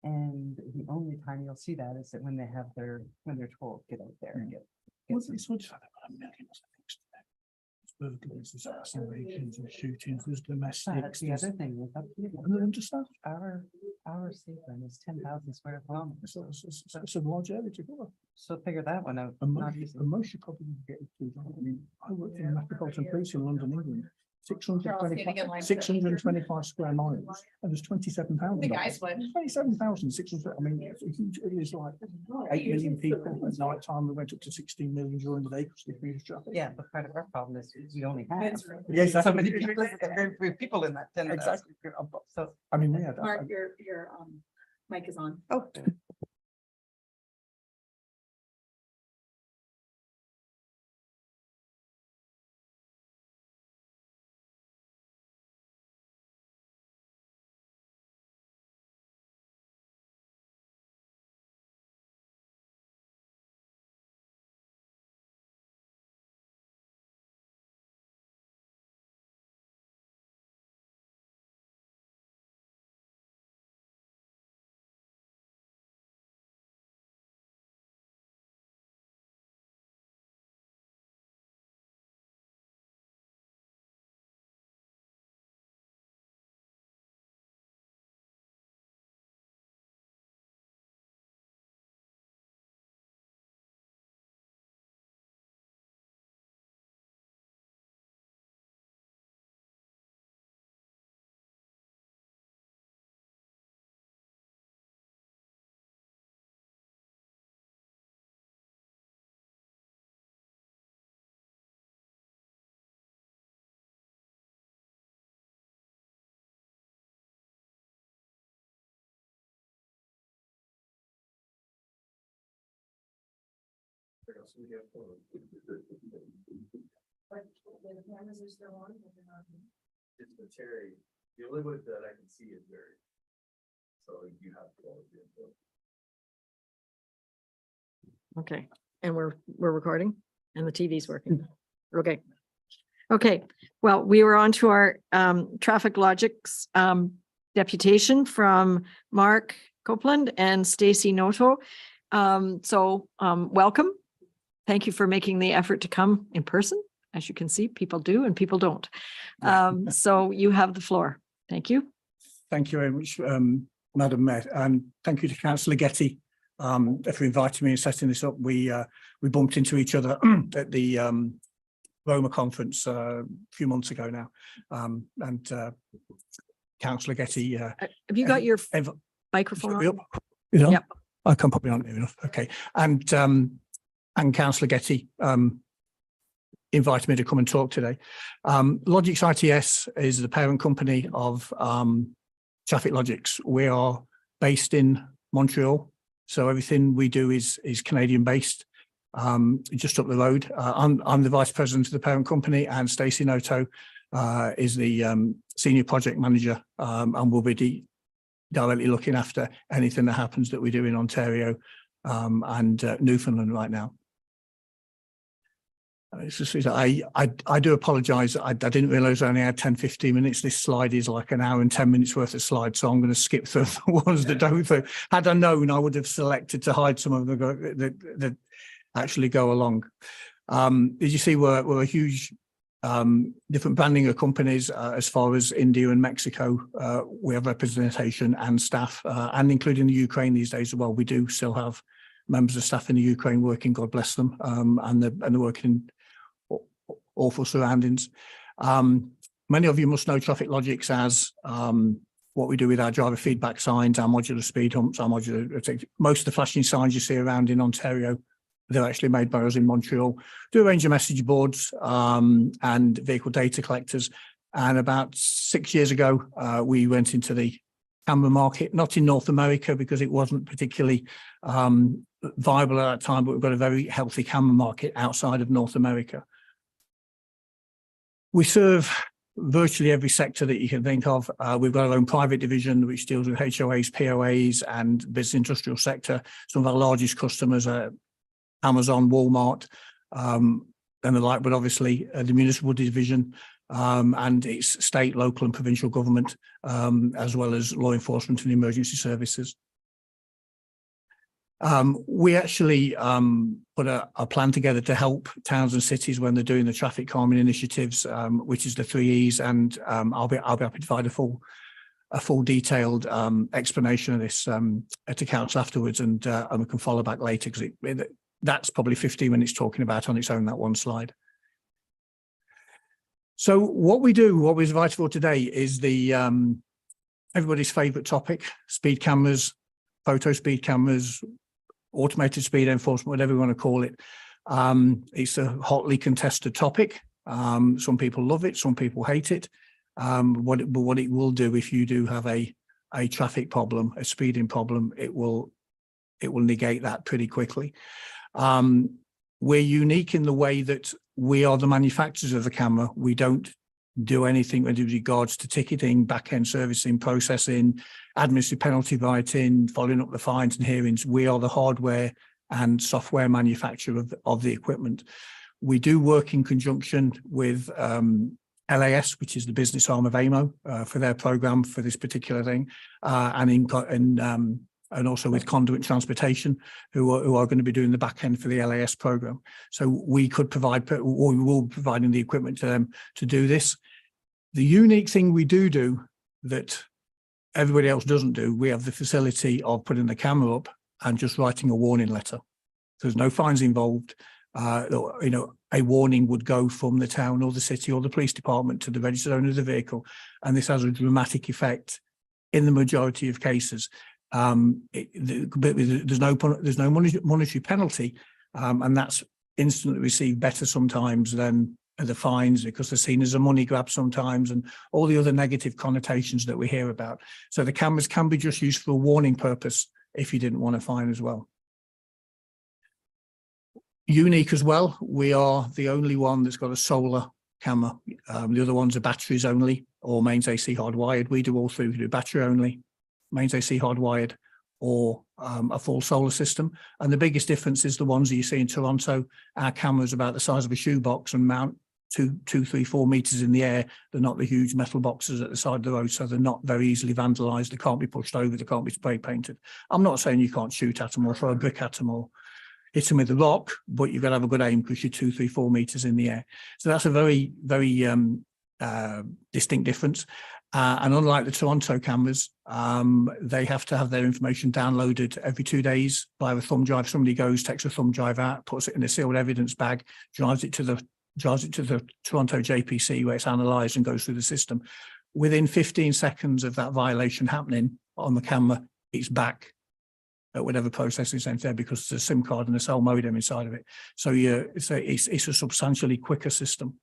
Speaker 3: And the only time you'll see that is that when they have when they're told, get out there and get.
Speaker 9: Well, it's not just like a million other things. There's burglaries, there's assassinations, there's shootings, there's domestics.
Speaker 3: The other thing is up here,
Speaker 9: I don't understand.
Speaker 3: our Seguin is 10,000 square kilometers.
Speaker 9: So it's a large area to cover.
Speaker 3: So figure that one out.
Speaker 9: And
Speaker 3: Not
Speaker 9: most,
Speaker 3: easy.
Speaker 9: and most you probably get to, I mean, I worked in the Metropolitan Police in London, England. 625 square miles, and there's 27,000.
Speaker 10: The guys would.
Speaker 9: 27,600. I mean, it's a huge, it is like 8 million people at night time. We went up to 16 million during the day because of the traffic.
Speaker 3: Yeah, but part of our problem is we only have.
Speaker 9: Yeah, exactly.
Speaker 3: So many people in that. 10,000.
Speaker 9: Exactly.
Speaker 3: So.
Speaker 9: I mean, we had.
Speaker 10: Mark, your mic is on.
Speaker 3: Oh.
Speaker 5: It's the cherry. The only one that I can see is very. So you have to.
Speaker 1: Okay, and we're recording and the TV's working. Okay. Okay, well, we were on to our traffic logics deputation from Mark Copeland and Stacy Noto. Welcome. Thank you for making the effort to come in person. As you can see, people do and people don't. So you have the floor. Thank you.
Speaker 9: Thank you very much, Madam Mayor, and thank you to Councillor Getty for inviting me and setting this up. We bumped into each other at the Roma conference a few months ago now, and Councillor Getty.
Speaker 1: Have you got your microphone on?
Speaker 9: You know,
Speaker 1: Yep.
Speaker 9: I can put me on near enough. Okay, and Councillor Getty invited me to come and talk today. Logix ITS is the parent company of Traffic Logics. We are based in Montreal, so everything we do is Canadian based. Just up the road. I'm the vice president of the parent company, and Stacey Noto is the senior project manager, and will be directly looking after anything that happens that we do in Ontario and Newfoundland right now. It's just, I do apologise. I didn't realise I only had 10-15 minutes. This slide is like an hour and 10 minutes worth of slides, so I'm going to skip through the ones that don't. Had I known, I would have selected to hide some of them that actually go along. As you see, we're a huge different branding of companies as far as India and Mexico. We have representation and staff, and including the Ukraine these days as well. We do still have members of staff in the Ukraine working, God bless them, and they're working in awful surroundings. Many of you must know Traffic Logics as what we do with our driver feedback signs, our modular speed humps, our modular, most of the flashing signs you see around in Ontario, they're actually made by us in Montreal. Do a range of message boards and vehicle data collectors. And about 6 years ago, we went into the camera market, not in North America because it wasn't particularly viable at that time, but we've got a very healthy camera market outside of North America. We serve virtually every sector that you can think of. We've got our own private division, which deals with HOAs, POAs, and business industrial sector. Some of our largest customers are Amazon, Walmart, and the like, but obviously the municipal division and its state, local and provincial government, as well as law enforcement and emergency services. We actually put a plan together to help towns and cities when they're doing the traffic calming initiatives, which is the 3 E's, and I'll be happy to provide a full detailed explanation of this to council afterwards, and we can follow back later, because that's probably 15 minutes talking about on its own, that one slide. So what we're invited for today is the everybody's favorite topic: speed cameras, photo speed cameras, automated speed enforcement, whatever you want to call it. It's a hotly contested topic. Some people love it, some people hate it. But what it will do, if you do have a traffic problem, a speeding problem, it will negate that pretty quickly. We're unique in the way that we are the manufacturers of the camera. We don't do anything with regards to ticketing, back-end servicing, processing, administrative penalty writing, following up the fines and hearings. We are the hardware and software manufacturer of the equipment. We do work in conjunction with LAS, which is the business arm of AMO, for their program for this particular thing, and also with Conduit Transportation, who are going to be doing the back end for the LAS program. So we could provide, or we will be providing the equipment to them to do this. The unique thing we do that everybody else doesn't do, we have the facility of putting the camera up and just writing a warning letter. There's no fines involved. You know, a warning would go from the town or the city or the police department to the registered owner of the vehicle, and this has a dramatic effect in the majority of cases. There's no monetary penalty, and that's instantly received better sometimes than the fines, because they're seen as a money grab sometimes, and all the other negative connotations that we hear about. So the cameras can be just used for a warning purpose if you didn't want to fine as well. Unique as well, we are the only one that's got a solar camera. The other ones are batteries only or mains AC hardwired. We do all three. We do battery only, mains AC hardwired, or a full solar system. And the biggest difference is the ones that you see in Toronto. Our camera is about the size of a shoebox and mount 2, 3, 4 meters in the air. They're not the huge metal boxes at the side of the road, so they're not very easily vandalized. They can't be pushed over. They can't be spray painted. I'm not saying you can't shoot at them or throw a brick at them or hit them with a rock, but you've got to have a good aim because you're 2, 3, 4 meters in the air. So that's a very, very distinct difference. And unlike the Toronto cameras, they have to have their information downloaded every 2 days by a thumb drive. Somebody goes, takes a thumb drive out, puts it in a sealed evidence bag, drives it to the Toronto JPC, where it's analysed and goes through the system. Within 15 seconds of that violation happening on the camera, it's back at whatever processing centre there, because there's a SIM card and a cell modem inside of it. So it's a substantially quicker system.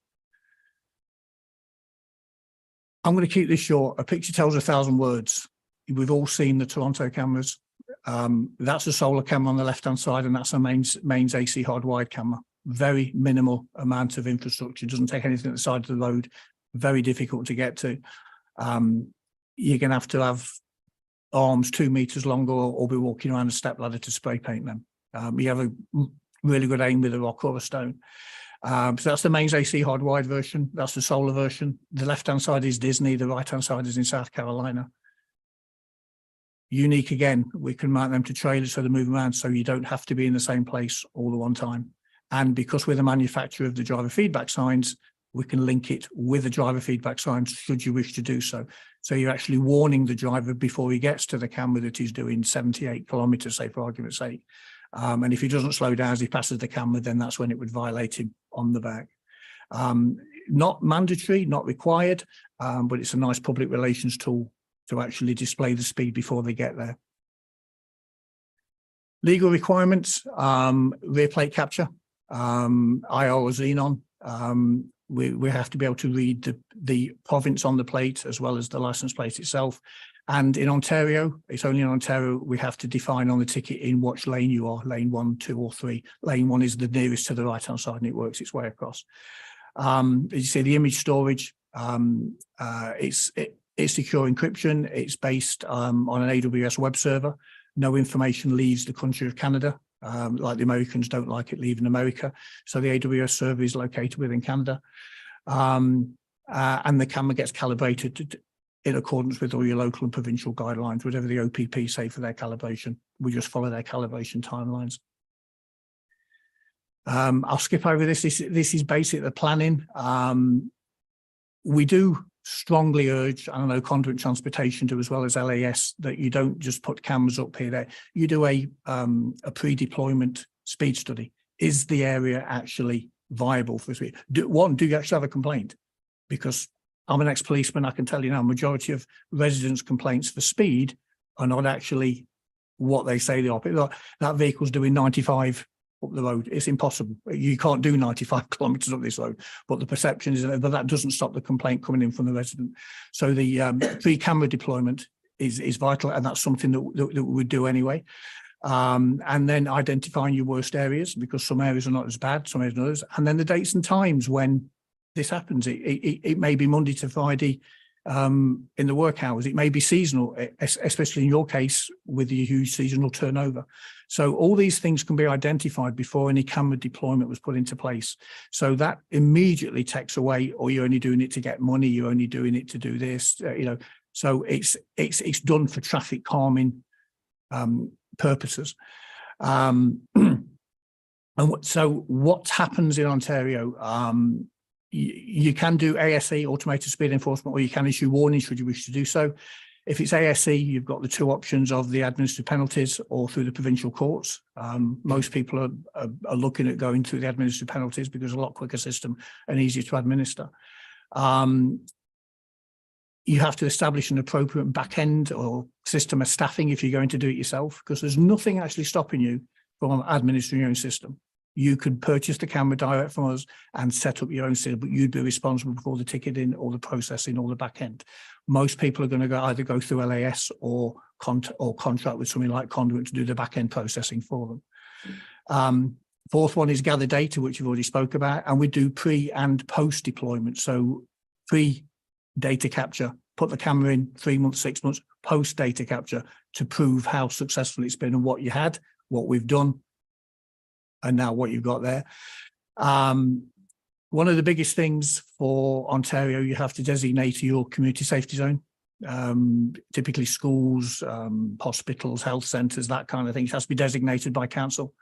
Speaker 9: I'm going to keep this short. A picture tells 1,000 words. We've all seen the Toronto cameras. That's a solar camera on the left-hand side, and that's a mains AC hardwired camera. Very minimal amount of infrastructure. Doesn't take anything at the side of the road. Very difficult to get to. You're going to have arms 2 meters long, or be walking around a step ladder to spray paint them. You have a really good aim with a rock or a stone. So that's the mains AC hardwired version. That's the solar version. The left-hand side is Disney. The right-hand side is in South Carolina. Unique again, we can mount them to trailers so they move around, so you don't have to be in the same place all at one time. And because we're the manufacturer of the driver feedback signs, we can link it with the driver feedback signs should you wish to do so. So you're actually warning the driver before he gets to the camera that he's doing 78 kilometers, say, for argument's sake. And if he doesn't slow down as he passes the camera, then that's when it would violate him on the back. Not mandatory, not required, but it's a nice public relations tool to actually display the speed before they get there. Legal requirements, rear plate capture, IR or xenon. We have to be able to read the province on the plate as well as the license plate itself. And in Ontario, it's only in Ontario, we have to define on the ticket in which lane you are, lane 1, 2 or 3. Lane 1 is the nearest to the right-hand side and it works its way across. As you see, the image storage, it's secure encryption. It's based on an AWS web server. No information leaves the country of Canada. like the Americans don't like it leaving America. So the AWS server is located within Canada. And the camera gets calibrated in accordance with all your local and provincial guidelines, whatever the OPP say for their calibration. We just follow their calibration timelines. I'll skip over this. This is basic, the planning. We do strongly urge, I don't know, Conduit Transportation do as well as LAS, that you don't just put cameras up here, there. You do a pre-deployment speed study. Is the area actually viable for speed? Do you actually have a complaint? Because I'm an ex-policeman, I can tell you now, majority of residents' complaints for speed are not actually what they say they are. That vehicle's doing 95 up the road. It's impossible. You can't do 95 kilometers up this road, but the perception is that that doesn't stop the complaint coming in from the resident. So the pre-camera deployment is vital, and that's something that we would do anyway. And then identifying your worst areas, because some areas are not as bad, some areas are others. And then the dates and times when this happens. It may be Monday to Friday in the work hours. It may be seasonal, especially in your case with the huge seasonal turnover. So all these things can be identified before any camera deployment was put into place. So that immediately takes away, or you're only doing it to get money, you're only doing it to do this, so it's done for traffic calming purposes. And so what happens in Ontario, you can do ASE, automated speed enforcement, or you can issue warnings should you wish to do so. If it's ASE, you've got the two options of the administrative penalties or through the provincial courts. Most people are looking at going through the administrative penalties because it's a lot quicker system and easier to administer. You have to establish an appropriate back end or system of staffing if you're going to do it yourself, because there's nothing actually stopping you from administering your own system. You could purchase the camera direct from us and set up your own system, but you'd be responsible for the ticketing, all the processing, all the back end. Most people are going to either go through LAS or contract with something like Conduit to do the back end processing for them. Fourth one is gather data, which you've already spoke about, and we do pre and post deployment. So pre data capture, put the camera in 3 months, 6 months, post data capture to prove how successful it's been and what you had, what we've done, and now what you've got there. One of the biggest things for Ontario, you have to designate your community safety zone. Typically schools, hospitals, health centres, that kind of thing. It has to be designated by council.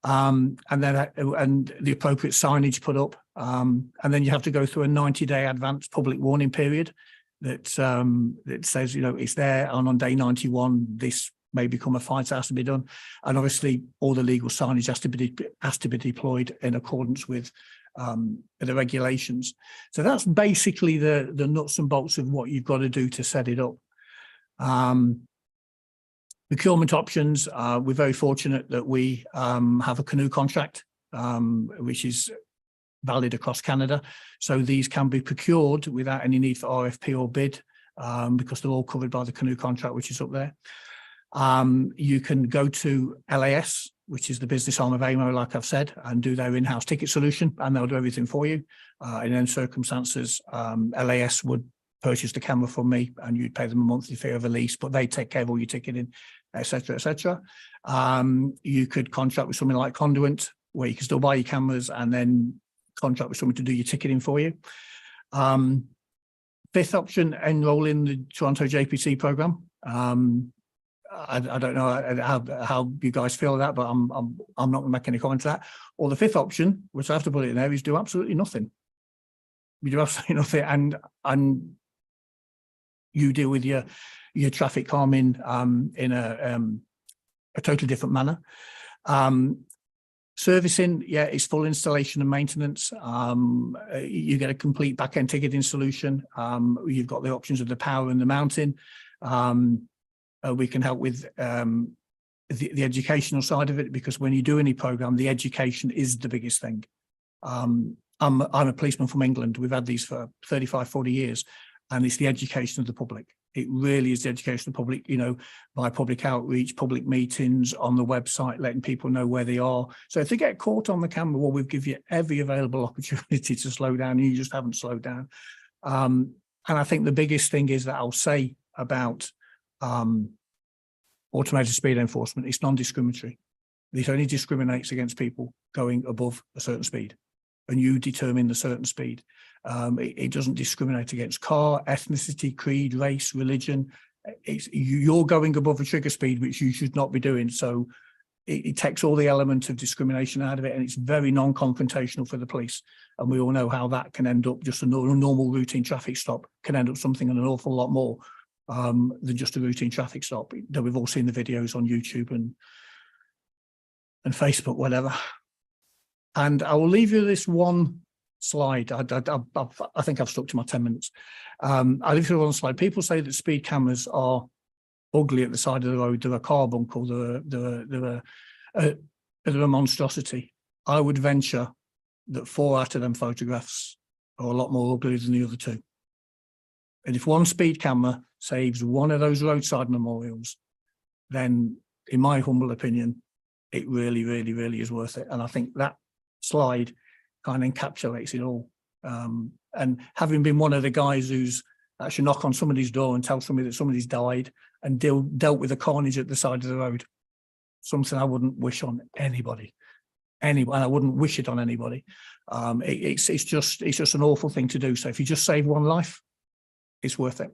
Speaker 9: And the appropriate signage put up. And then you have to go through a 90-day advance public warning period that says, it's there, and on day 91, this may become a fine, so it has to be done. And obviously all the legal signage has to be deployed in accordance with the regulations. So that's basically the nuts and bolts of what you've got to do to set it up. Procurement options, we're very fortunate that we have a canoe contract, which is valid across Canada. So these can be procured without any need for RFP or bid, because they're all covered by the canoe contract, which is up there. You can go to LAS, which is the business arm of AMO, like I've said, and do their in-house ticket solution, and they'll do everything for you. In any circumstances, LAS would purchase the camera from me and you'd pay them a monthly fee of a lease, but they take care of all your ticketing, etc., etc. You could contract with something like Conduit, where you can still buy your cameras and then contract with someone to do your ticketing for you. Fifth option, enroll in the Toronto JPC program. I don't know how you guys feel that, but I'm not going to make any comment to that. Or the fifth option, which I have to put it in there, is do absolutely nothing. You do absolutely nothing, and you deal with your traffic calming in a totally different manner. Servicing, yeah, it's full installation and maintenance. You get a complete back-end ticketing solution. You've got the options of the power and the mounting. We can help with the educational side of it, because when you do any program, the education is the biggest thing. I'm a policeman from England. We've had these for 35, 40 years, and it's the education of the public. It really is the education of the public, by public outreach, public meetings, on the website, letting people know where they are. So if they get caught on the camera, well, we'll give you every available opportunity to slow down, and you just haven't slowed down. And I think the biggest thing is that I'll say about automated speed enforcement, it's non-discriminatory. This only discriminates against people going above a certain speed, and you determine the certain speed. It doesn't discriminate against car, ethnicity, creed, race, religion. You're going above a trigger speed, which you should not be doing. So it takes all the element of discrimination out of it, and it's very non-confrontational for the police. And we all know how that can end up. Just a normal routine traffic stop can end up something an awful lot more than just a routine traffic stop. That we've all seen the videos on YouTube and Facebook, whatever. And I will leave you this one slide. I think I've stuck to my 10 minutes. I'll leave you one slide. People say that speed cameras are ugly at the side of the road. They're a carbuncle. They're a monstrosity. I would venture that 4 out of them photographs are a lot more ugly than the other 2. And if one speed camera saves one of those roadside memorials, then in my humble opinion, it really, really, really is worth it. And I think that slide kind of encapsulates it all. And having been one of the guys who's actually knock on somebody's door and tell somebody that somebody's died and dealt with the carnage at the side of the road, something I wouldn't wish on anybody. And I wouldn't wish it on anybody. It's just an awful thing to do. So if you just save one life, it's worth it.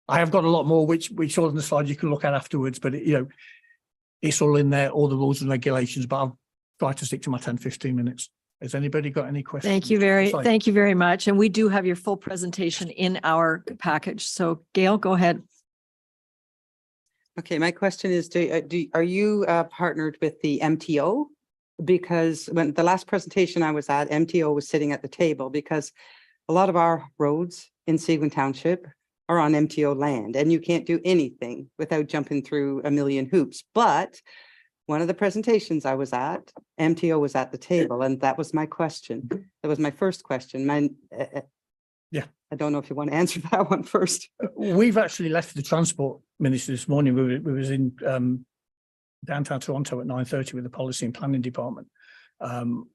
Speaker 9: I have got a lot more, which on the slide you can look at afterwards, but it's all in there, all the rules and regulations, but I'll try to stick to my 10-15 minutes. Has anybody got any questions?
Speaker 1: Thank you very much. And we do have your full presentation in our package. So Gail, go ahead.
Speaker 3: Okay, my question is, are you partnered with the MTO? Because when the last presentation I was at, MTO was sitting at the table, because a lot of our roads in Seguin Township are on MTO land, and you can't do anything without jumping through a million hoops. But one of the presentations I was at, MTO was at the table, and that was my question. That was my first question.
Speaker 9: Yeah.
Speaker 3: I don't know if you want to answer that one first.
Speaker 9: We've actually left the transport minister this morning. We was in downtown Toronto at 9:30 with the policy and planning department.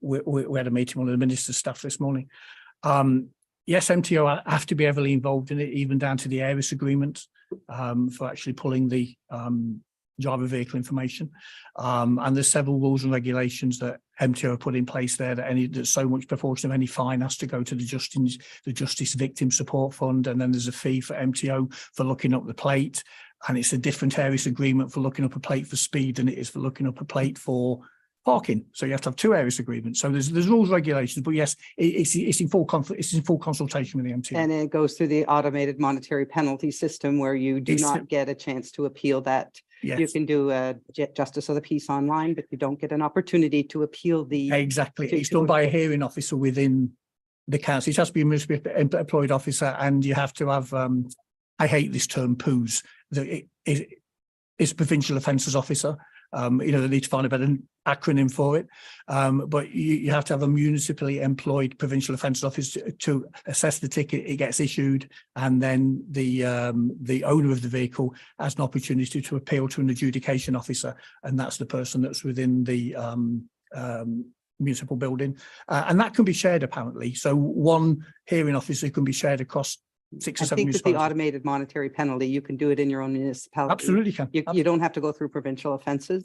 Speaker 9: We had a meeting with one of the minister's staff this morning. Yes, MTO have to be heavily involved in it, even down to the ARIS agreement for actually pulling the driver vehicle information. And there's several rules and regulations that MTO put in place there that so much proportion of any fine has to go to the Justice Victim Support Fund. And then there's a fee for MTO for looking up the plate. And it's a different ARIS agreement for looking up a plate for speed than it is for looking up a plate for parking. So you have to have 2 ARIS agreements. So there's rules, regulations, but yes, it's in full consultation with the MTO.
Speaker 3: And it goes through the automated monetary penalty system where you do not get a chance to appeal that.
Speaker 9: Yes.
Speaker 3: You can do a justice of the peace online, but you don't get an opportunity to appeal the.
Speaker 9: Exactly. It's done by a hearing officer within the council. It has to be a municipal employed officer, and you have to have, I hate this term, POOs. It's provincial offences officer. They need to find a better acronym for it. But you have to have a municipally employed provincial offences officer to assess the ticket. It gets issued, and then the owner of the vehicle has an opportunity to appeal to an adjudication officer, and that's the person that's within the municipal building, and that can be shared apparently. So one hearing officer can be shared across 6 or 7
Speaker 3: I think with the
Speaker 9: municipalities.
Speaker 3: automated monetary penalty, you can do it in your own municipality.
Speaker 9: Absolutely can.
Speaker 3: You don't have to go through provincial offences.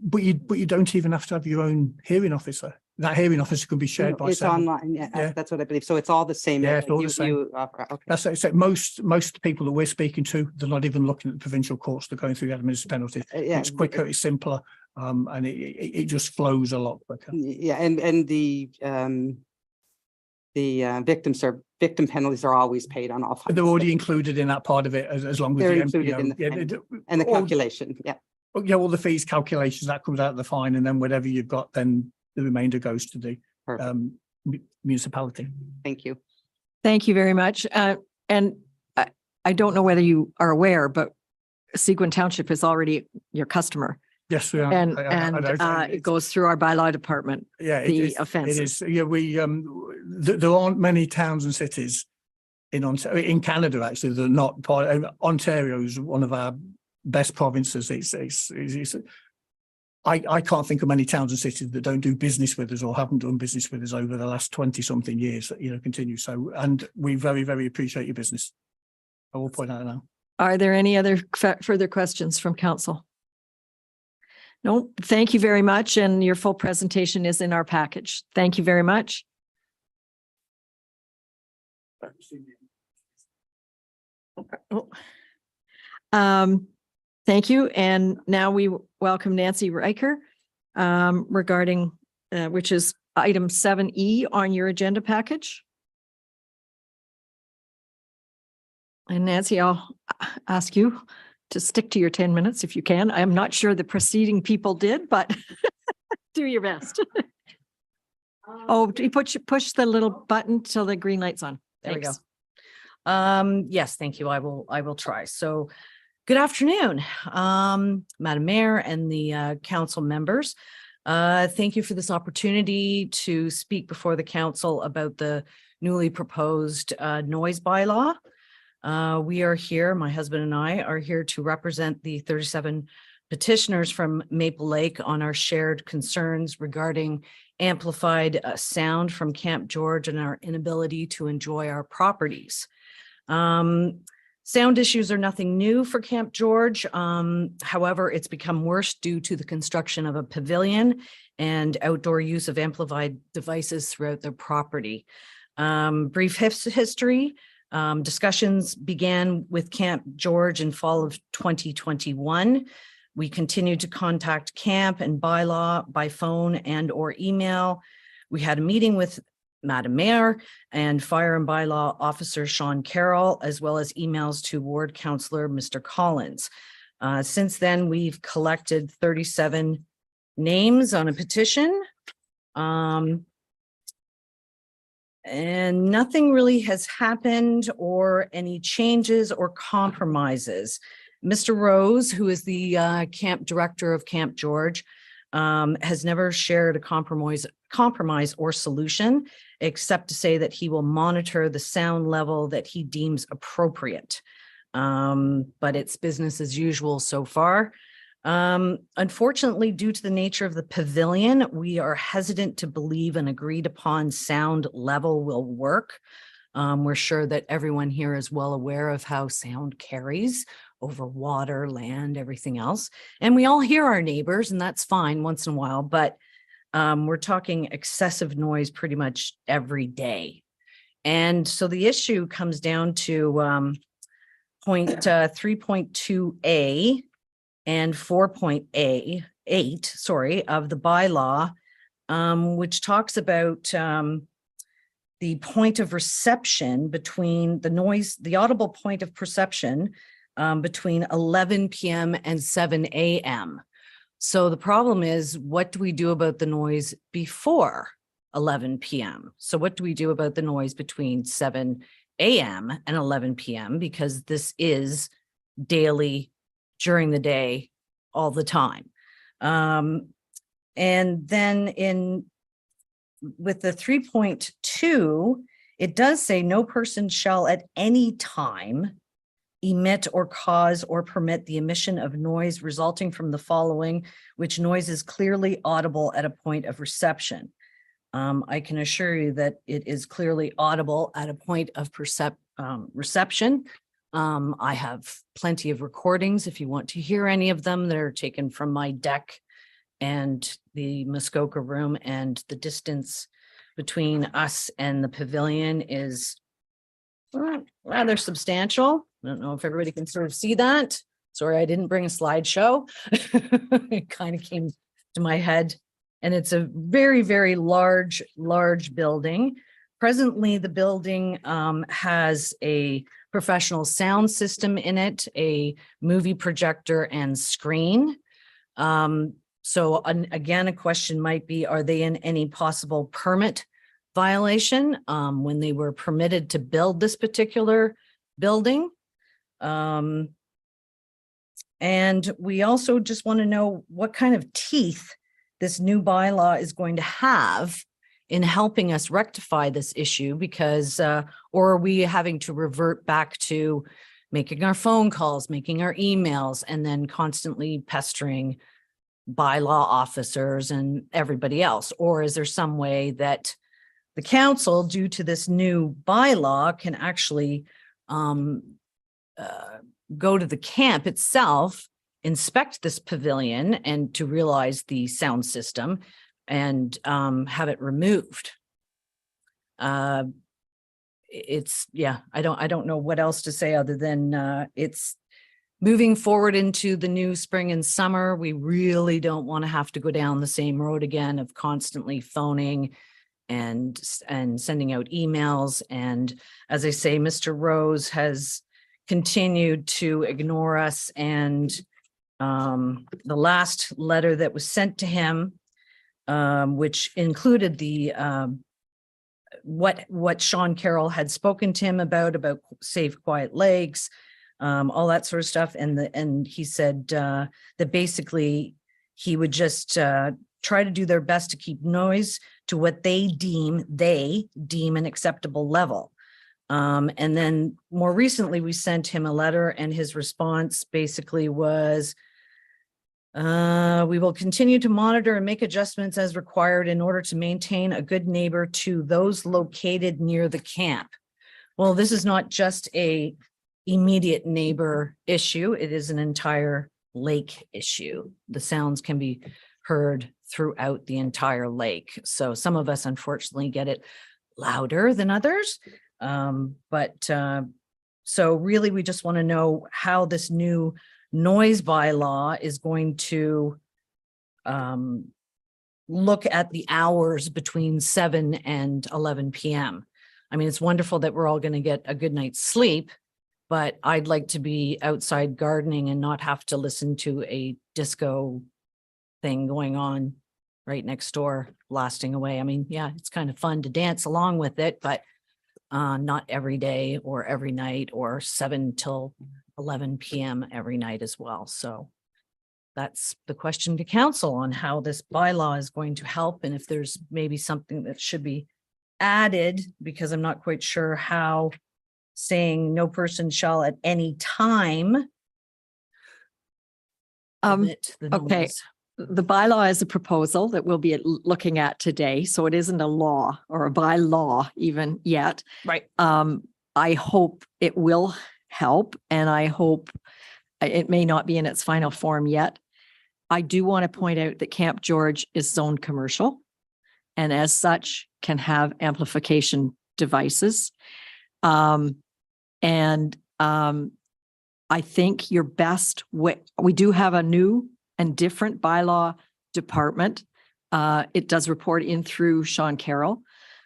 Speaker 9: But you don't even have to have your own hearing officer. That hearing officer can be shared by
Speaker 3: It's
Speaker 9: 7.
Speaker 3: online. Yeah,
Speaker 9: Yeah.
Speaker 3: that's what I believe. So it's all the same.
Speaker 9: Yeah, it's all the same.
Speaker 3: You offer. Okay.
Speaker 9: That's it. So most people that we're speaking to, they're not even looking at the provincial courts. They're going through the administrative penalties.
Speaker 3: Yeah,
Speaker 9: It's quicker, it's simpler, and it just flows a lot quicker.
Speaker 3: Yeah, and the victim penalties are always paid on all.
Speaker 9: They're already included in that part of it, as long as
Speaker 3: They're
Speaker 9: the
Speaker 3: included
Speaker 9: MPO,
Speaker 3: in the
Speaker 9: yeah,
Speaker 3: fine. And the calculation. Yeah.
Speaker 9: all the fees calculations that comes out of the fine, and then whatever you've got, then the remainder goes to the municipality.
Speaker 3: Thank you.
Speaker 1: Thank you very much. And I don't know whether you are aware, but Seguin Township is already your customer.
Speaker 9: Yes, we are.
Speaker 1: And
Speaker 9: I
Speaker 1: it goes through our bylaw department.
Speaker 9: Yeah,
Speaker 1: the offences.
Speaker 9: It is. Yeah, there aren't many towns and cities in Canada actually that are not part. Ontario is one of our best provinces. I can't think of many towns and cities that don't do business with us or haven't done business with us over the last 20-something years. Continue. So, and we very, very appreciate your business. I will point out now.
Speaker 1: Are there any other further questions from council? No, thank you very much. And your full presentation is in our package. Thank you very much. Oh. Thank you. And now we welcome Nancy Riker regarding, which is item 7E on your agenda package. And Nancy, I'll ask you to stick to your 10 minutes if you can. I'm not sure the preceding people did, but do your best. Oh, you push the little button till the green light's on.
Speaker 17: There we go.
Speaker 1: Thanks.
Speaker 17: Yes, thank you. I will try. So good afternoon, Madam Mayor and the council members. Thank you for this opportunity to speak before the council about the newly proposed noise bylaw. We are here, my husband and I are here to represent the 37 petitioners from Maple Lake on our shared concerns regarding amplified sound from Camp George and our inability to enjoy our properties. Sound issues are nothing new for Camp George. However, it's become worse due to the construction of a pavilion and outdoor use of amplified devices throughout their property. Brief history. Discussions began with Camp George in fall of 2021. We continued to contact Camp and bylaw by phone and or email. We had a meeting with Madam Mayor and Fire and Bylaw Officer Sean Carroll, as well as emails to Ward Councillor Mr. Collins. Since then, we've collected 37 names on a petition. And nothing really has happened or any changes or compromises. Mr. Rose, who is the camp director of Camp George, has never shared a compromise or solution, except to say that he will monitor the sound level that he deems appropriate. But it's business as usual so far. Unfortunately, due to the nature of the pavilion, we are hesitant to believe an agreed upon sound level will work. We're sure that everyone here is well aware of how sound carries over water, land, everything else. And we all hear our neighbors, and that's fine once in a while, but we're talking excessive noise pretty much every day. And so the issue comes down to point 3.2A and 4.8, sorry, of the bylaw, which talks about the point of reception between the noise, the audible point of perception between 11 p.m. and 7 a.m. So the problem is, what do we do about the noise before 11 p.m.? So what do we do about the noise between 7 a.m. and 11 p.m.? Because this is daily, during the day, all the time. And then with the 3.2, it does say no person shall at any time emit or cause or permit the emission of noise resulting from the following, which noise is clearly audible at a point of reception. I can assure you that it is clearly audible at a point of reception. I have plenty of recordings if you want to hear any of them that are taken from my deck and the Muskoka room, and the distance between us and the pavilion is rather substantial. I don't know if everybody can sort of see that. Sorry, I didn't bring a slideshow. It kind of came to my head, and it's a very, very large building. Presently, the building has a professional sound system in it, a movie projector and screen. So again, a question might be, are they in any possible permit violation when they were permitted to build this particular building? And we also just want to know what kind of teeth this new bylaw is going to have in helping us rectify this issue, because or are we having to revert back to making our phone calls, making our emails, and then constantly pestering bylaw officers and everybody else? Or is there some way that the council, due to this new bylaw, can actually go to the camp itself inspect this pavilion and to realize the sound system and have it removed. It's, yeah, I don't know what else to say other than it's moving forward into the new spring and summer. We really don't want to have to go down the same road again of constantly phoning and sending out emails. And as I say, Mr. Rose has continued to ignore us. And the last letter that was sent to him, which included the what Sean Carroll had spoken to him about safe, quiet lakes, all that sort of stuff. And he said that basically he would just try to do their best to keep noise to what they deem an acceptable level. And then more recently, we sent him a letter, and his response basically was, we will continue to monitor and make adjustments as required in order to maintain a good neighbor to those located near the camp. Well, this is not just a immediate neighbor issue. It is an entire lake issue. The sounds can be heard throughout the entire lake. So some of us unfortunately get it louder than others. So really we just want to know how this new noise bylaw is going to look at the hours between 7 and 11 p.m. I mean, it's wonderful that we're all going to get a good night's sleep, but I'd like to be outside gardening and not have to listen to a disco thing going on right next door, blasting away. I mean, yeah, it's kind of fun to dance along with it, but not every day or every night or 7 till 11 p.m. every night as well. So that's the question to council on how this bylaw is going to help, and if there's maybe something that should be added, because I'm not quite sure how saying no person shall at any time. Omit the
Speaker 1: Okay.
Speaker 17: noise.
Speaker 1: The bylaw is a proposal that we'll be looking at today, so it isn't a law or a bylaw even yet.
Speaker 17: Right.
Speaker 1: I hope it will help, and I hope it may not be in its final form yet. I do want to point out that Camp George is zoned commercial, and as such can have amplification devices. I think your best way, we do have a new and different bylaw department. It does report in through Sean Carroll,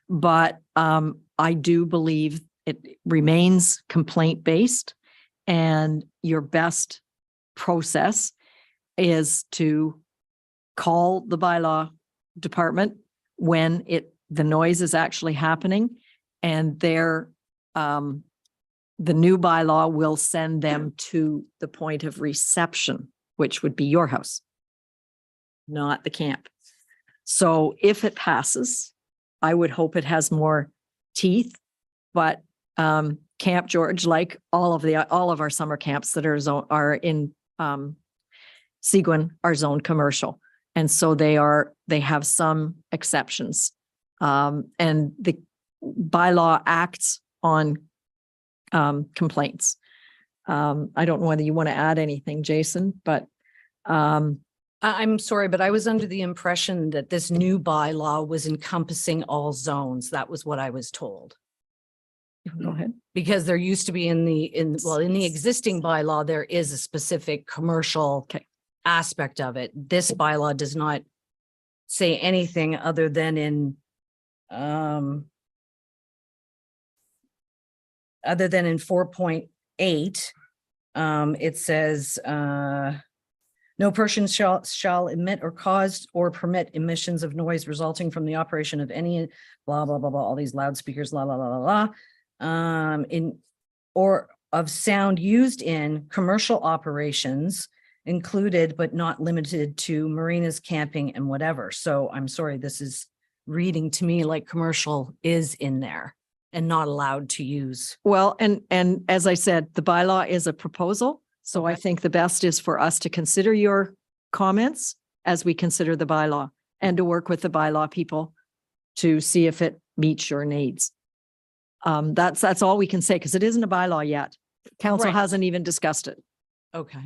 Speaker 1: but I do believe it remains complaint-based, and your best process is to call the bylaw department when the noise is actually happening, and the new bylaw will send them to the point of reception, which would be your house, not the camp. So if it passes, I would hope it has more teeth, but Camp George, like all of our summer camps that are in Seguin, are zoned commercial. And so they have some exceptions. And the bylaw acts on complaints. I don't know whether you want to add anything, Jason, but
Speaker 17: I'm sorry, but I was under the impression that this new bylaw was encompassing all zones. That was what I was told.
Speaker 1: Go ahead.
Speaker 17: Because there used to be in the existing bylaw, there is a specific commercial aspect of it. This bylaw does not say anything other than in 4.8, it says, no person shall emit or cause or permit emissions of noise resulting from the operation of any blah, blah, blah, blah, all these loudspeakers, la, la, la, la, la, in or of sound used in commercial operations, included but not limited to marinas, camping, and whatever. So I'm sorry, this is reading to me like commercial is in there and not allowed to use.
Speaker 1: Well, and as I said, the bylaw is a proposal. So I think the best is for us to consider your comments as we consider the bylaw, and to work with the bylaw people to see if it meets your needs. That's all we can say, because it isn't a bylaw yet. Council
Speaker 17: Right.
Speaker 1: hasn't even discussed it.
Speaker 17: Okay.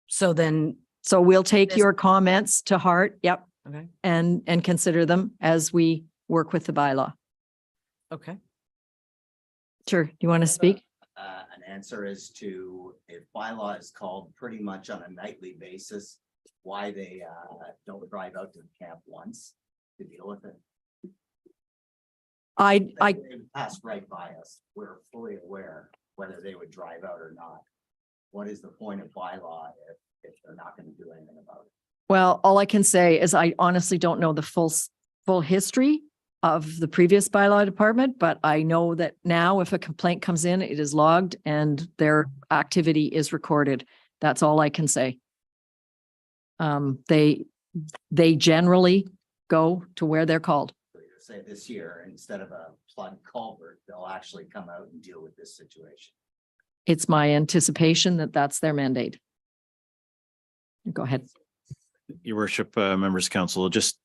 Speaker 17: So then,
Speaker 1: So we'll take
Speaker 17: This-
Speaker 1: your comments to heart. Yep.
Speaker 17: okay,
Speaker 1: And consider them as we work with the bylaw.
Speaker 17: okay.
Speaker 1: Sure. You want to speak?
Speaker 18: An answer as to if bylaw is called pretty much on a nightly basis, why they don't drive out to the camp once to deal with it.
Speaker 1: I
Speaker 18: They would pass right by us. We're fully aware whether they would drive out or not. What is the point of bylaw if they're not going to do anything about it?
Speaker 1: Well, all I can say is I honestly don't know the full history of the previous bylaw department, but I know that now if a complaint comes in, it is logged and their activity is recorded. That's all I can say. They generally go to where they're called.
Speaker 18: So you say this year, instead of a plug culvert, they'll actually come out and deal with this situation.
Speaker 1: It's my anticipation that that's their mandate. Go ahead.
Speaker 16: Your worship, members of council, just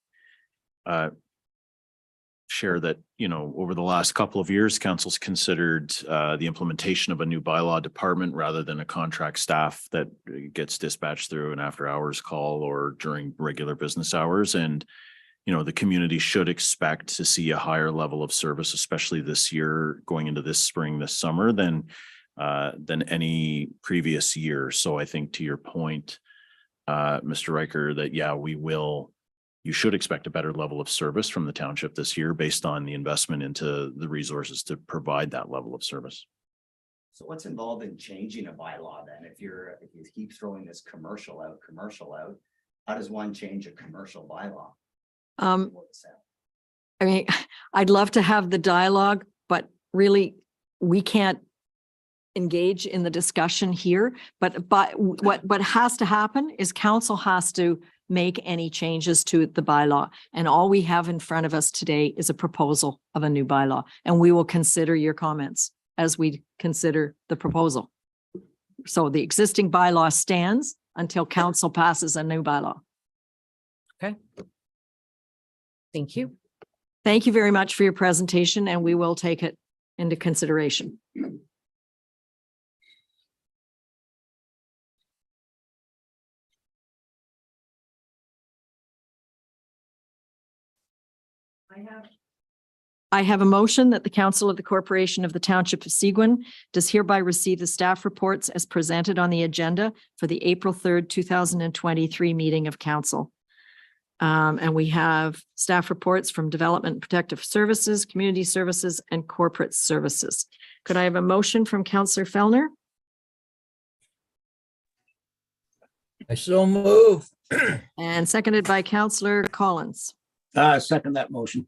Speaker 16: share that, you know, over the last couple of years, council's considered the implementation of a new bylaw department rather than a contract staff that gets dispatched through an after hours call or during regular business hours. And, you know, the community should expect to see a higher level of service, especially this year, going into this spring, this summer, than any previous year. So I think to your point, Mr. Riker, that, yeah, you should expect a better level of service from the township this year based on the investment into the resources to provide that level of service.
Speaker 18: So what's involved in changing a bylaw then? If you keep throwing this commercial out, how does one change a commercial bylaw?
Speaker 1: I mean, I'd love to have the dialogue, but really we can't engage in the discussion here. But what has to happen is council has to make any changes to the bylaw. And all we have in front of us today is a proposal of a new bylaw. And we will consider your comments as we consider the proposal. So the existing bylaw stands until council passes a new bylaw.
Speaker 17: Okay. Thank you.
Speaker 1: Thank you very much for your presentation, and we will take it into consideration. I have a motion that the Council of the Corporation of the Township of Seguin does hereby receive the staff reports as presented on the agenda for the April 3rd, 2023 meeting of council. And we have staff reports from Development and Protective Services, Community Services, and Corporate Services. Could I have a motion from Councillor Fellner?
Speaker 19: I so move.
Speaker 1: And seconded by Councillor Collins.
Speaker 19: Second that motion.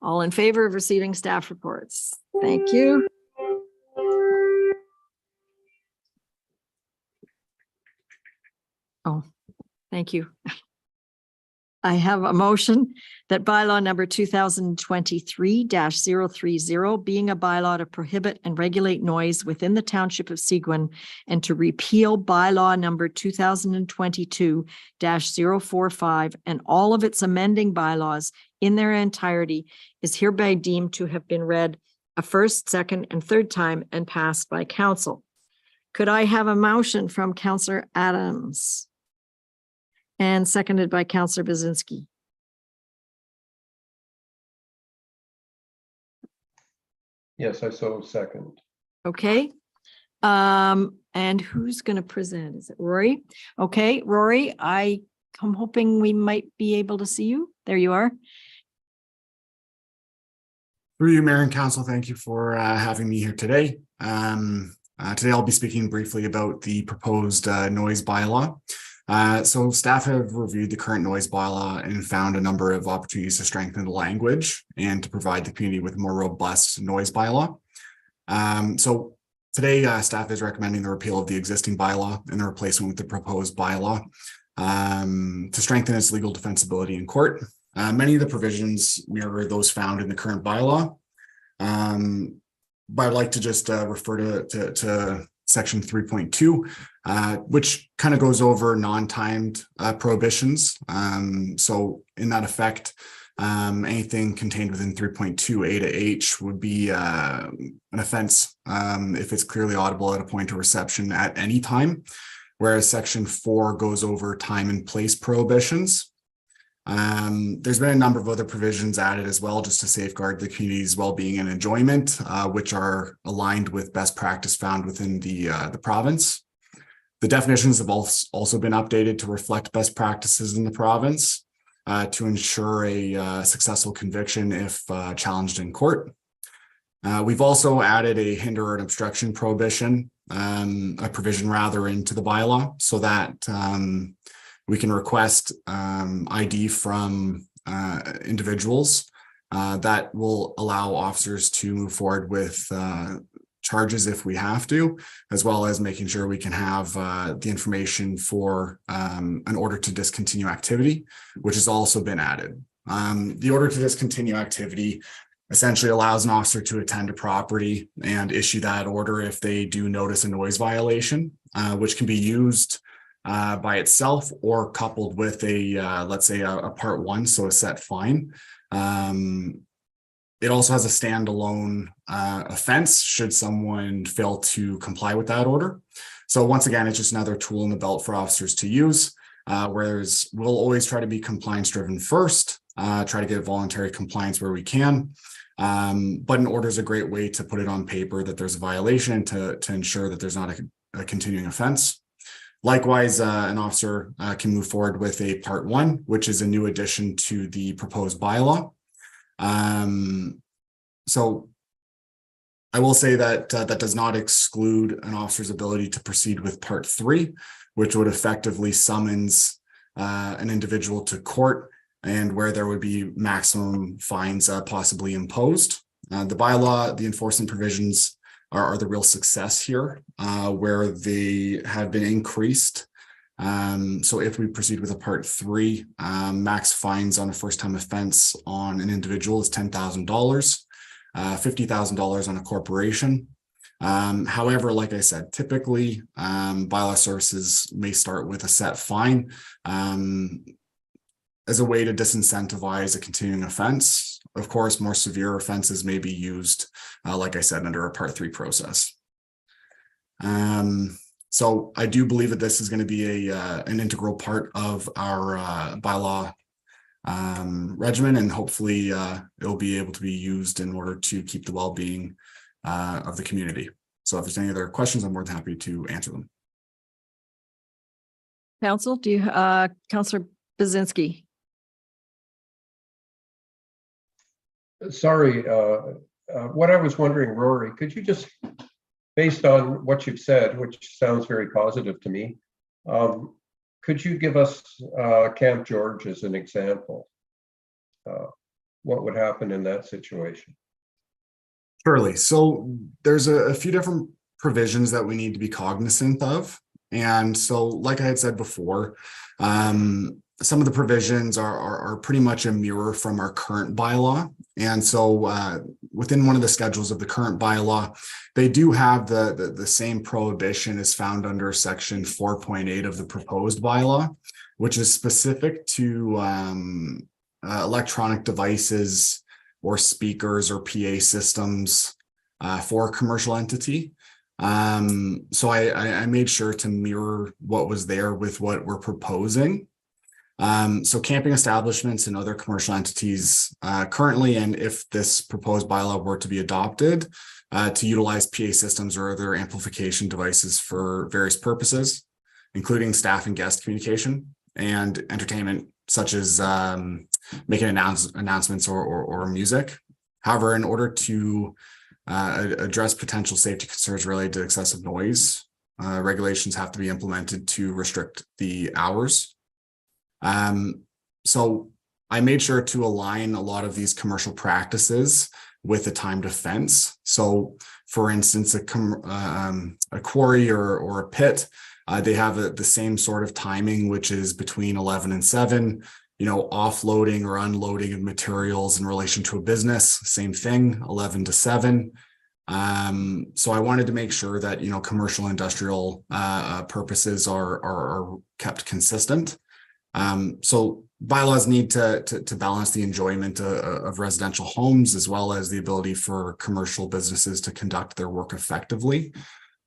Speaker 1: All in favor of receiving staff reports? Thank you. Oh, thank you. I have a motion that bylaw number 2023-030, being a bylaw to prohibit and regulate noise within the township of Seguin and to repeal bylaw number 2022-045 and all of its amending bylaws in their entirety is hereby deemed to have been read a first, second, and third time and passed by council. Could I have a motion from Councillor Adams? And seconded by Councillor Bazinski.
Speaker 2: Yes, I so second.
Speaker 1: Okay. And who's going to present? Is it Rory? Okay, Rory, I'm hoping we might be able to see you. There you are.
Speaker 20: Through you, Mayor and Council, thank you for having me here today. Today I'll be speaking briefly about the proposed noise bylaw. So staff have reviewed the current noise bylaw and found a number of opportunities to strengthen the language and to provide the community with a more robust noise bylaw. So today staff is recommending the repeal of the existing bylaw and the replacement with the proposed bylaw to strengthen its legal defensibility in court. Many of the provisions mirror those found in the current bylaw, but I'd like to just refer to section 3.2, which kind of goes over non-timed prohibitions. So in that effect, anything contained within 3.2 A to H would be an offense if it's clearly audible at a point of reception at any time. whereas section 4 goes over time and place prohibitions. There's been a number of other provisions added as well, just to safeguard the community's well-being and enjoyment, which are aligned with best practice found within the province. The definitions have also been updated to reflect best practices in the province to ensure a successful conviction if challenged in court. We've also added a hinder or an obstruction prohibition, a provision rather, into the bylaw so that we can request ID from individuals that will allow officers to move forward with charges if we have to, as well as making sure we can have the information for an order to discontinue activity, which has also been added. The order to discontinue activity essentially allows an officer to attend a property and issue that order if they do notice a noise violation, which can be used by itself or coupled with a, let's say, a part 1, so a set fine. It also has a standalone offense should someone fail to comply with that order. So once again, it's just another tool in the belt for officers to use, whereas we'll always try to be compliance driven first, try to get voluntary compliance where we can. But an order is a great way to put it on paper that there's a violation to ensure that there's not a continuing offense. Likewise, an officer can move forward with a part 1, which is a new addition to the proposed bylaw. So I will say that that does not exclude an officer's ability to proceed with part 3, which would effectively summons an individual to court and where there would be maximum fines possibly imposed. The bylaw, the enforcement provisions are the real success here, where they have been increased. So if we proceed with a part 3, max fines on a first-time offense on an individual is $10,000, $50,000 on a corporation. However, like I said, typically bylaw services may start with a set fine as a way to disincentivize a continuing offense. Of course, more severe offenses may be used, like I said, under a part 3 process. So I do believe that this is going to be an integral part of our bylaw regimen, and hopefully it'll be able to be used in order to keep the well-being of the community. So if there's any other questions, I'm more than happy to answer them.
Speaker 1: Council, Councillor Bazinski?
Speaker 2: Sorry, what I was wondering, Rory, could you just, based on what you've said, which sounds very positive to me, could you give us Camp George as an example? What would happen in that situation?
Speaker 20: Surely. So there's a few different provisions that we need to be cognizant of. And so, like I had said before, some of the provisions are pretty much a mirror from our current bylaw. And so within one of the schedules of the current bylaw, they do have the same prohibition as found under section 4.8 of the proposed bylaw, which is specific to electronic devices or speakers or PA systems for a commercial entity. So I made sure to mirror what was there with what we're proposing. So camping establishments and other commercial entities currently, and if this proposed bylaw were to be adopted, to utilize PA systems or other amplification devices for various purposes, including staff and guest communication and entertainment, such as making announcements or music. However, in order to address potential safety concerns related to excessive noise, regulations have to be implemented to restrict the hours. So I made sure to align a lot of these commercial practices with a timed offense. So for instance, a quarry or a pit, they have the same sort of timing, which is between 11 and 7, offloading or unloading of materials in relation to a business, same thing, 11 to 7. So I wanted to make sure that, commercial industrial purposes are kept consistent. So bylaws need to balance the enjoyment of residential homes as well as the ability for commercial businesses to conduct their work effectively.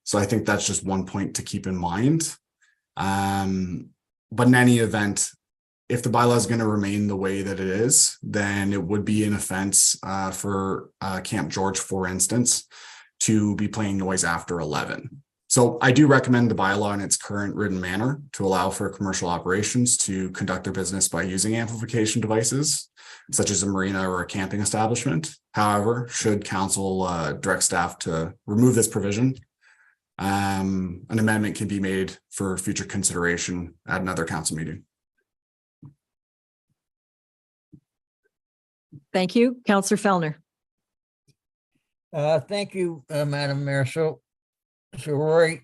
Speaker 20: So I think that's just one point to keep in mind. But in any event, if the bylaw is going to remain the way that it is, then it would be an offense for Camp George, for instance, to be playing noise after 11. So I do recommend the bylaw in its current written manner to allow for commercial operations to conduct their business by using amplification devices, such as a marina or a camping establishment. However, should council direct staff to remove this provision, an amendment can be made for future consideration at another council meeting.
Speaker 1: Thank you. Councillor Fellner.
Speaker 19: Thank you, Madam Mayor. So Roy,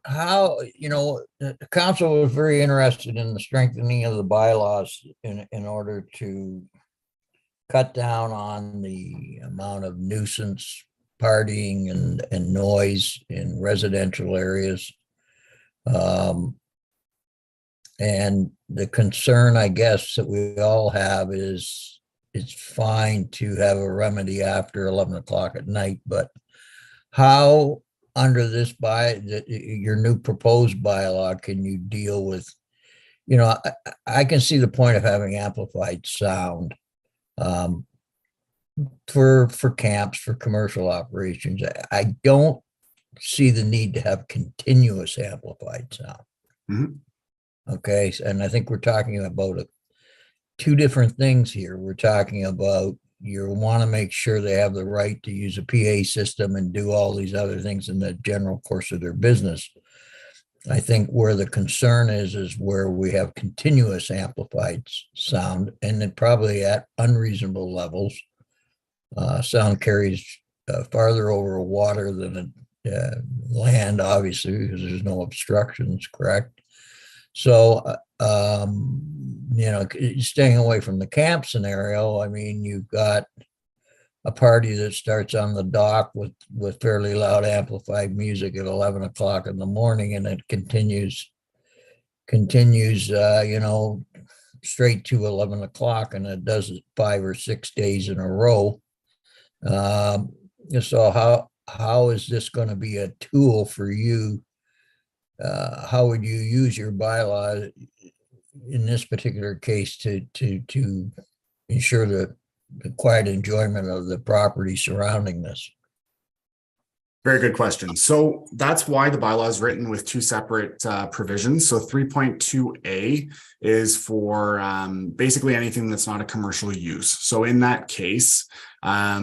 Speaker 19: how, the council was very interested in the strengthening of the bylaws in order to cut down on the amount of nuisance partying and noise in residential areas. And the concern, I guess, that we all have is it's fine to have a remedy after 11 o'clock at night, but how under this your new proposed bylaw can you deal with, I can see the point of having amplified sound for camps, for commercial operations. I don't see the need to have continuous amplified sound.
Speaker 20: Mm-hmm.
Speaker 19: Okay, and I think we're talking about two different things here. We're talking about you want to make sure they have the right to use a PA system and do all these other things in the general course of their business. I think where the concern is where we have continuous amplified sound, and then probably at unreasonable levels. Sound carries farther over water than land, obviously, because there's no obstructions, correct? So, staying away from the camp scenario, I mean, you've got a party that starts on the dock with fairly loud amplified music at 11 o'clock in the morning, and it continues, straight to 11 o'clock, and it does it 5 or 6 days in a row. So how is this going to be a tool for you? How would you use your bylaw in this particular case to ensure the quiet enjoyment of the property surrounding this?
Speaker 20: Very good question. So that's why the bylaw is written with two separate provisions. So 3.2A is for basically anything that's not a commercial use. So in that case, a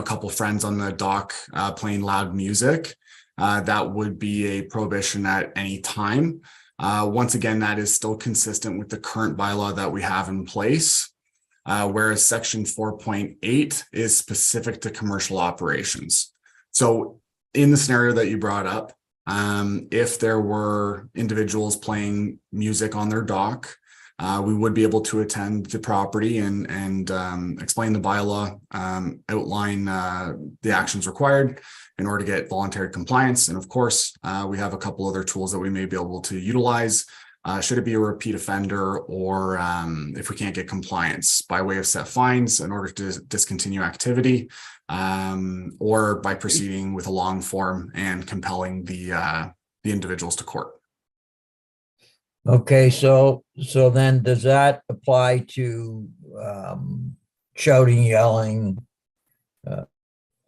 Speaker 20: couple of friends on the dock playing loud music, that would be a prohibition at any time. Once again, that is still consistent with the current bylaw that we have in place. Whereas section 4.8 is specific to commercial operations. So in the scenario that you brought up, if there were individuals playing music on their dock, we would be able to attend the property and explain the bylaw, outline the actions required in order to get voluntary compliance. And of course, we have a couple other tools that we may be able to utilize. Should it be a repeat offender, or if we can't get compliance, by way of set fines in order to discontinue activity, or by proceeding with a long form and compelling the individuals to court.
Speaker 19: Okay, so then does that apply to shouting, yelling,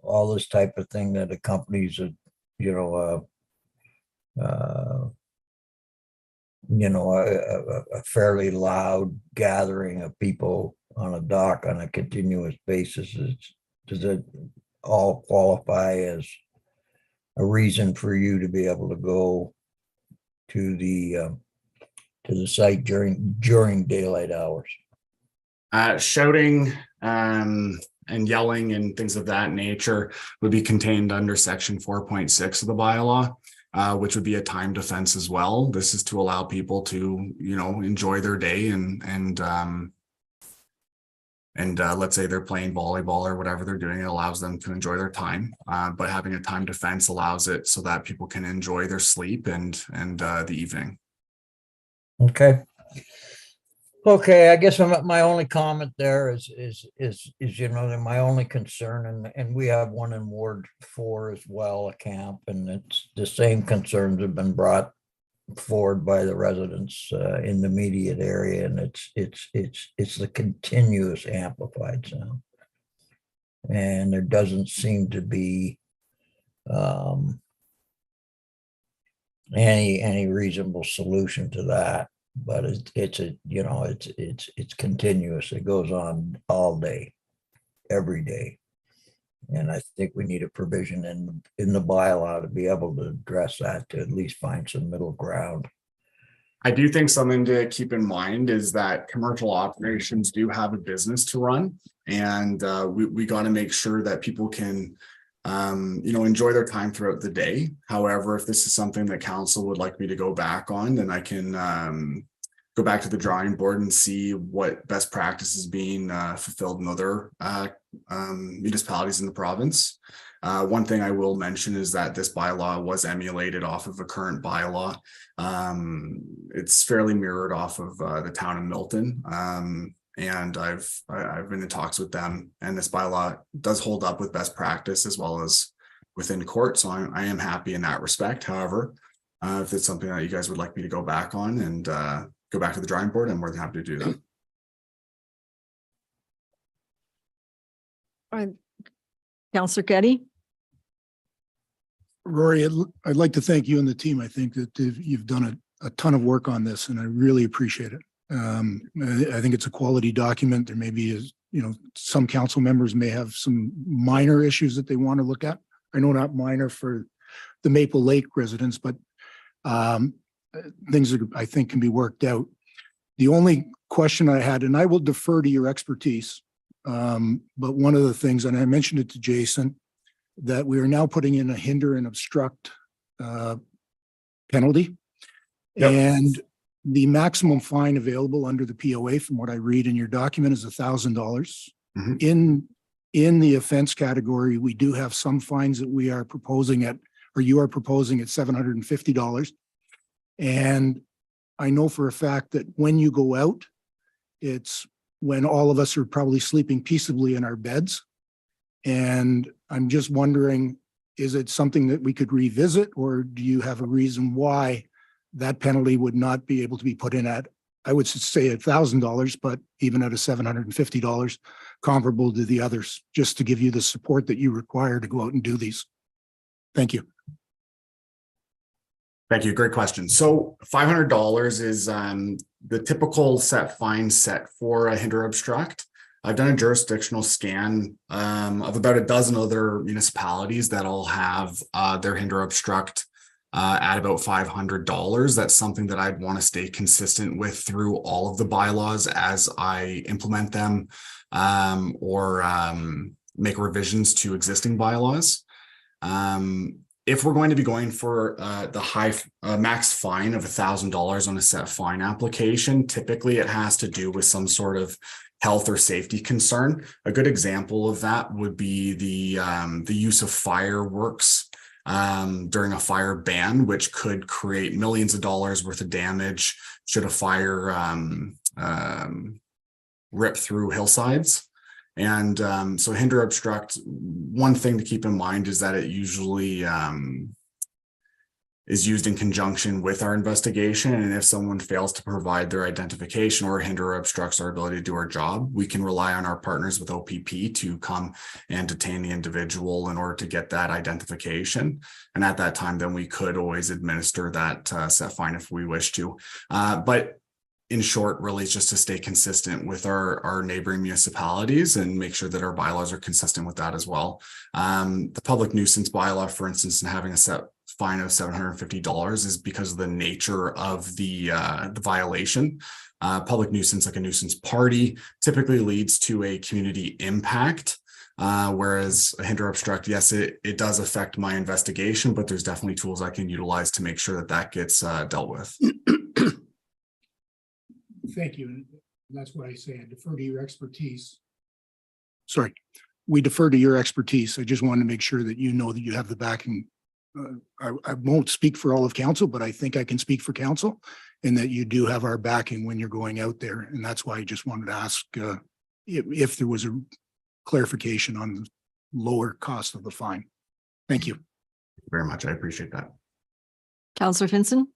Speaker 19: all this type of thing that accompanies a fairly loud gathering of people on a dock on a continuous basis? Does it all qualify as a reason for you to be able to go to the site during daylight hours?
Speaker 20: Shouting and yelling and things of that nature would be contained under section 4.6 of the bylaw, which would be a timed offense as well. This is to allow people to, enjoy their day and let's say they're playing volleyball or whatever they're doing, it allows them to enjoy their time. But having a timed offense allows it so that people can enjoy their sleep and the evening.
Speaker 19: Okay. Okay, I guess my only comment there is my only concern, and we have one in Ward 4 as well, a camp, and it's the same concerns have been brought forward by the residents in the immediate area, and it's the continuous amplified sound. And there doesn't seem to be any reasonable solution to that. But it's continuous. It goes on all day, every day. And I think we need a provision in the bylaw to be able to address that, to at least find some middle ground.
Speaker 20: I do think something to keep in mind is that commercial operations do have a business to run, and we got to make sure that people can enjoy their time throughout the day. However, if this is something that council would like me to go back on, then I can go back to the drawing board and see what best practice is being fulfilled in other municipalities in the province. One thing I will mention is that this bylaw was emulated off of a current bylaw. It's fairly mirrored off of the town of Milton. And I've been in talks with them, and this bylaw does hold up with best practice as well as within court. So I am happy in that respect. However, if it's something that you guys would like me to go back on and go back to the drawing board, I'm more than happy to do that.
Speaker 1: Councillor Getty.
Speaker 9: Rory, I'd like to thank you and the team. I think that you've done a ton of work on this, and I really appreciate it. I think it's a quality document. There may be, some council members may have some minor issues that they want to look at. I know not minor for the Maple Lake residents, but things that I think can be worked out. The only question I had, and I will defer to your expertise, but one of the things, and I mentioned it to Jason, that we are now putting in a hinder and obstruct penalty. Yep. And the maximum fine available under the POA, from what I read in your document, is $1,000. Mm-hmm. In the offense category, we do have some fines that we are proposing at, or you are proposing at $750. And I know for a fact that when you go out, it's when all of us are probably sleeping peaceably in our beds. And I'm just wondering, is it something that we could revisit, or do you have a reason why that penalty would not be able to be put in at, I would say $1,000, but even at a $750, comparable to the others, just to give you the support that you require to go out and do these? Thank you.
Speaker 20: Thank you. Great question. So $500 is the typical fine set for a hinder obstruct. I've done a jurisdictional scan of about a dozen other municipalities that all have their hinder obstruct at about $500. That's something that I'd want to stay consistent with through all of the bylaws as I implement them or make revisions to existing bylaws. If we're going to be going for the high max fine of $1,000 on a set fine application, typically it has to do with some sort of health or safety concern. A good example of that would be the use of fireworks during a fire ban, which could create millions of dollars worth of damage should a fire rip through hillsides. And so hinder obstruct, one thing to keep in mind is that it usually is used in conjunction with our investigation. And if someone fails to provide their identification or hinder or obstructs our ability to do our job, we can rely on our partners with OPP to come and detain the individual in order to get that identification. And at that time, then we could always administer that set fine if we wish to. But in short, really, it's just to stay consistent with our neighboring municipalities and make sure that our bylaws are consistent with that as well. The public nuisance bylaw, for instance, and having a set fine of $750 is because of the nature of the violation. Public nuisance, like a nuisance party, typically leads to a community impact. Whereas a hinder obstruct, yes, it does affect my investigation, but there's definitely tools I can utilize to make sure that that gets dealt with.
Speaker 9: Thank you. And that's what I say. I defer to your expertise. Sorry, we defer to your expertise. I just wanted to make sure that you know that you have the backing. I won't speak for all of council, but I think I can speak for council, and that you do have our backing when you're going out there. And that's why I just wanted to ask if there was a clarification on the lower cost of the fine. Thank you.
Speaker 20: Very much. I appreciate that.
Speaker 1: Councillor Finson.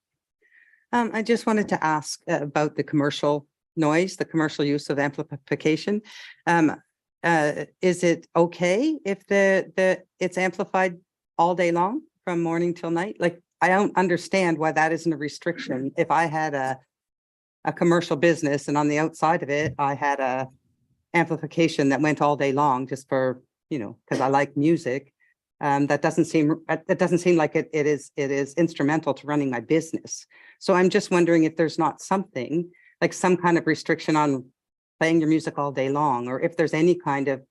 Speaker 3: I just wanted to ask about the commercial noise, the commercial use of amplification. Is it okay if it's amplified all day long from morning till night? Like, I don't understand why that isn't a restriction. If I had a commercial business and on the outside of it, I had a amplification that went all day long just for, because I like music. That doesn't seem like it is instrumental to running my business. So I'm just wondering if there's not something like some kind of restriction on playing your music all day long, or if there's any kind of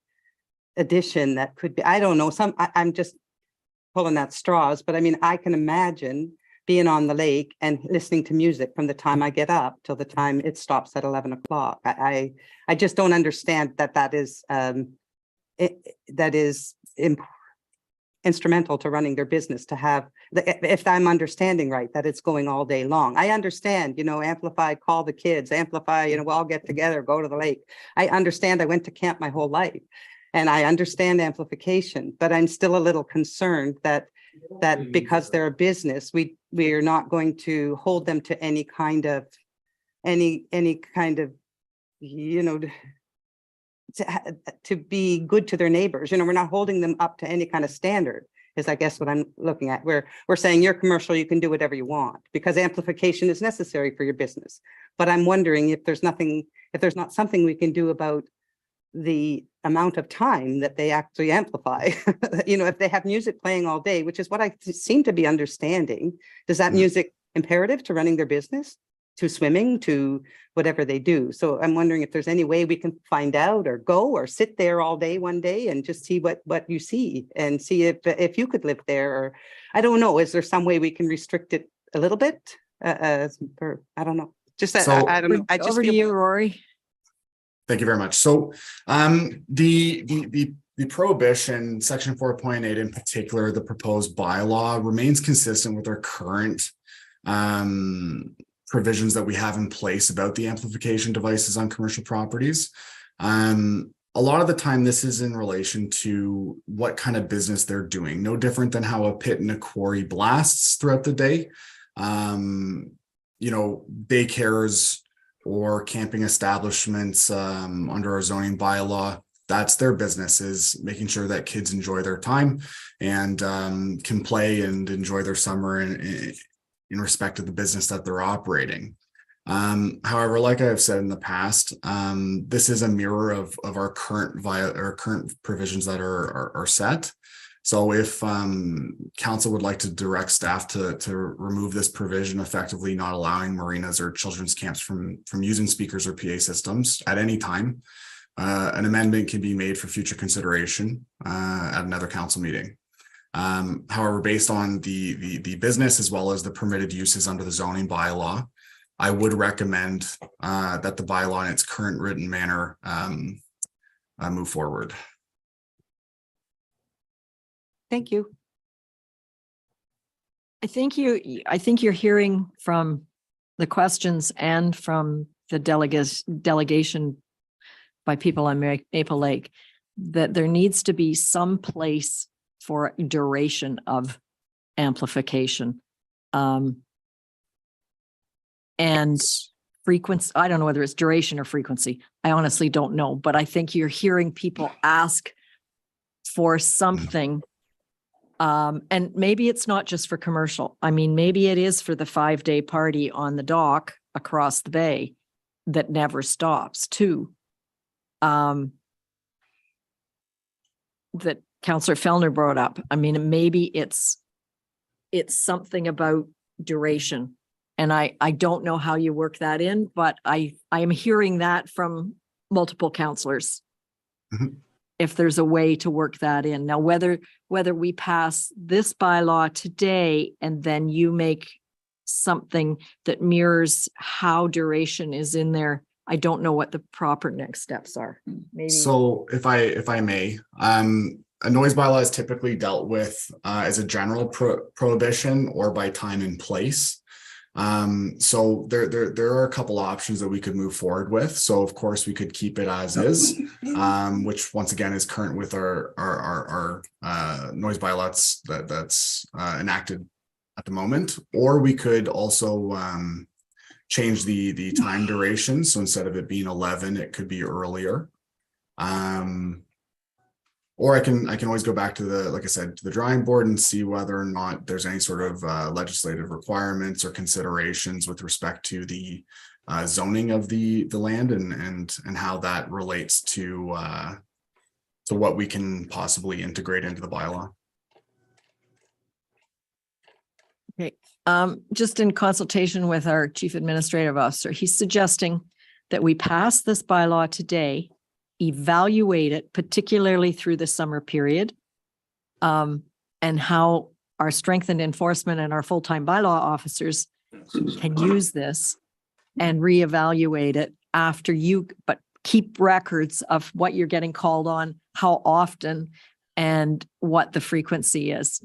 Speaker 3: addition that could be, I don't know, I'm just pulling at straws, but I mean, I can imagine being on the lake and listening to music from the time I get up till the time it stops at 11 o'clock. I just don't understand that is instrumental to running their business to have, if I'm understanding right, that it's going all day long. I understand, amplify, call the kids, amplify, we'll all get together, go to the lake. I understand. I went to camp my whole life and I understand amplification, but I'm still a little concerned that because they're a business, we are not going to hold them to any kind of, to be good to their neighbors. We're not holding them up to any kind of standard, is I guess what I'm looking at. We're saying you're commercial, you can do whatever you want because amplification is necessary for your business. But I'm wondering if there's not something we can do about the amount of time that they actually amplify. If they have music playing all day, which is what I seem to be understanding, does that music imperative to running their business, to swimming, to whatever they do? So I'm wondering if there's any way we can find out or go or sit there all day one day and just see what you see and see if you could live there, or I don't know. Is there some way we can restrict it a little bit? I don't know. Just that I don't know. I just
Speaker 1: over to you, Rory.
Speaker 20: Thank you very much. So the prohibition, section 4.8 in particular, the proposed bylaw remains consistent with our current provisions that we have in place about the amplification devices on commercial properties. A lot of the time, this is in relation to what kind of business they're doing. No different than how a pit and a quarry blasts throughout the day. Daycares or camping establishments under our zoning bylaw, that's their business, is making sure that kids enjoy their time and can play and enjoy their summer in respect to the business that they're operating. However, like I've said in the past, this is a mirror of our current provisions that are set. So if council would like to direct staff to remove this provision, effectively not allowing marinas or children's camps from using speakers or PA systems at any time, an amendment can be made for future consideration at another council meeting. However, based on the business as well as the permitted uses under the zoning bylaw, I would recommend that the bylaw in its current written manner move forward.
Speaker 3: Thank you.
Speaker 1: I think you're hearing from the questions and from the delegation by people on Maple Lake that there needs to be some place for duration of amplification. And frequency, I don't know whether it's duration or frequency. I honestly don't know, but I think you're hearing people ask for something. And maybe it's not just for commercial. I mean, maybe it is for the 5-day party on the dock across the bay that never stops too. That Councillor Fellner brought up. I mean, maybe it's something about duration. And I don't know how you work that in, but I am hearing that from multiple councillors.
Speaker 20: Mm-hmm.
Speaker 1: If there's a way to work that in. Now, whether we pass this bylaw today and then you make something that mirrors how duration is in there, I don't know what the proper next steps are. Maybe. So
Speaker 20: if I may, a noise bylaw is typically dealt with as a general prohibition or by time and place. So there are a couple options that we could move forward with. So of course we could keep it as is, which once again is current with our noise bylaws that's enacted at the moment. Or we could also change the time duration. So instead of it being 11, it could be earlier. Or I can always go back to the, like I said, to the drawing board and see whether or not there's any sort of legislative requirements or considerations with respect to the zoning of the land and how that relates to what we can possibly integrate into the bylaw.
Speaker 1: Okay, just in consultation with our Chief Administrative Officer, he's suggesting that we pass this bylaw today, evaluate it, particularly through the summer period, and how our strengthened enforcement and our full-time bylaw officers can use this and reevaluate it after you, but keep records of what you're getting called on, how often, and what the frequency is,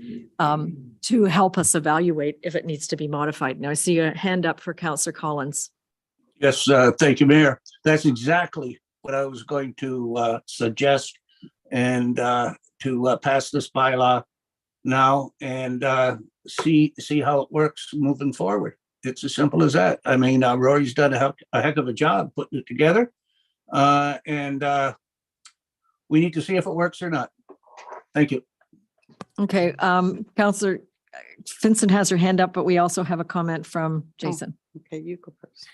Speaker 1: to help us evaluate if it needs to be modified. Now I see a hand up for Councillor Collins.
Speaker 21: Yes, thank you, Mayor. That's exactly what I was going to suggest, and to pass this bylaw now and see how it works moving forward. It's as simple as that. I mean, Rory's done a heck of a job putting it together, and we need to see if it works or not. Thank you.
Speaker 1: Okay, Councillor Vincent has her hand up, but we also have a comment from Jason.
Speaker 3: Okay, you go first.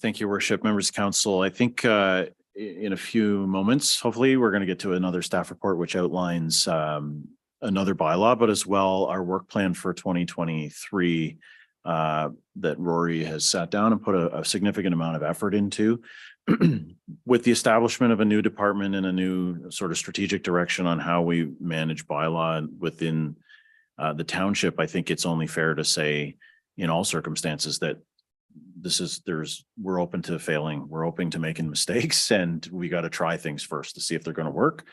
Speaker 16: Thank you, Worship, members of council. I think in a few moments, hopefully, we're going to get to another staff report which outlines another bylaw, but as well our work plan for 2023 that Rory has sat down and put a significant amount of effort into. With the establishment of a new department and a new sort of strategic direction on how we manage bylaw within the township, I think it's only fair to say in all circumstances that we're open to failing, we're open to making mistakes, and we got to try things first to see if they're going to work.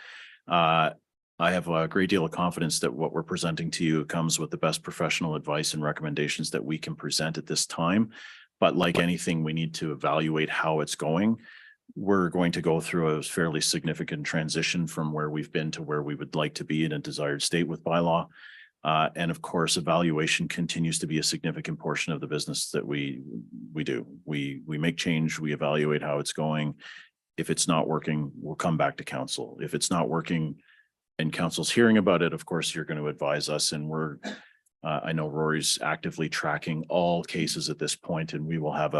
Speaker 16: I have a great deal of confidence that what we're presenting to you comes with the best professional advice and recommendations that we can present at this time. But like anything, we need to evaluate how it's going. We're going to go through a fairly significant transition from where we've been to where we would like to be in a desired state with bylaw. And of course, evaluation continues to be a significant portion of the business that we do. We make change, we evaluate how it's going. If it's not working, we'll come back to council. If it's not working and council's hearing about it, of course, you're going to advise us, and I know Rory's actively tracking all cases at this point, and we'll have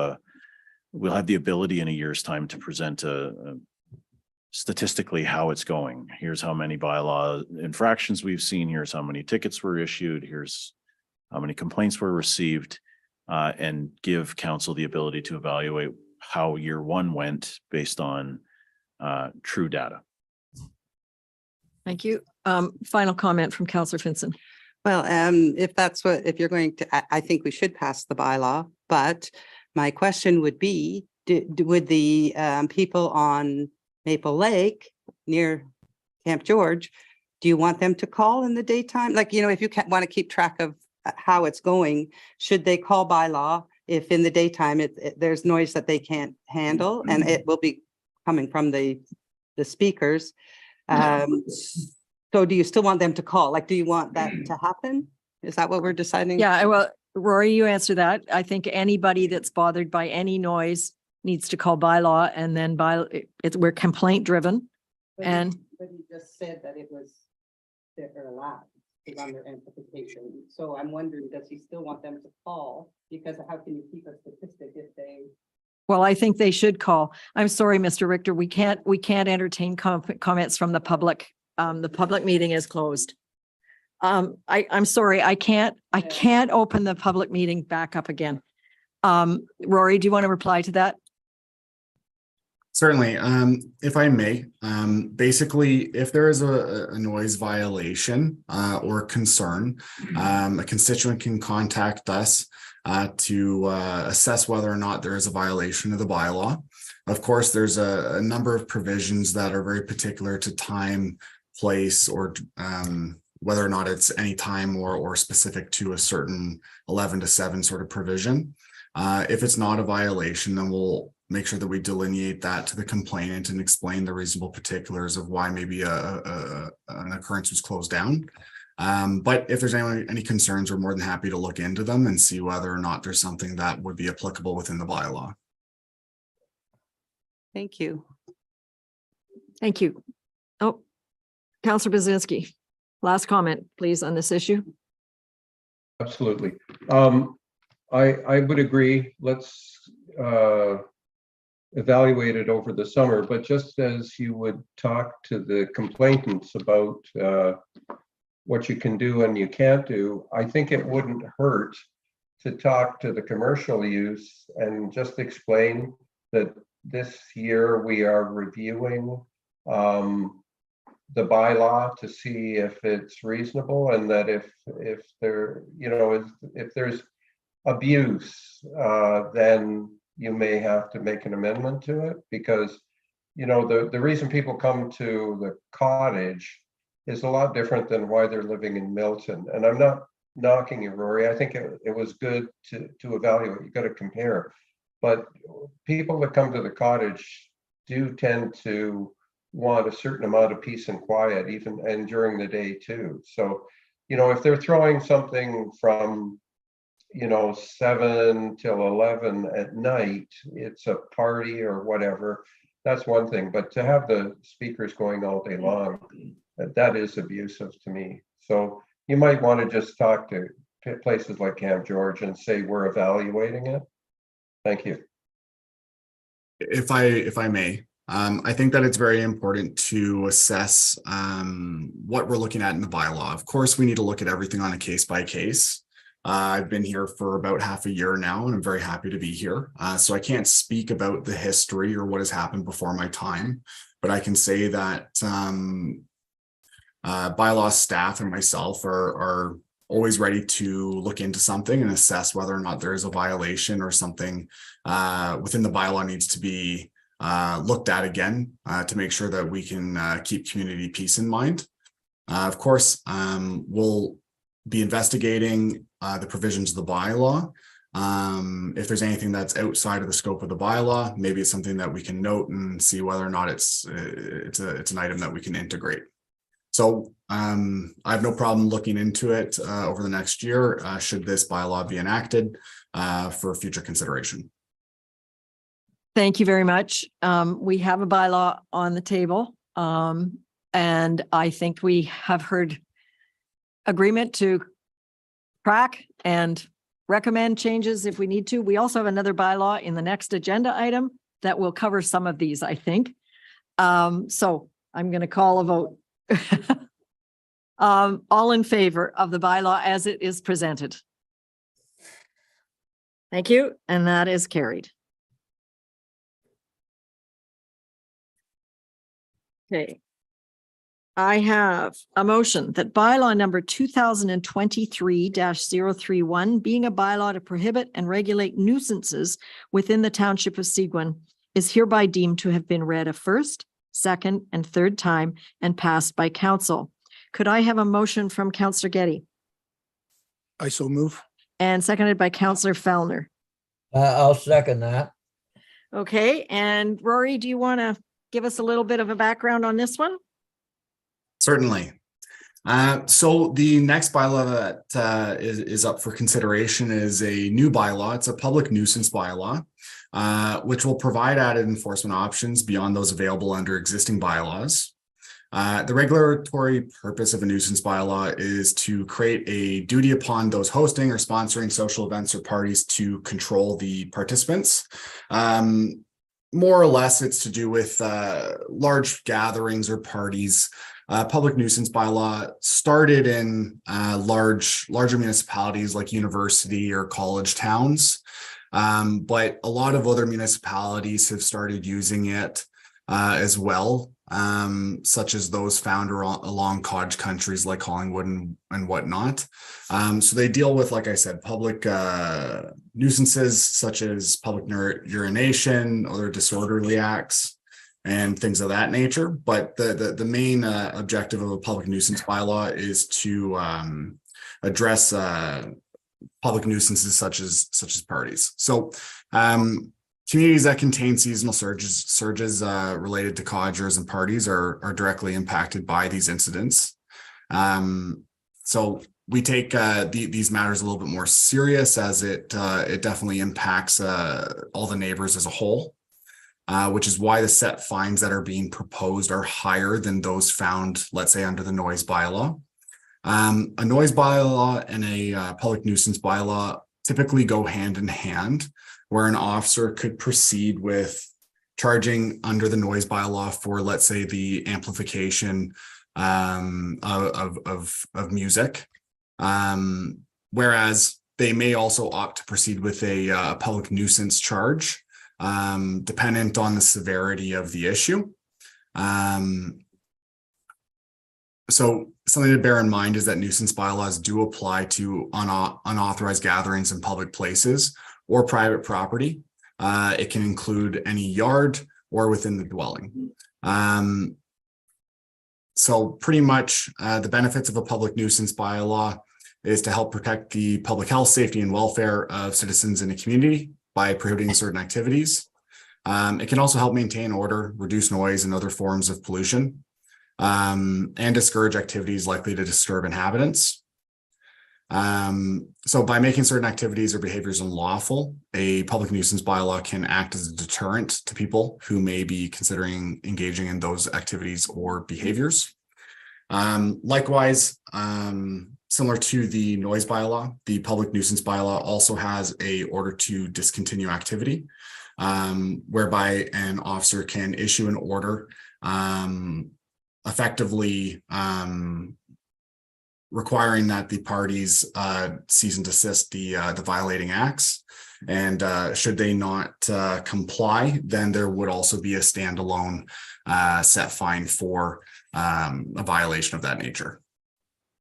Speaker 16: the ability in a year's time to present statistically how it's going. Here's how many bylaw infractions we've seen. Here's how many tickets were issued. Here's how many complaints were received, and give council the ability to evaluate how year one went based on true data.
Speaker 1: Thank you. Final comment from Councillor Vincent.
Speaker 3: Well, if you're going to, I think we should pass the bylaw, but my question would be, would the people on Maple Lake near Camp George, do you want them to call in the daytime? Like, if you want to keep track of how it's going, should they call bylaw if in the daytime there's noise that they can't handle and it will be coming from the speakers? So do you still want them to call? Like, do you want that to happen? Is that what we're deciding?
Speaker 1: Yeah, well, Rory, you answer that. I think anybody that's bothered by any noise needs to call bylaw, and then we're complaint driven.
Speaker 3: But he just said that they're allowed to run their amplification. So I'm wondering, does he still want them to call? Because how can you keep a statistic if they?
Speaker 1: Well, I think they should call. I'm sorry, Mr. Richter, we can't entertain comments from the public. The public meeting is closed. I'm sorry, I can't open the public meeting back up again. Rory, do you want to reply to that?
Speaker 20: Certainly. If I may, basically, if there is a noise violation or concern, a constituent can contact us to assess whether or not there is a violation of the bylaw. Of course, there's a number of provisions that are very particular to time, place, or whether or not it's any time or specific to a certain 11 to 7 sort of provision. If it's not a violation, then we'll make sure that we delineate that to the complainant and explain the reasonable particulars of why maybe an occurrence was closed down. But if there's any concerns, we're more than happy to look into them and see whether or not there's something that would be applicable within the bylaw.
Speaker 3: Thank you.
Speaker 1: Thank you. Oh, Councillor Bazinski, last comment, please, on this issue.
Speaker 2: Absolutely. I would agree. Let's evaluate it over the summer, but just as you would talk to the complainants about what you can do and you can't do, I think it wouldn't hurt to talk to the commercial use and just explain that this year we are reviewing the bylaw to see if it's reasonable, and that if there, you know, if there's abuse, then you may have to make an amendment to it, because, you know, the reason people come to the cottage is a lot different than why they're living in Milton. And I'm not knocking you, Rory. I think it was good to evaluate. You got to compare. But people that come to the cottage do tend to want a certain amount of peace and quiet, even and during the day too. So, you know, if they're throwing something from, you know, 7 till 11 at night, it's a party or whatever, that's one thing. But to have the speakers going all day long, that is abusive to me. So you might want to just talk to places like Camp George and say we're evaluating it. Thank you.
Speaker 20: If I may, I think that it's very important to assess what we're looking at in the bylaw. Of course, we need to look at everything on a case by case. I've been here for about half a year now, and I'm very happy to be here. So I can't speak about the history or what has happened before my time, but I can say that bylaw staff and myself are always ready to look into something and assess whether or not there is a violation or something within the bylaw needs to be looked at again to make sure that we can keep community peace in mind. Of course, we'll be investigating the provisions of the bylaw. If there's anything that's outside of the scope of the bylaw, maybe it's something that we can note and see whether or not it's an item that we can integrate. So I have no problem looking into it over the next year, should this bylaw be enacted for future consideration.
Speaker 1: Thank you very much. We have a bylaw on the table, and I think we have heard agreement to track and recommend changes if we need to. We also have another bylaw in the next agenda item that will cover some of these, I think. So I'm going to call a vote. All in favor of the bylaw as it is presented. Thank you, and that is carried. Okay. I have a motion that bylaw number 2023-031, being a bylaw to prohibit and regulate nuisances within the township of Seguin, is hereby deemed to have been read a first, second, and third time and passed by council. Could I have a motion from Councillor Getty?
Speaker 9: I so move.
Speaker 1: And seconded by Councillor Fellner.
Speaker 19: I'll second that.
Speaker 1: Okay, and Rory, do you want to give us a little bit of a background on this one?
Speaker 20: Certainly. So the next bylaw that is up for consideration is a new bylaw. It's a public nuisance bylaw, which will provide added enforcement options beyond those available under existing bylaws. The regulatory purpose of a nuisance bylaw is to create a duty upon those hosting or sponsoring social events or parties to control the participants. More or less, it's to do with large gatherings or parties. Public nuisance bylaw started in larger municipalities like university or college towns, but a lot of other municipalities have started using it as well, such as those found along cottage countries like Collingwood and whatnot. So they deal with, like I said, public nuisances such as public urination, other disorderly acts, and things of that nature. But the main objective of a public nuisance bylaw is to address public nuisances such as parties. So communities that contain seasonal surges related to cottagers and parties are directly impacted by these incidents. So we take these matters a little bit more serious, as it definitely impacts all the neighbors as a whole, which is why the set fines that are being proposed are higher than those found, let's say, under the noise bylaw. A noise bylaw and a public nuisance bylaw typically go hand in hand, where an officer could proceed with charging under the noise bylaw for, let's say, the amplification of music, whereas they may also opt to proceed with a public nuisance charge, dependent on the severity of the issue. So something to bear in mind is that nuisance bylaws do apply to unauthorized gatherings in public places or private property. It can include any yard or within the dwelling. So pretty much the benefits of a public nuisance bylaw is to help protect the public health, safety, and welfare of citizens in a community by prohibiting certain activities. It can also help maintain order, reduce noise and other forms of pollution, and discourage activities likely to disturb inhabitants. So by making certain activities or behaviors unlawful, a public nuisance bylaw can act as a deterrent to people who may be considering engaging in those activities or behaviors. Likewise, similar to the noise bylaw, the public nuisance bylaw also has a order to discontinue activity, whereby an officer can issue an order effectively requiring that the parties cease and desist the violating acts. And should they not comply, then there would also be a standalone set fine for a violation of that nature.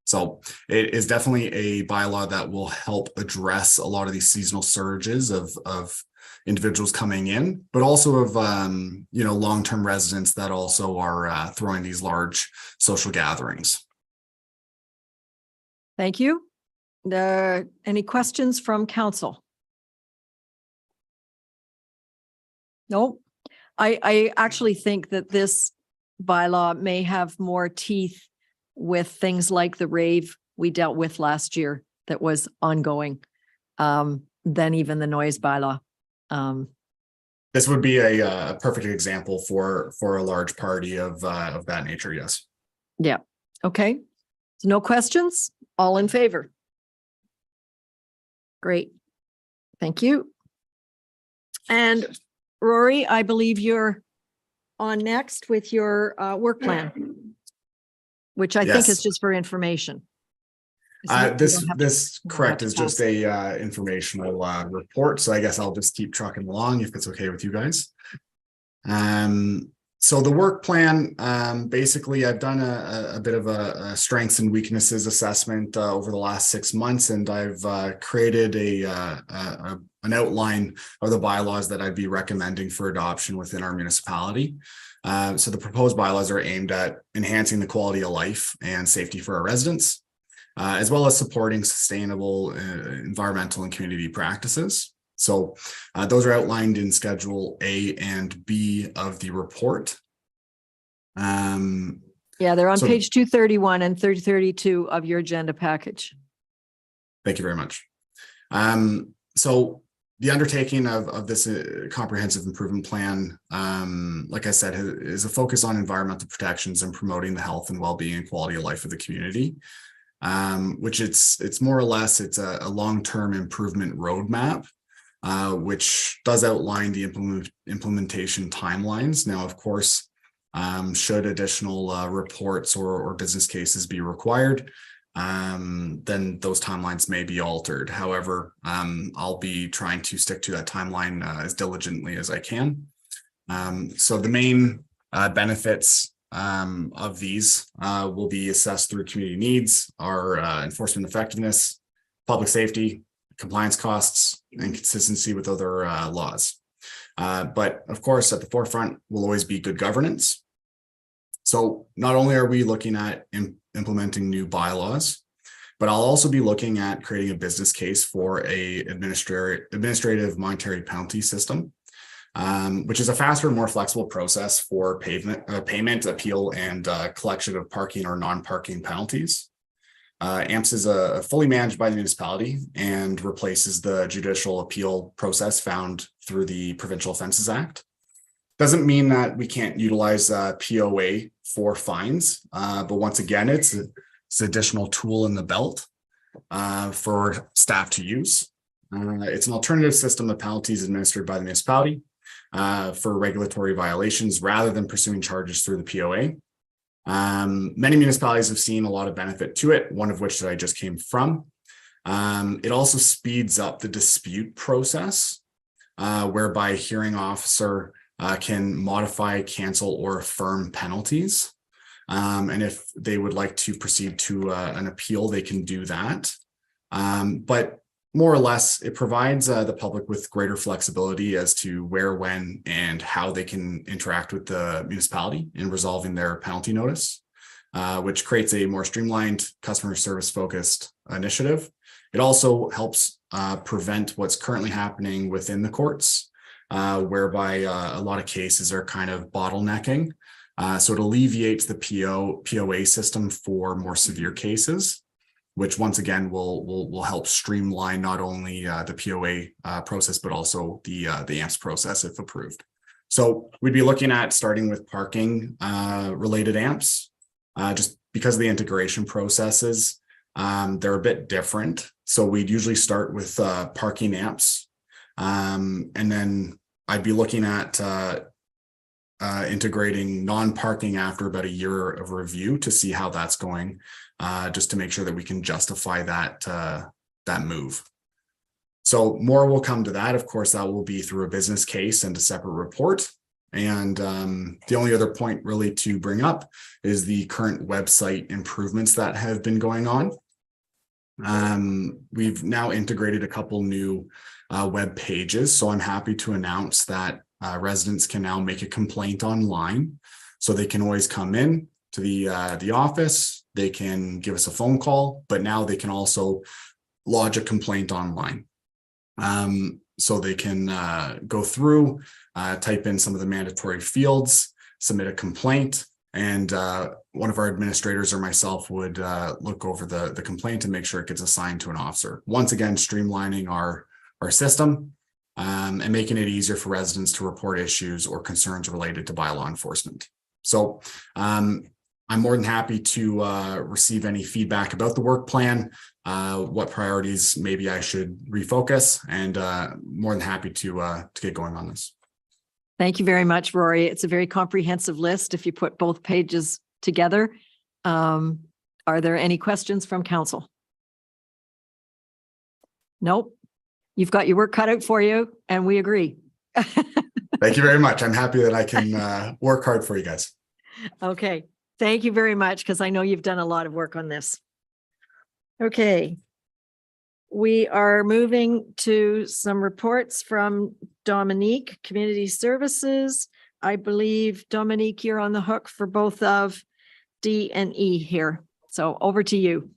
Speaker 20: So it is definitely a bylaw that will help address a lot of these seasonal surges of individuals coming in, but also of long-term residents that also are throwing these large social gatherings.
Speaker 1: Thank you. Any questions from council? No, I actually think that this bylaw may have more teeth with things like the rave we dealt with last year that was ongoing than even the noise bylaw.
Speaker 20: This would be a perfect example for a large party of that nature. Yes.
Speaker 1: Yeah. Okay. So no questions? All in favor? Great. Thank you. And Rory, I believe you're on next with your work plan, which I think is just for information.
Speaker 20: This correct is just a informational report. So I guess I'll just keep trucking along if it's okay with you guys. So the work plan, basically I've done a bit of a strengths and weaknesses assessment over the last 6 months, and I've created an outline of the bylaws that I'd be recommending for adoption within our municipality. So the proposed bylaws are aimed at enhancing the quality of life and safety for our residents, as well as supporting sustainable environmental and community practices. So those are outlined in Schedule A and B of the report.
Speaker 1: Yeah, they're on page 231 and 332 of your agenda package.
Speaker 20: Thank you very much. So the undertaking of this comprehensive improvement plan, like I said, is a focus on environmental protections and promoting the health and well-being and quality of life of the community. Which it's more or less, it's a long-term improvement roadmap, which does outline the implementation timelines. Now, of course, should additional reports or business cases be required, then those timelines may be altered. However, I'll be trying to stick to that timeline as diligently as I can. So the main benefits of these will be assessed through community needs, our enforcement effectiveness, public safety, compliance costs, and consistency with other laws. But of course, at the forefront will always be good governance. So not only are we looking at implementing new bylaws, but I'll also be looking at creating a business case for a administrative monetary penalty system, which is a faster and more flexible process for payment, appeal, and collection of parking or non-parking penalties. AMPS is fully managed by the municipality and replaces the judicial appeal process found through the Provincial Offences Act. Doesn't mean that we can't utilize POA for fines, but once again, it's an additional tool in the belt for staff to use. It's an alternative system of penalties administered by the municipality for regulatory violations rather than pursuing charges through the POA. Many municipalities have seen a lot of benefit to it, one of which that I just came from. It also speeds up the dispute process, whereby a hearing officer can modify, cancel, or affirm penalties. And if they would like to proceed to an appeal, they can do that. But more or less, it provides the public with greater flexibility as to where, when, and how they can interact with the municipality in resolving their penalty notice, which creates a more streamlined, customer service focused initiative. It also helps prevent what's currently happening within the courts, whereby a lot of cases are kind of bottlenecking. So it alleviates the POA system for more severe cases, which once again will help streamline not only the POA process, but also the AMPS process if approved. So we'd be looking at starting with parking related AMPS, just because of the integration processes, they're a bit different. So we'd usually start with parking AMPS, and then I'd be looking at integrating non-parking after about a year of review to see how that's going, just to make sure that we can justify that move. So more will come to that. Of course, that will be through a business case and a separate report. And the only other point really to bring up is the current website improvements that have been going on. We've now integrated a couple new web pages. So I'm happy to announce that residents can now make a complaint online. So they can always come in to the office, they can give us a phone call, but now they can also lodge a complaint online. So they can go through, type in some of the mandatory fields, submit a complaint, and one of our administrators or myself would look over the complaint and make sure it gets assigned to an officer. Once again, streamlining our system and making it easier for residents to report issues or concerns related to bylaw enforcement. So I'm more than happy to receive any feedback about the work plan, what priorities maybe I should refocus, and more than happy to get going on this.
Speaker 1: Thank you very much, Rory. It's a very comprehensive list if you put both pages together. Are there any questions from council? Nope. You've got your work cut out for you, and we agree.
Speaker 20: Thank you very much. I'm happy that I can work hard for you guys.
Speaker 1: Okay. Thank you very much, because I know you've done a lot of work on this. Okay. We are moving to some reports from Dominique, Community Services. I believe, Dominique, you're on the hook for both of D and E here. So over to you.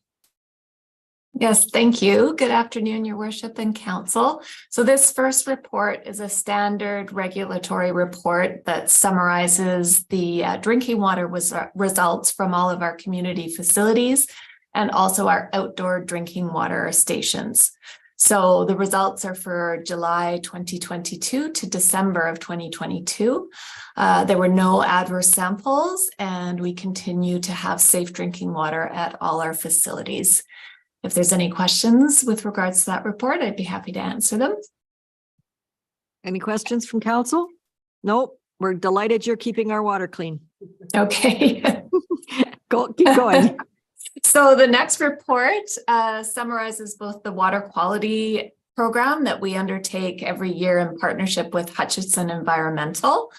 Speaker 10: Yes, thank you. Good afternoon, Your Worship and Council. So this first report is a standard regulatory report that summarizes the drinking water results from all of our community facilities and also our outdoor drinking water stations. So the results are for July 2022 to December of 2022. There were no adverse samples, and we continue to have safe drinking water at all our facilities. If there's any questions with regards to that report, I'd be happy to answer them.
Speaker 1: Any questions from council? Nope. We're delighted you're keeping our water clean.
Speaker 10: Okay.
Speaker 1: Keep going.
Speaker 10: So the next report summarizes both the water quality program that we undertake every year in partnership with Hutchison Environmental,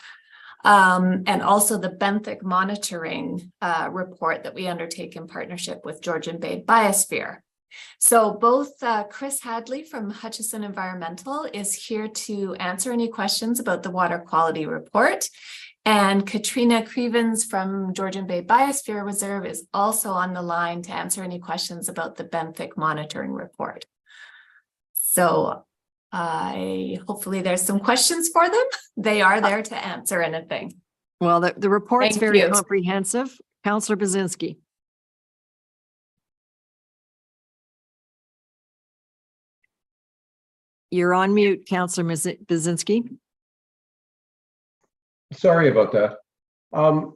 Speaker 10: and also the benthic monitoring report that we undertake in partnership with Georgian Bay Biosphere. So both Chris Hadley from Hutchison Environmental is here to answer any questions about the water quality report. And Katrina Crevens from Georgian Bay Biosphere Reserve is also on the line to answer any questions about the benthic monitoring report. So hopefully there's some questions for them. They are there to answer anything.
Speaker 1: Well, the report's
Speaker 10: Thank
Speaker 1: very
Speaker 10: you.
Speaker 1: comprehensive. Councillor Bazinski. You're on mute, Councillor Bazinski.
Speaker 2: Sorry about that.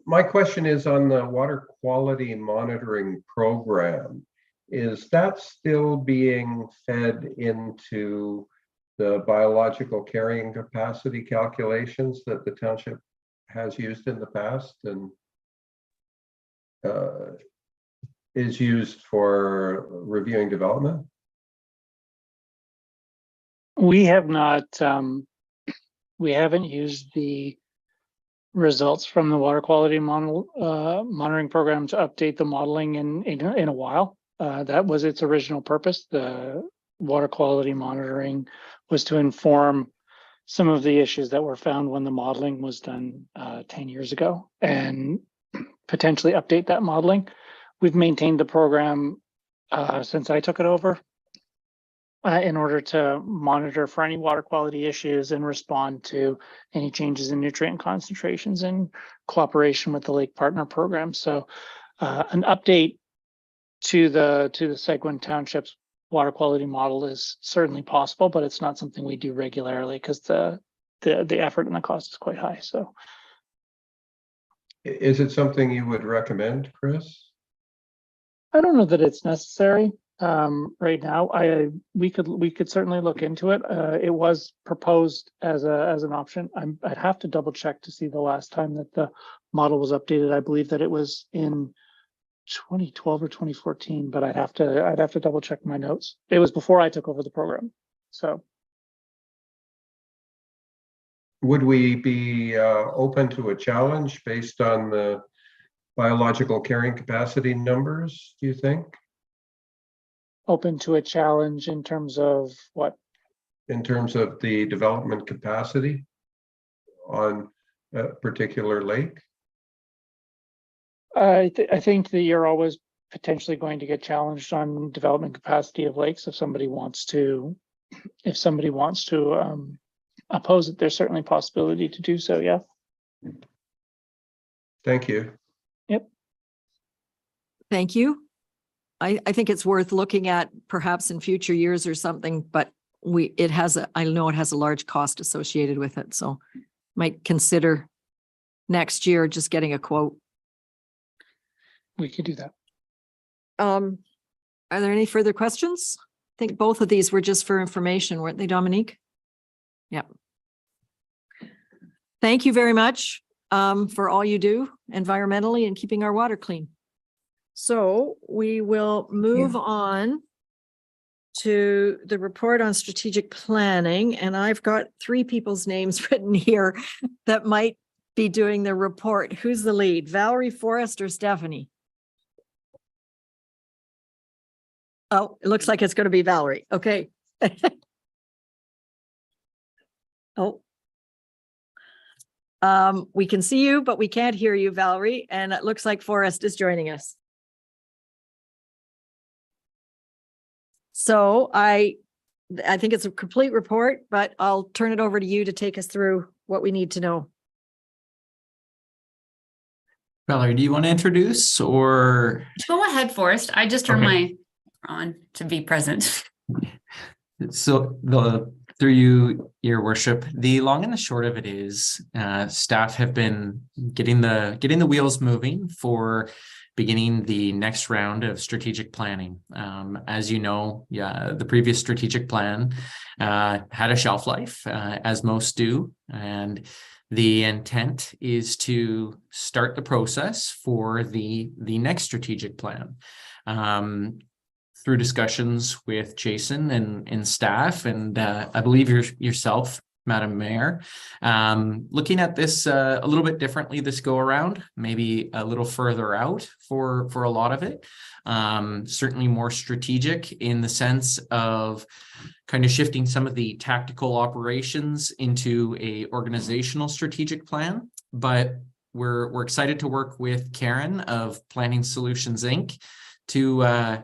Speaker 2: My question is on the water quality monitoring program. Is that still being fed into the biological carrying capacity calculations that the township has used in the past and is used for reviewing development?
Speaker 6: We have not, we haven't used the results from the water quality monitoring program to update the modeling in a while. That was its original purpose. The water quality monitoring was to inform some of the issues that were found when the modeling was done 10 years ago and potentially update that modeling. We've maintained the program since I took it over in order to monitor for any water quality issues and respond to any changes in nutrient concentrations in cooperation with the Lake Partner Program. So an update to the Seguin Township's water quality model is certainly possible, but it's not something we do regularly because the effort and the cost is quite high. So
Speaker 2: Is it something you would recommend, Chris?
Speaker 6: I don't know that it's necessary right now. We could certainly look into it. It was proposed as an option. I'd have to double check to see the last time that the model was updated. I believe that it was in 2012 or 2014, but I'd have to double check my notes. It was before I took over the program. So
Speaker 2: would we be open to a challenge based on the biological carrying capacity numbers, do you think?
Speaker 6: Open to a challenge in terms of what?
Speaker 2: In terms of the development capacity on a particular lake?
Speaker 6: I think that you're always potentially going to get challenged on development capacity of lakes if somebody wants to oppose it. There's certainly a possibility to do so. Yeah.
Speaker 2: Thank you.
Speaker 6: Yep.
Speaker 1: Thank you. I think it's worth looking at perhaps in future years or something, but I know it has a large cost associated with it. So might consider next year just getting a quote.
Speaker 6: We could do that.
Speaker 1: Are there any further questions? I think both of these were just for information, weren't they, Dominique? Yep. Thank you very much for all you do environmentally and keeping our water clean. So we will move on to the report on strategic planning. And I've got 3 people's names written here that might be doing the report. Who's the lead? Valerie, Forrest, or Stephanie? Oh, it looks like it's going to be Valerie. Okay. Oh. We can see you, but we can't hear you, Valerie. And it looks like Forrest is joining us. So I think it's a complete report, but I'll turn it over to you to take us through what we need to know.
Speaker 22: Valerie, do you want to introduce or?
Speaker 23: Go ahead, Forrest. I just turned my on to be present.
Speaker 22: So through your worship, the long and the short of it is staff have been getting the wheels moving for beginning the next round of strategic planning. As you know, the previous strategic plan had a shelf life, as most do, and the intent is to start the process for the next strategic plan. Through discussions with Jason and staff, and I believe yourself, Madam Mayor, looking at this a little bit differently this go around, maybe a little further out for a lot of it. Certainly more strategic in the sense of kind of shifting some of the tactical operations into a organizational strategic plan. But we're excited to work with Karen of Planning Solutions Inc. to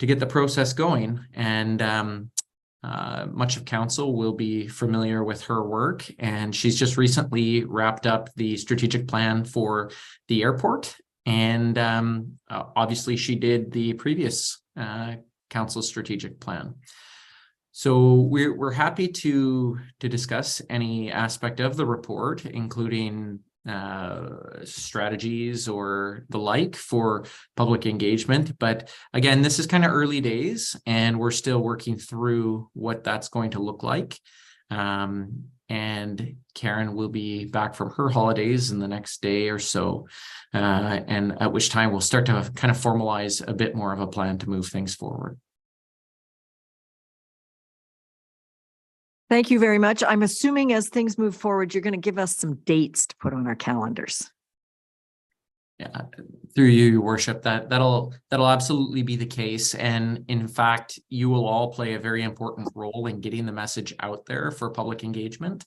Speaker 22: get the process going, and much of council will be familiar with her work, and she's just recently wrapped up the strategic plan for the airport, and obviously she did the previous council strategic plan. So we're happy to discuss any aspect of the report, including strategies or the like for public engagement. But again, this is kind of early days and we're still working through what that's going to look like. And Karen will be back from her holidays in the next day or so. And at which time we'll start to kind of formalize a bit more of a plan to move things forward.
Speaker 1: Thank you very much. I'm assuming as things move forward, you're going to give us some dates to put on our calendars.
Speaker 22: Yeah, through you, Your Worship, that'll absolutely be the case. And in fact, you will all play a very important role in getting the message out there for public engagement.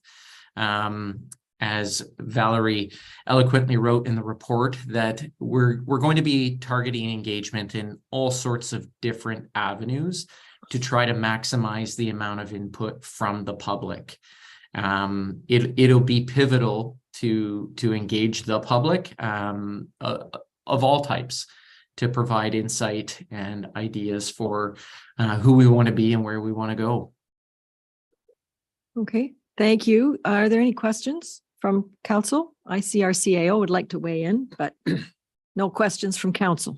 Speaker 22: As Valerie eloquently wrote in the report, that we're going to be targeting engagement in all sorts of different avenues to try to maximize the amount of input from the public. It'll be pivotal to engage the public of all types, to provide insight and ideas for who we want to be and where we want to go.
Speaker 1: Okay, thank you. Are there any questions from council? I see our CAO would like to weigh in, but no questions from council.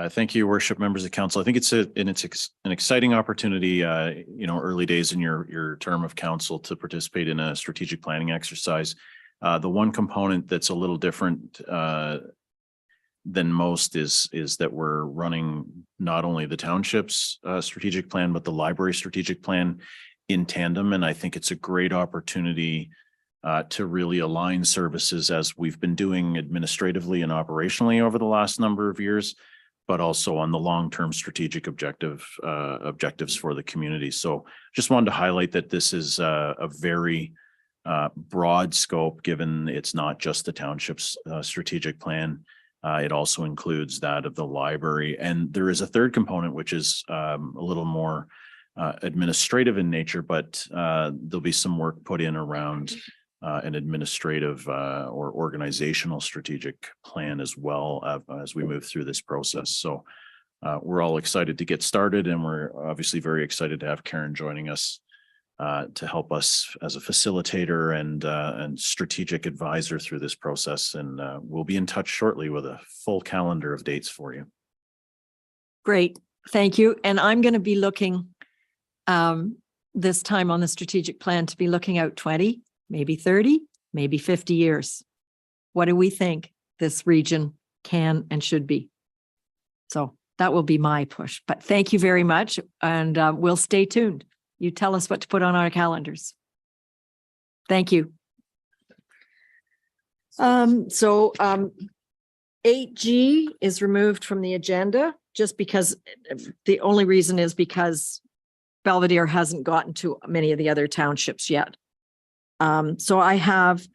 Speaker 16: Thank you, Your Worship, members of council. I think it's an exciting opportunity, early days in your term of council to participate in a strategic planning exercise. The one component that's a little different than most is that we're running not only the township's strategic plan, but the library strategic plan in tandem. And I think it's a great opportunity to really align services as we've been doing administratively and operationally over the last number of years, but also on the long-term strategic objectives for the community. So just wanted to highlight that this is a very broad scope, given it's not just the township's strategic plan. It also includes that of the library. And there is a third component, which is a little more administrative in nature, but there'll be some work put in around an administrative or organizational strategic plan as well as we move through this process. So we're all excited to get started, and we're obviously very excited to have Karen joining us to help us as a facilitator and strategic advisor through this process. And we'll be in touch shortly with a full calendar of dates for you.
Speaker 1: Great, thank you. And I'm going to be looking this time on the strategic plan to be looking out 20, maybe 30, maybe 50 years. What do we think this region can and should be? So that will be my push, but thank you very much. And we'll stay tuned. You tell us what to put on our calendars. Thank you. 8G is removed from the agenda just because the only reason is because Belvedere hasn't gotten to many of the other townships yet. So I have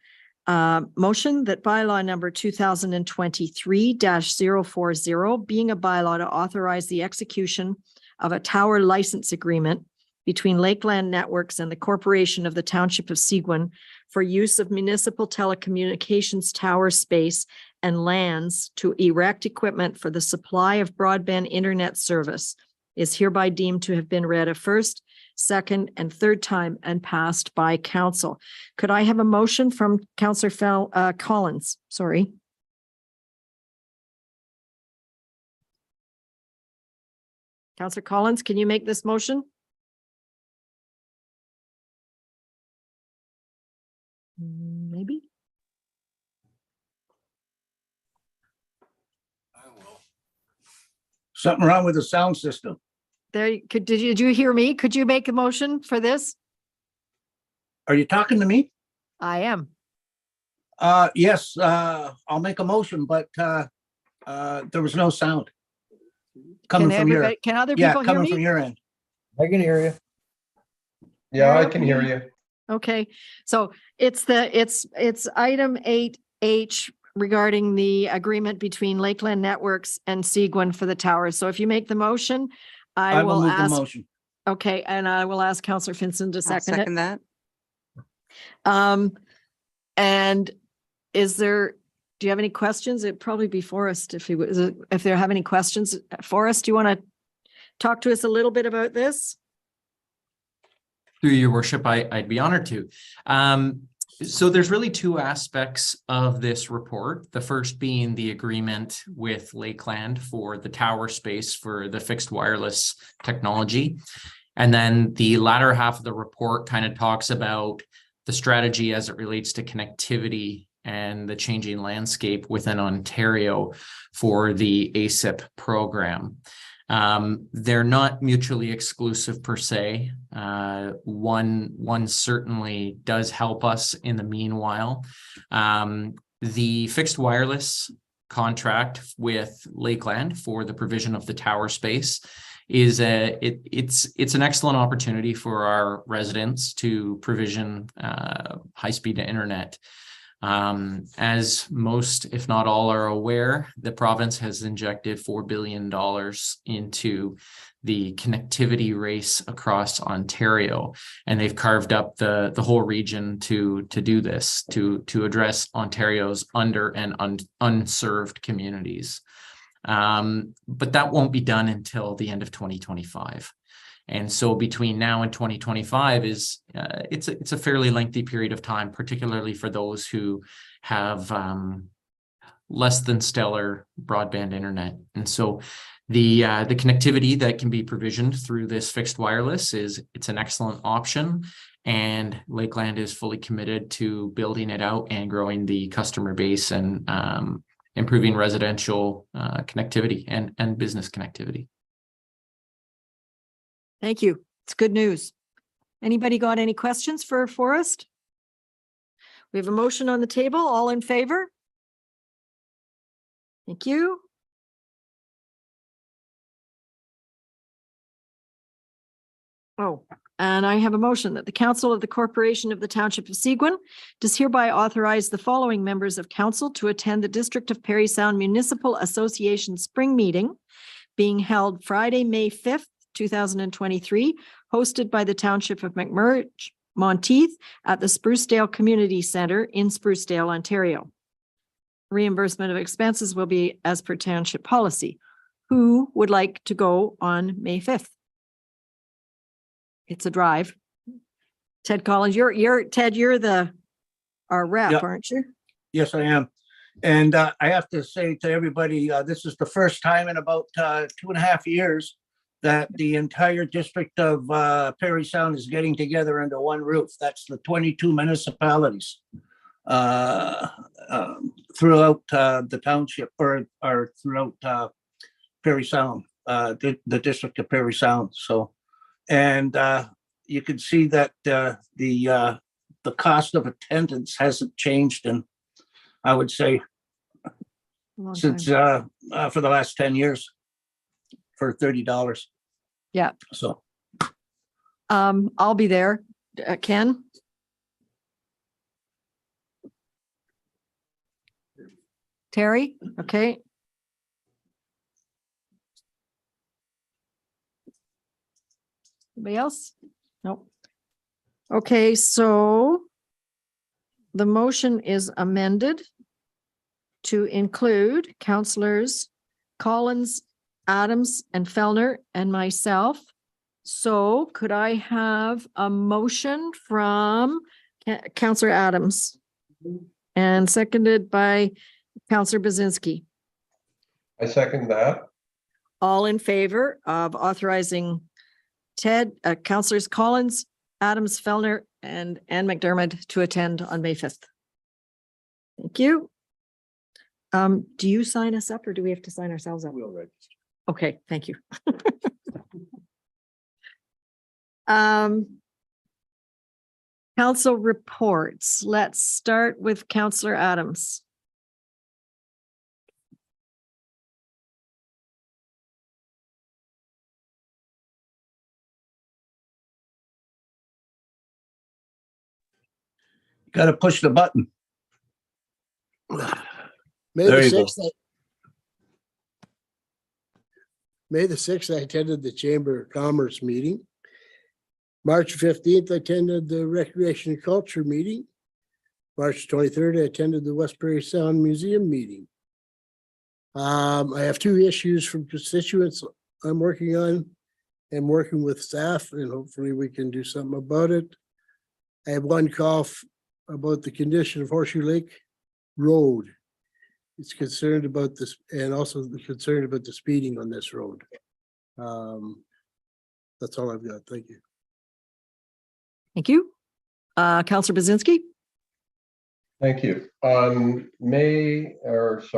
Speaker 1: motion that bylaw number 2023-040 being a bylaw to authorize the execution of a tower license agreement between Lakeland Networks and the Corporation of the Township of Seguin for use of municipal telecommunications tower space and lands to erect equipment for the supply of broadband internet service is hereby deemed to have been read a first, second, and third time and passed by council. Could I have a motion from Councillor Collins? Sorry. Councillor Collins, can you make this motion? Maybe.
Speaker 21: Something wrong with the sound system.
Speaker 1: There, did you hear me? Could you make a motion for this?
Speaker 21: Are you talking to me?
Speaker 1: I am.
Speaker 21: Yes, I'll make a motion, but there was no sound coming from your.
Speaker 1: Can other people hear me?
Speaker 21: Coming from your end.
Speaker 2: I can hear you. Yeah, I can hear you.
Speaker 1: Okay, so it's item 8H regarding the agreement between Lakeland Networks and Seguin for the towers. So if you make the motion, I will
Speaker 21: move
Speaker 1: ask.
Speaker 21: the motion.
Speaker 1: Okay, and I will ask Councillor Finson to second it.
Speaker 3: That.
Speaker 1: And do you have any questions? It'd probably be Forrest if they have any questions. Forrest, do you want to talk to us a little bit about this?
Speaker 22: Through your worship, I'd be honored to. So there's really two aspects of this report. The first being the agreement with Lakeland for the tower space for the fixed wireless technology. And then the latter half of the report kind of talks about the strategy as it relates to connectivity and the changing landscape within Ontario for the ASIP program. They're not mutually exclusive per se. One certainly does help us in the meanwhile. The fixed wireless contract with Lakeland for the provision of the tower space is it's an excellent opportunity for our residents to provision high-speed internet. As most, if not all, are aware, the province has injected $4 billion into the connectivity race across Ontario, and they've carved up the whole region to do this, to address Ontario's under and unserved communities. But that won't be done until the end of 2025. And so between now and 2025 is it's a fairly lengthy period of time, particularly for those who have less than stellar broadband internet. And so the connectivity that can be provisioned through this fixed wireless it's an excellent option. And Lakeland is fully committed to building it out and growing the customer base and improving residential connectivity and business connectivity.
Speaker 1: Thank you. It's good news. Anybody got any questions for Forrest? We have a motion on the table. All in favor? Thank you. Oh, and I have a motion that the Council of the Corporation of the Township of Seguin does hereby authorize the following members of council to attend the District of Parry Sound Municipal Association Spring Meeting being held Friday, May 5th, 2023, hosted by the Township of McMurray Monteith at the Sprucedale Community Centre in Sprucedale, Ontario. Reimbursement of expenses will be as per township policy. Who would like to go on May 5th? It's a drive. Ted Collins, Ted, you're our rep,
Speaker 21: Yep.
Speaker 1: aren't you?
Speaker 21: Yes, I am. And I have to say to everybody, this is the first time in about 2.5 years that the entire district of Parry Sound is getting together under one roof. That's the 22 municipalities throughout the township or throughout Parry Sound, the district of Parry Sound. So, and you can see that the cost of attendance hasn't changed in, I would say, since for the last 10 years for $30.
Speaker 1: Yeah.
Speaker 21: So
Speaker 1: I'll be there. Ken? Terry? Okay. Anybody else? Nope. Okay, so the motion is amended to include councillors Collins, Adams, and Fellner, and myself. So could I have a motion from Councillor Adams and seconded by Councillor Bazinski?
Speaker 2: I second that.
Speaker 1: All in favor of authorizing Ted, Councillors Collins, Adams, Fellner, and Ann McDermott to attend on May 5th. Thank you. Do you sign us up or do we have to sign ourselves up?
Speaker 5: We'll register.
Speaker 1: Okay, thank you. Council reports. Let's start with Councillor Adams.
Speaker 21: got to push the button.
Speaker 4: May
Speaker 21: There
Speaker 4: the
Speaker 21: you go.
Speaker 4: 6th, May the 6th, I attended the Chamber of Commerce meeting. March 15th, I attended the Recreation and Culture meeting. March 23rd, I attended the West Prairie Sound Museum meeting. I have two issues from constituents I'm working on. and working with staff, and hopefully we can do something about it. I have one call about the condition of Horseshoe Lake Road. It's concerned about this, and also concerned about the speeding on this road. That's all I've got. Thank you.
Speaker 1: Thank you. Councillor Bazinski?
Speaker 2: Thank you. On March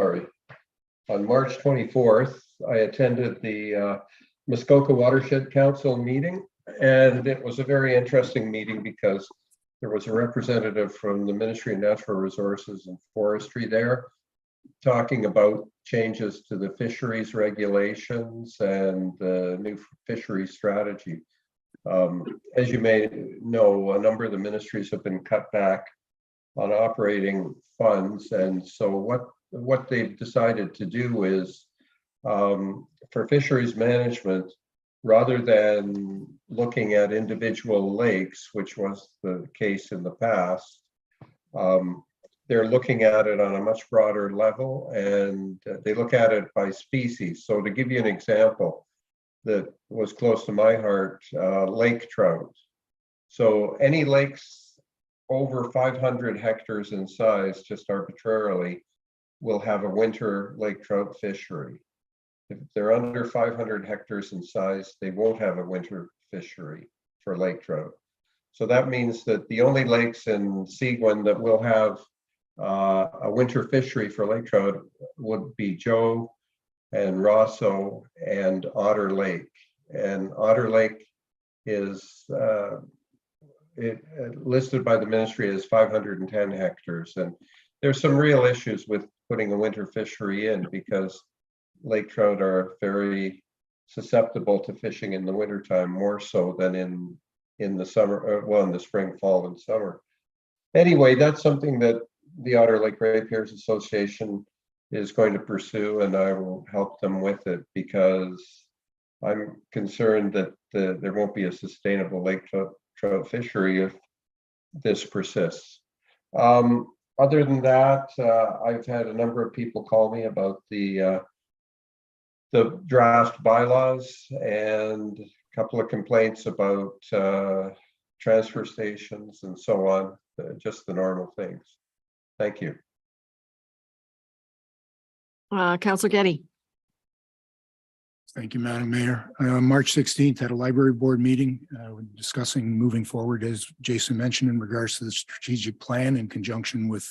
Speaker 2: 24th, I attended the Muskoka Watershed Council meeting, and it was a very interesting meeting because there was a representative from the Ministry of Natural Resources and Forestry there talking about changes to the fisheries regulations and the new fisheries strategy. As you may know, a number of the ministries have been cut back on operating funds, and so what they've decided to do is for fisheries management, rather than looking at individual lakes, which was the case in the past, they're looking at it on a much broader level, and they look at it by species. So to give you an example that was close to my heart, lake trout. So any lakes over 500 hectares in size, just arbitrarily, will have a winter lake trout fishery. If they're under 500 hectares in size, they won't have a winter fishery for lake trout. So that means that the only lakes in Seguin that will have a winter fishery for lake trout would be Joe and Rosso and Otter Lake. And Otter Lake is listed by the ministry as 510 hectares. And there's some real issues with putting a winter fishery in because lake trout are very susceptible to fishing in the wintertime, more so than in the summer, well, in the spring, fall, and summer. Anyway, that's something that the Otter Lake Ratepayers Association is going to pursue, and I will help them with it because I'm concerned that there won't be a sustainable lake trout fishery if this persists. Other than that, I've had a number of people call me about the draft bylaws and a couple of complaints about transfer stations and so on, just the normal things. Thank you.
Speaker 1: Councillor Getty.
Speaker 9: Thank you, Madam Mayor. March 16th at a library board meeting, discussing moving forward, as Jason mentioned, in regards to the strategic plan in conjunction with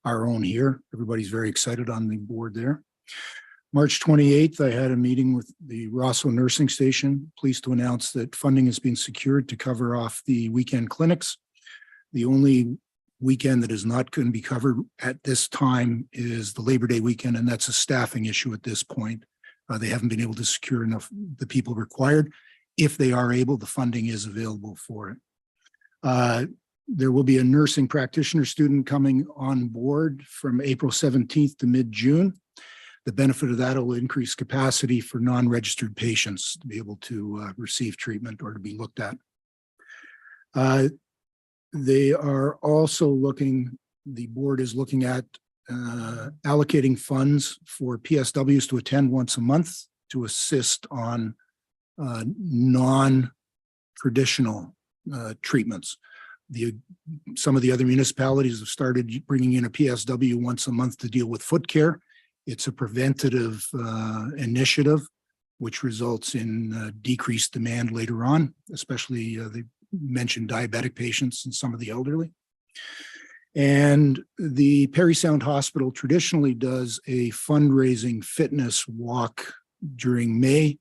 Speaker 9: our own here. Everybody's very excited on the board there. March 28th, I had a meeting with the Rosso Nursing Station. Pleased to announce that funding has been secured to cover off the weekend clinics. The only weekend that is not going to be covered at this time is the Labor Day weekend, and that's a staffing issue at this point. They haven't been able to secure enough the people required. If they are able, the funding is available for it. There will be a nursing practitioner student coming on board from April 17th to mid-June. The benefit of that will increase capacity for non-registered patients to be able to receive treatment or to be looked at. They are also looking, the board is looking at allocating funds for PSWs to attend once a month to assist on non-traditional treatments. Some of the other municipalities have started bringing in a PSW once a month to deal with foot care. It's a preventative initiative, which results in decreased demand later on, especially they mentioned diabetic patients and some of the elderly. And the Parry Sound Hospital traditionally does a fundraising fitness walk during May.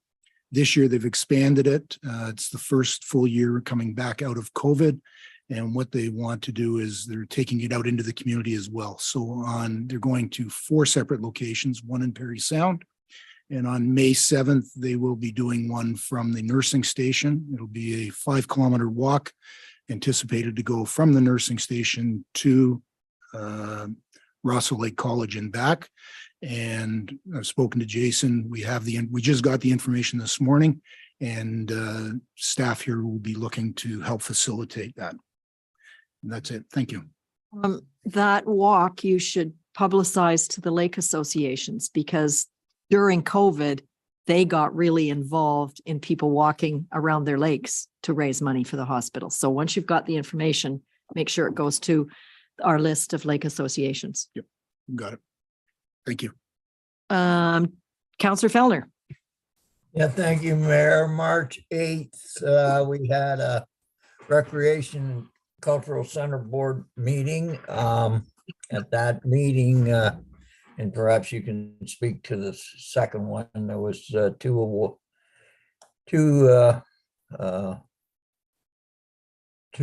Speaker 9: This year, they've expanded it. It's the first full year coming back out of COVID. And what they want to do is they're taking it out into the community as well. So they're going to 4 separate locations, one in Parry Sound. And on May 7th, they will be doing one from the nursing station. It'll be a 5-kilometer walk, anticipated to go from the nursing station to Rosso Lake College and back. And I've spoken to Jason. We just got the information this morning, and staff here will be looking to help facilitate that. And that's it. Thank you.
Speaker 1: That walk you should publicize to the lake associations, because during COVID, they got really involved in people walking around their lakes to raise money for the hospital. So once you've got the information, make sure it goes to our list of lake associations.
Speaker 4: Yep, got it. Thank you.
Speaker 1: Councillor Fellner.
Speaker 19: Yeah, thank you, Mayor. March 8th, we had a Recreation Cultural Center Board meeting. At that meeting, and perhaps you can speak to the second one, there was two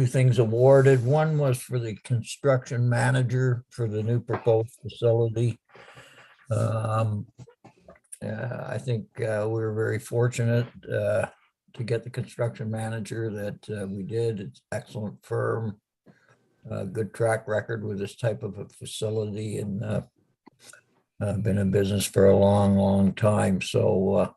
Speaker 19: things awarded. One was for the construction manager for the new proposed facility. I think we were very fortunate to get the construction manager that we did. It's an excellent firm, good track record with this type of a facility, and been in business for a long, long time. So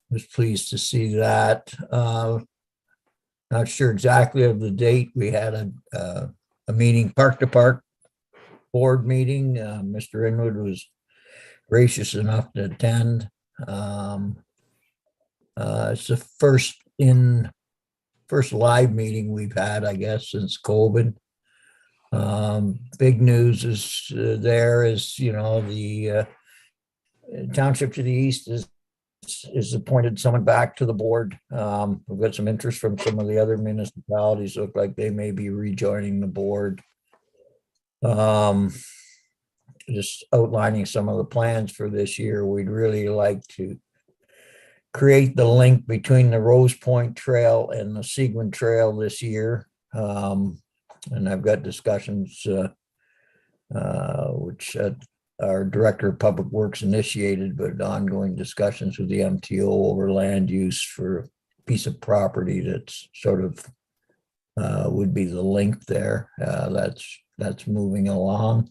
Speaker 19: was pleased to see that. Not sure exactly of the date. We had a meeting, park to park board meeting. Mr. Inwood was gracious enough to attend. It's the first live meeting we've had, I guess, since COVID. Big news is the township to the east is appointed someone back to the board. We've got some interest from some of the other municipalities. Look like they may be rejoining the board. Just outlining some of the plans for this year. We'd really like to create the link between the Rose Point Trail and the Seguin Trail this year. And I've got discussions which our Director of Public Works initiated, but ongoing discussions with the MTO over land use for a piece of property that's sort of would be the link there. That's moving along.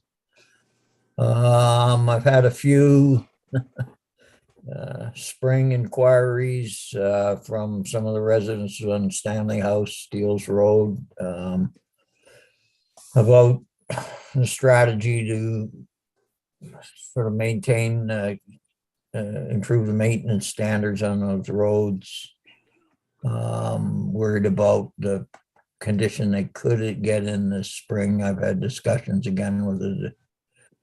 Speaker 19: I've had a few spring inquiries from some of the residents on Stanley House, Steeles Road, about the strategy to sort of maintain, improve the maintenance standards on those roads. Worried about the condition they could get in the spring. I've had discussions again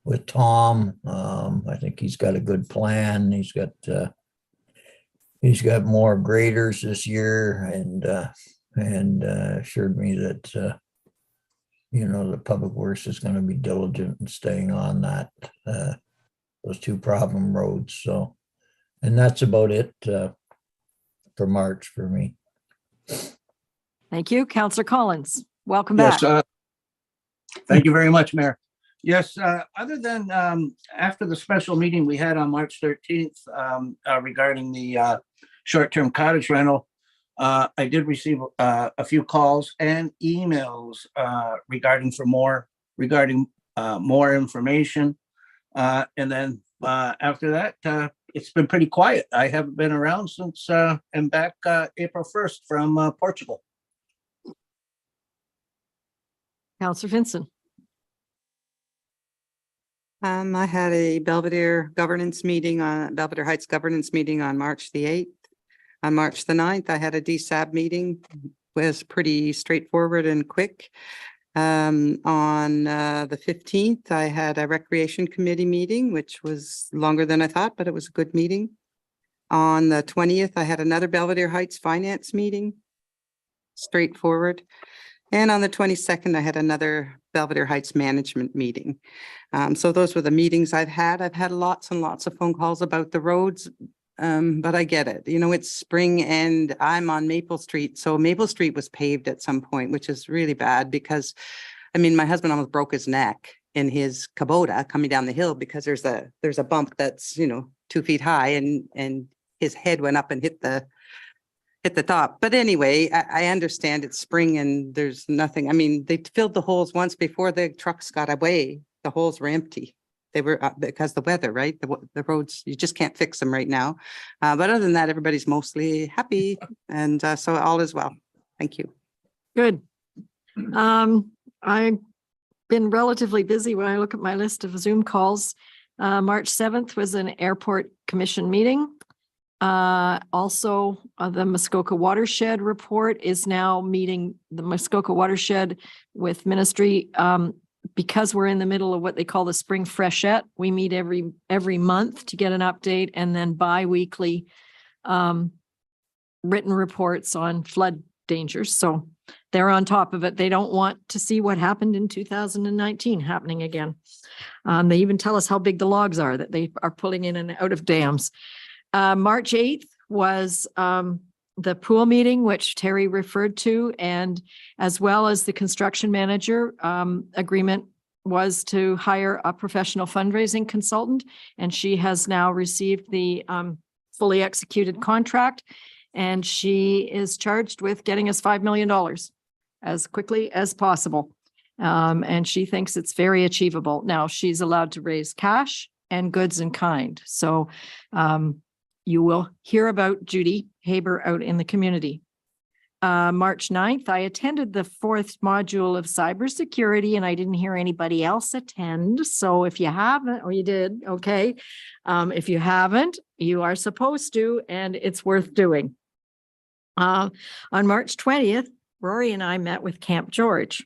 Speaker 19: with Tom. I think he's got a good plan. He's got more graders this year, and assured me that the public works is going to be diligent in staying on that those two problem roads. So, and that's about it for March for me.
Speaker 1: Thank you. Councillor Collins, welcome
Speaker 21: Yes,
Speaker 1: back.
Speaker 21: thank you very much, Mayor. Yes, other than after the special meeting we had on March 13th regarding the short-term cottage rental, I did receive a few calls and emails regarding more information. And then after that, it's been pretty quiet. I haven't been around since I'm back April 1st from Portugal.
Speaker 1: Councillor Vincent.
Speaker 3: I had a Belvedere Heights governance meeting on March the 8th. On March the 9th, I had a DSAB meeting. It was pretty straightforward and quick. On the 15th, I had a recreation committee meeting, which was longer than I thought, but it was a good meeting. On the 20th, I had another Belvedere Heights finance meeting. Straightforward. And on the 22nd, I had another Belvedere Heights management meeting. So those were the meetings I've had. I've had lots and lots of phone calls about the roads, but I get it. It's spring and I'm on Maple Street. So Maple Street was paved at some point, which is really bad because, my husband almost broke his neck in his Kubota coming down the hill because there's a bump that's, 2 feet high and his head went up and hit the top. But anyway, I understand it's spring and there's nothing. They filled the holes once before the trucks got away. The holes were empty. They were because the weather, right? The roads, you just can't fix them right now. But other than that, everybody's mostly happy. And so all is well. Thank you.
Speaker 1: Good. I've been relatively busy when I look at my list of Zoom calls. March 7th was an airport commission meeting. Also, the Muskoka Watershed Report is now meeting the Muskoka Watershed with Ministry. Because we're in the middle of what they call the spring freshet, we meet every month to get an update, and then bi-weekly written reports on flood dangers. So they're on top of it. They don't want to see what happened in 2019 happening again. They even tell us how big the logs are that they are pulling in and out of dams. March 8th was the pool meeting, which Terry referred to, and as well as the construction manager agreement was to hire a professional fundraising consultant, and she has now received the fully executed contract, and she is charged with getting us $5 million as quickly as possible. And she thinks it's very achievable. Now, she's allowed to raise cash and goods in kind. So you will hear about Judy Haber out in the community. March 9th, I attended the 4th module of cybersecurity, and I didn't hear anybody else attend. So if you haven't, or you did, okay. If you haven't, you are supposed to, and it's worth doing. On March 20th, Rory and I met with Camp George.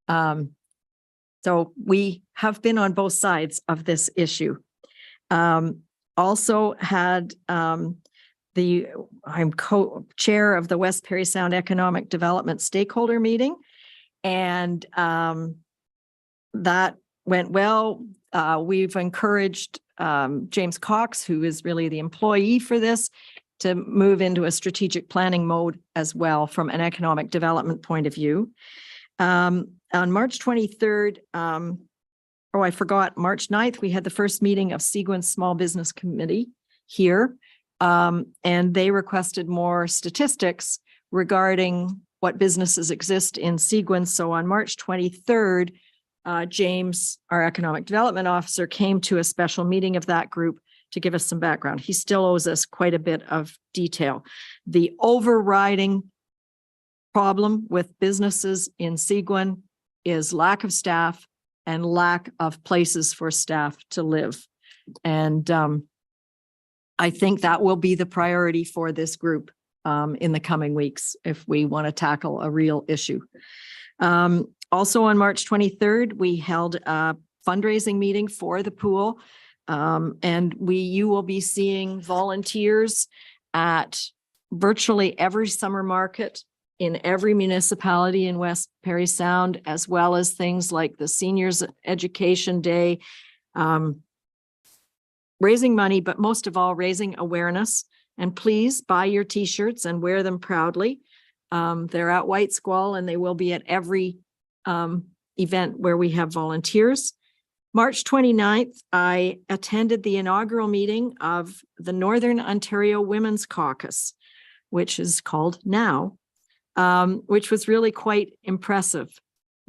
Speaker 1: So we have been on both sides of this issue. Also had I'm co-chair of the West Parry Sound Economic Development Stakeholder Meeting, and that went well. We've encouraged James Cox, who is really the employee for this, to move into a strategic planning mode as well from an economic development point of view. On March 23rd, I forgot, March 9th, we had the first meeting of Seguin Small Business Committee here. And they requested more statistics regarding what businesses exist in Seguin. So on March 23rd, James, our economic development officer, came to a special meeting of that group to give us some background. He still owes us quite a bit of detail. The overriding problem with businesses in Seguin is lack of staff and lack of places for staff to live. And I think that will be the priority for this group in the coming weeks if we want to tackle a real issue. Also on March 23rd, we held a fundraising meeting for the pool. And you will be seeing volunteers at virtually every summer market in every municipality in West Parry Sound, as well as things like the Seniors Education Day, raising money, but most of all, raising awareness. And please buy your t-shirts and wear them proudly. They're at White Squall, and they will be at every event where we have volunteers. March 29th, I attended the inaugural meeting of the Northern Ontario Women's Caucus, which is called NOW, which was really quite impressive.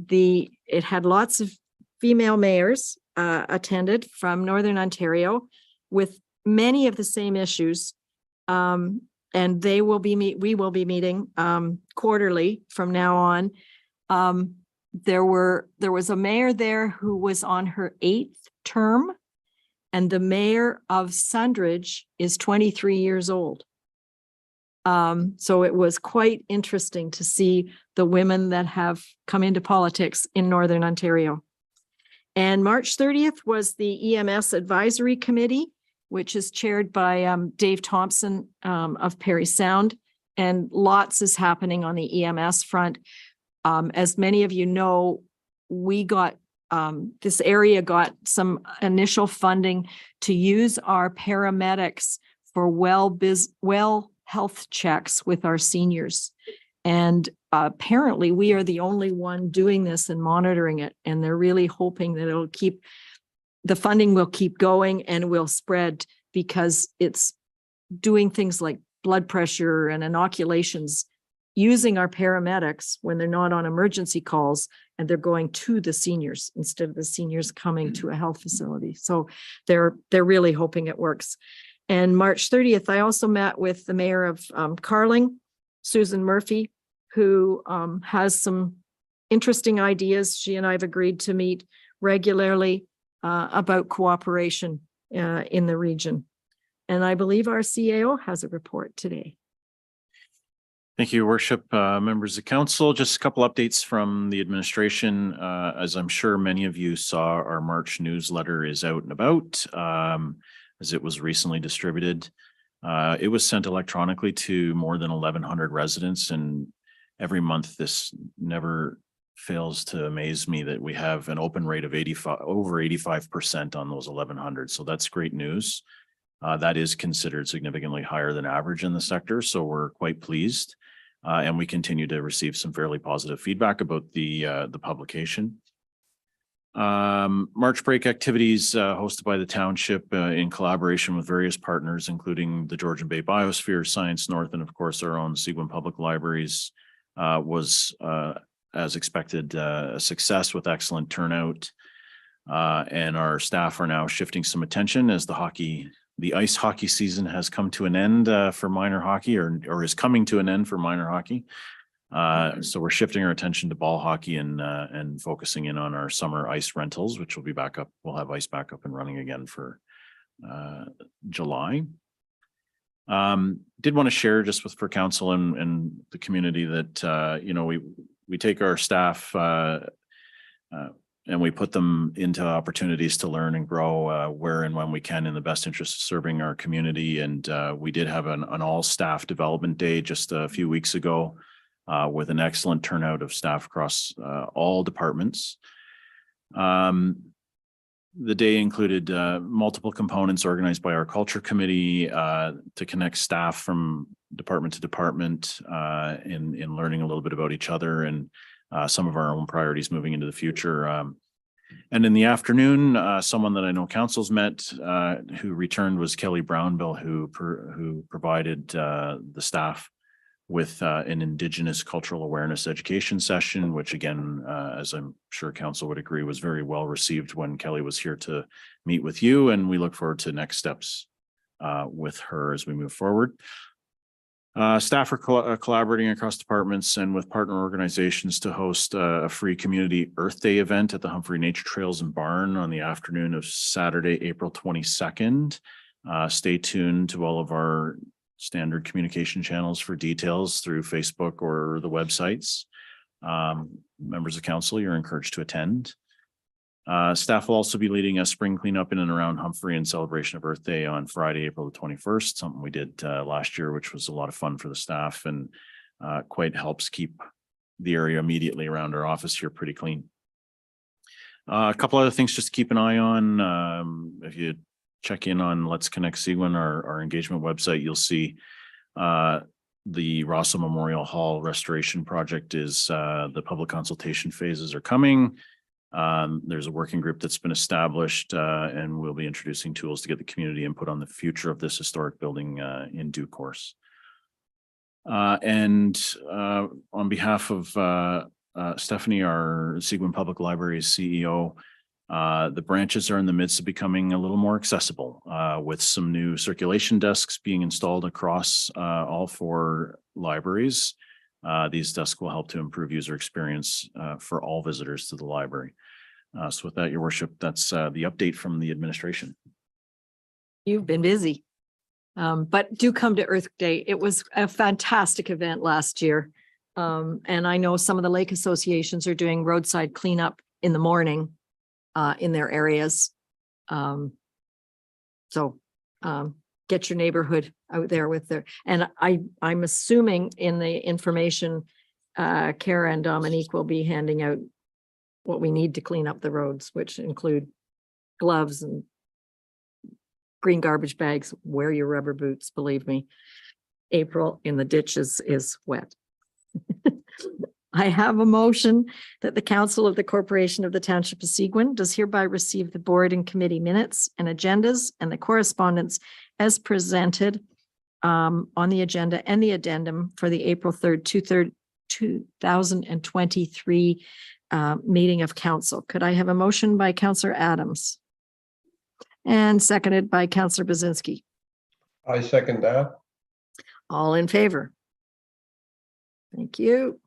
Speaker 1: It had lots of female mayors attended from Northern Ontario with many of the same issues. And we will be meeting quarterly from now on. There was a mayor there who was on her 8th term, and the mayor of Sundridge is 23 years old. So it was quite interesting to see the women that have come into politics in Northern Ontario. And March 30th was the EMS Advisory Committee, which is chaired by Dave Thompson of Parry Sound, and lots is happening on the EMS front. As many of you know, we got, this area got some initial funding to use our paramedics for well health checks with our seniors. And apparently we are the only one doing this and monitoring it. And they're really hoping that the funding will keep going and will spread, because it's doing things like blood pressure and inoculations using our paramedics when they're not on emergency calls, and they're going to the seniors instead of the seniors coming to a health facility. So they're really hoping it works. And March 30th, I also met with the mayor of Carling, Susan Murphy, who has some interesting ideas. She and I have agreed to meet regularly about cooperation in the region. And I believe our CAO has a report today.
Speaker 16: Thank you, Your Worship, members of council. Just a couple updates from the administration. As I'm sure many of you saw, our March newsletter is out and about, as it was recently distributed. It was sent electronically to more than 1,100 residents, and every month this never fails to amaze me that we have an open rate of over 85% on those 1,100. So that's great news. That is considered significantly higher than average in the sector, so we're quite pleased. And we continue to receive some fairly positive feedback about the publication. March break activities hosted by the township in collaboration with various partners, including the Georgian Bay Biosphere, Science North, and of course our own Seguin Public Libraries, was as expected a success with excellent turnout. And our staff are now shifting some attention as the ice hockey season has come to an end for minor hockey, or is coming to an end for minor hockey. So we're shifting our attention to ball hockey and focusing in on our summer ice rentals, which will be back up. We'll have ice back up and running again for July. Did want to share just for council and the community that you know, we take our staff and we put them into opportunities to learn and grow where and when we can in the best interest of serving our community. And we did have an all staff development day just a few weeks ago with an excellent turnout of staff across all departments. The day included multiple components organized by our culture committee to connect staff from department to department in learning a little bit about each other and some of our own priorities moving into the future. And in the afternoon, someone that I know council's met who returned was Kelly Brownbill, who provided the staff with an Indigenous cultural awareness education session, which again, as I'm sure council would agree, was very well received when Kelly was here to meet with you. And we look forward to next steps with her as we move forward. Staff are collaborating across departments and with partner organizations to host a free community Earth Day event at the Humphrey Nature Trails and Barn on the afternoon of Saturday, April 22nd. Stay tuned to all of our standard communication channels for details through Facebook or the websites. Members of council, you're encouraged to attend. Staff will also be leading a spring cleanup in and around Humphrey in celebration of Earth Day on Friday, April the 21st, something we did last year, which was a lot of fun for the staff and quite helps keep the area immediately around our office here pretty clean. A couple other things just to keep an eye on. If you check in on Let's Connect Seguin, our engagement website, you'll see the Rosso Memorial Hall restoration project is the public consultation phases are coming. There's a working group that's been established and we'll be introducing tools to get the community input on the future of this historic building in due course. And on behalf of Stephanie, our Seguin Public Libraries CEO, the branches are in the midst of becoming a little more accessible with some new circulation desks being installed across all 4 libraries. These desks will help to improve user experience for all visitors to the library. So with that, Your Worship, that's the update from the administration.
Speaker 1: You've been busy, but do come to Earth Day. It was a fantastic event last year. And I know some of the lake associations are doing roadside cleanup in the morning in their areas. So get your neighborhood out there with their, and I'm assuming in the information, Kara and Dominique will be handing out what we need to clean up the roads, which include gloves and green garbage bags. Wear your rubber boots, believe me. April in the ditches is wet. I have a motion that the Council of the Corporation of the Township of Seguin does hereby receive the board and committee minutes and agendas and the correspondence as presented on the agenda and the addendum for the April 3rd, 2023 meeting of council. Could I have a motion by Councillor Adams and seconded by Councillor Bazinski?
Speaker 2: I second that.
Speaker 1: All in favor? Thank you.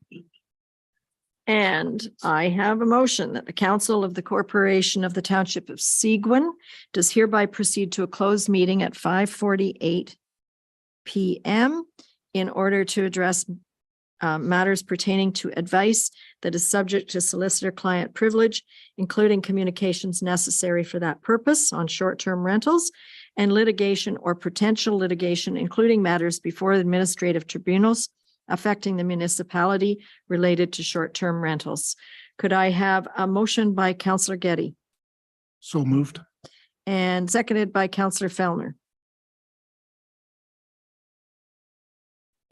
Speaker 1: And I have a motion that the Council of the Corporation of the Township of Seguin does hereby proceed to a closed meeting at 5:48 PM in order to address matters pertaining to advice that is subject to solicitor-client privilege, including communications necessary for that purpose on short-term rentals and litigation or potential litigation, including matters before administrative tribunals affecting the municipality related to short-term rentals. Could I have a motion by Councillor Getty
Speaker 9: So moved.
Speaker 1: and seconded by Councillor Fellner?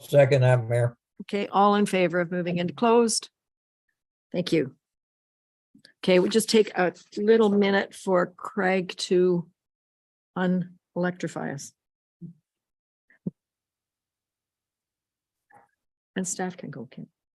Speaker 19: Second that, Mayor.
Speaker 1: Okay, all in favor of moving into closed? Thank you. Okay, we'll just take a little minute for Craig to unelectrify us. And staff can go, Kim.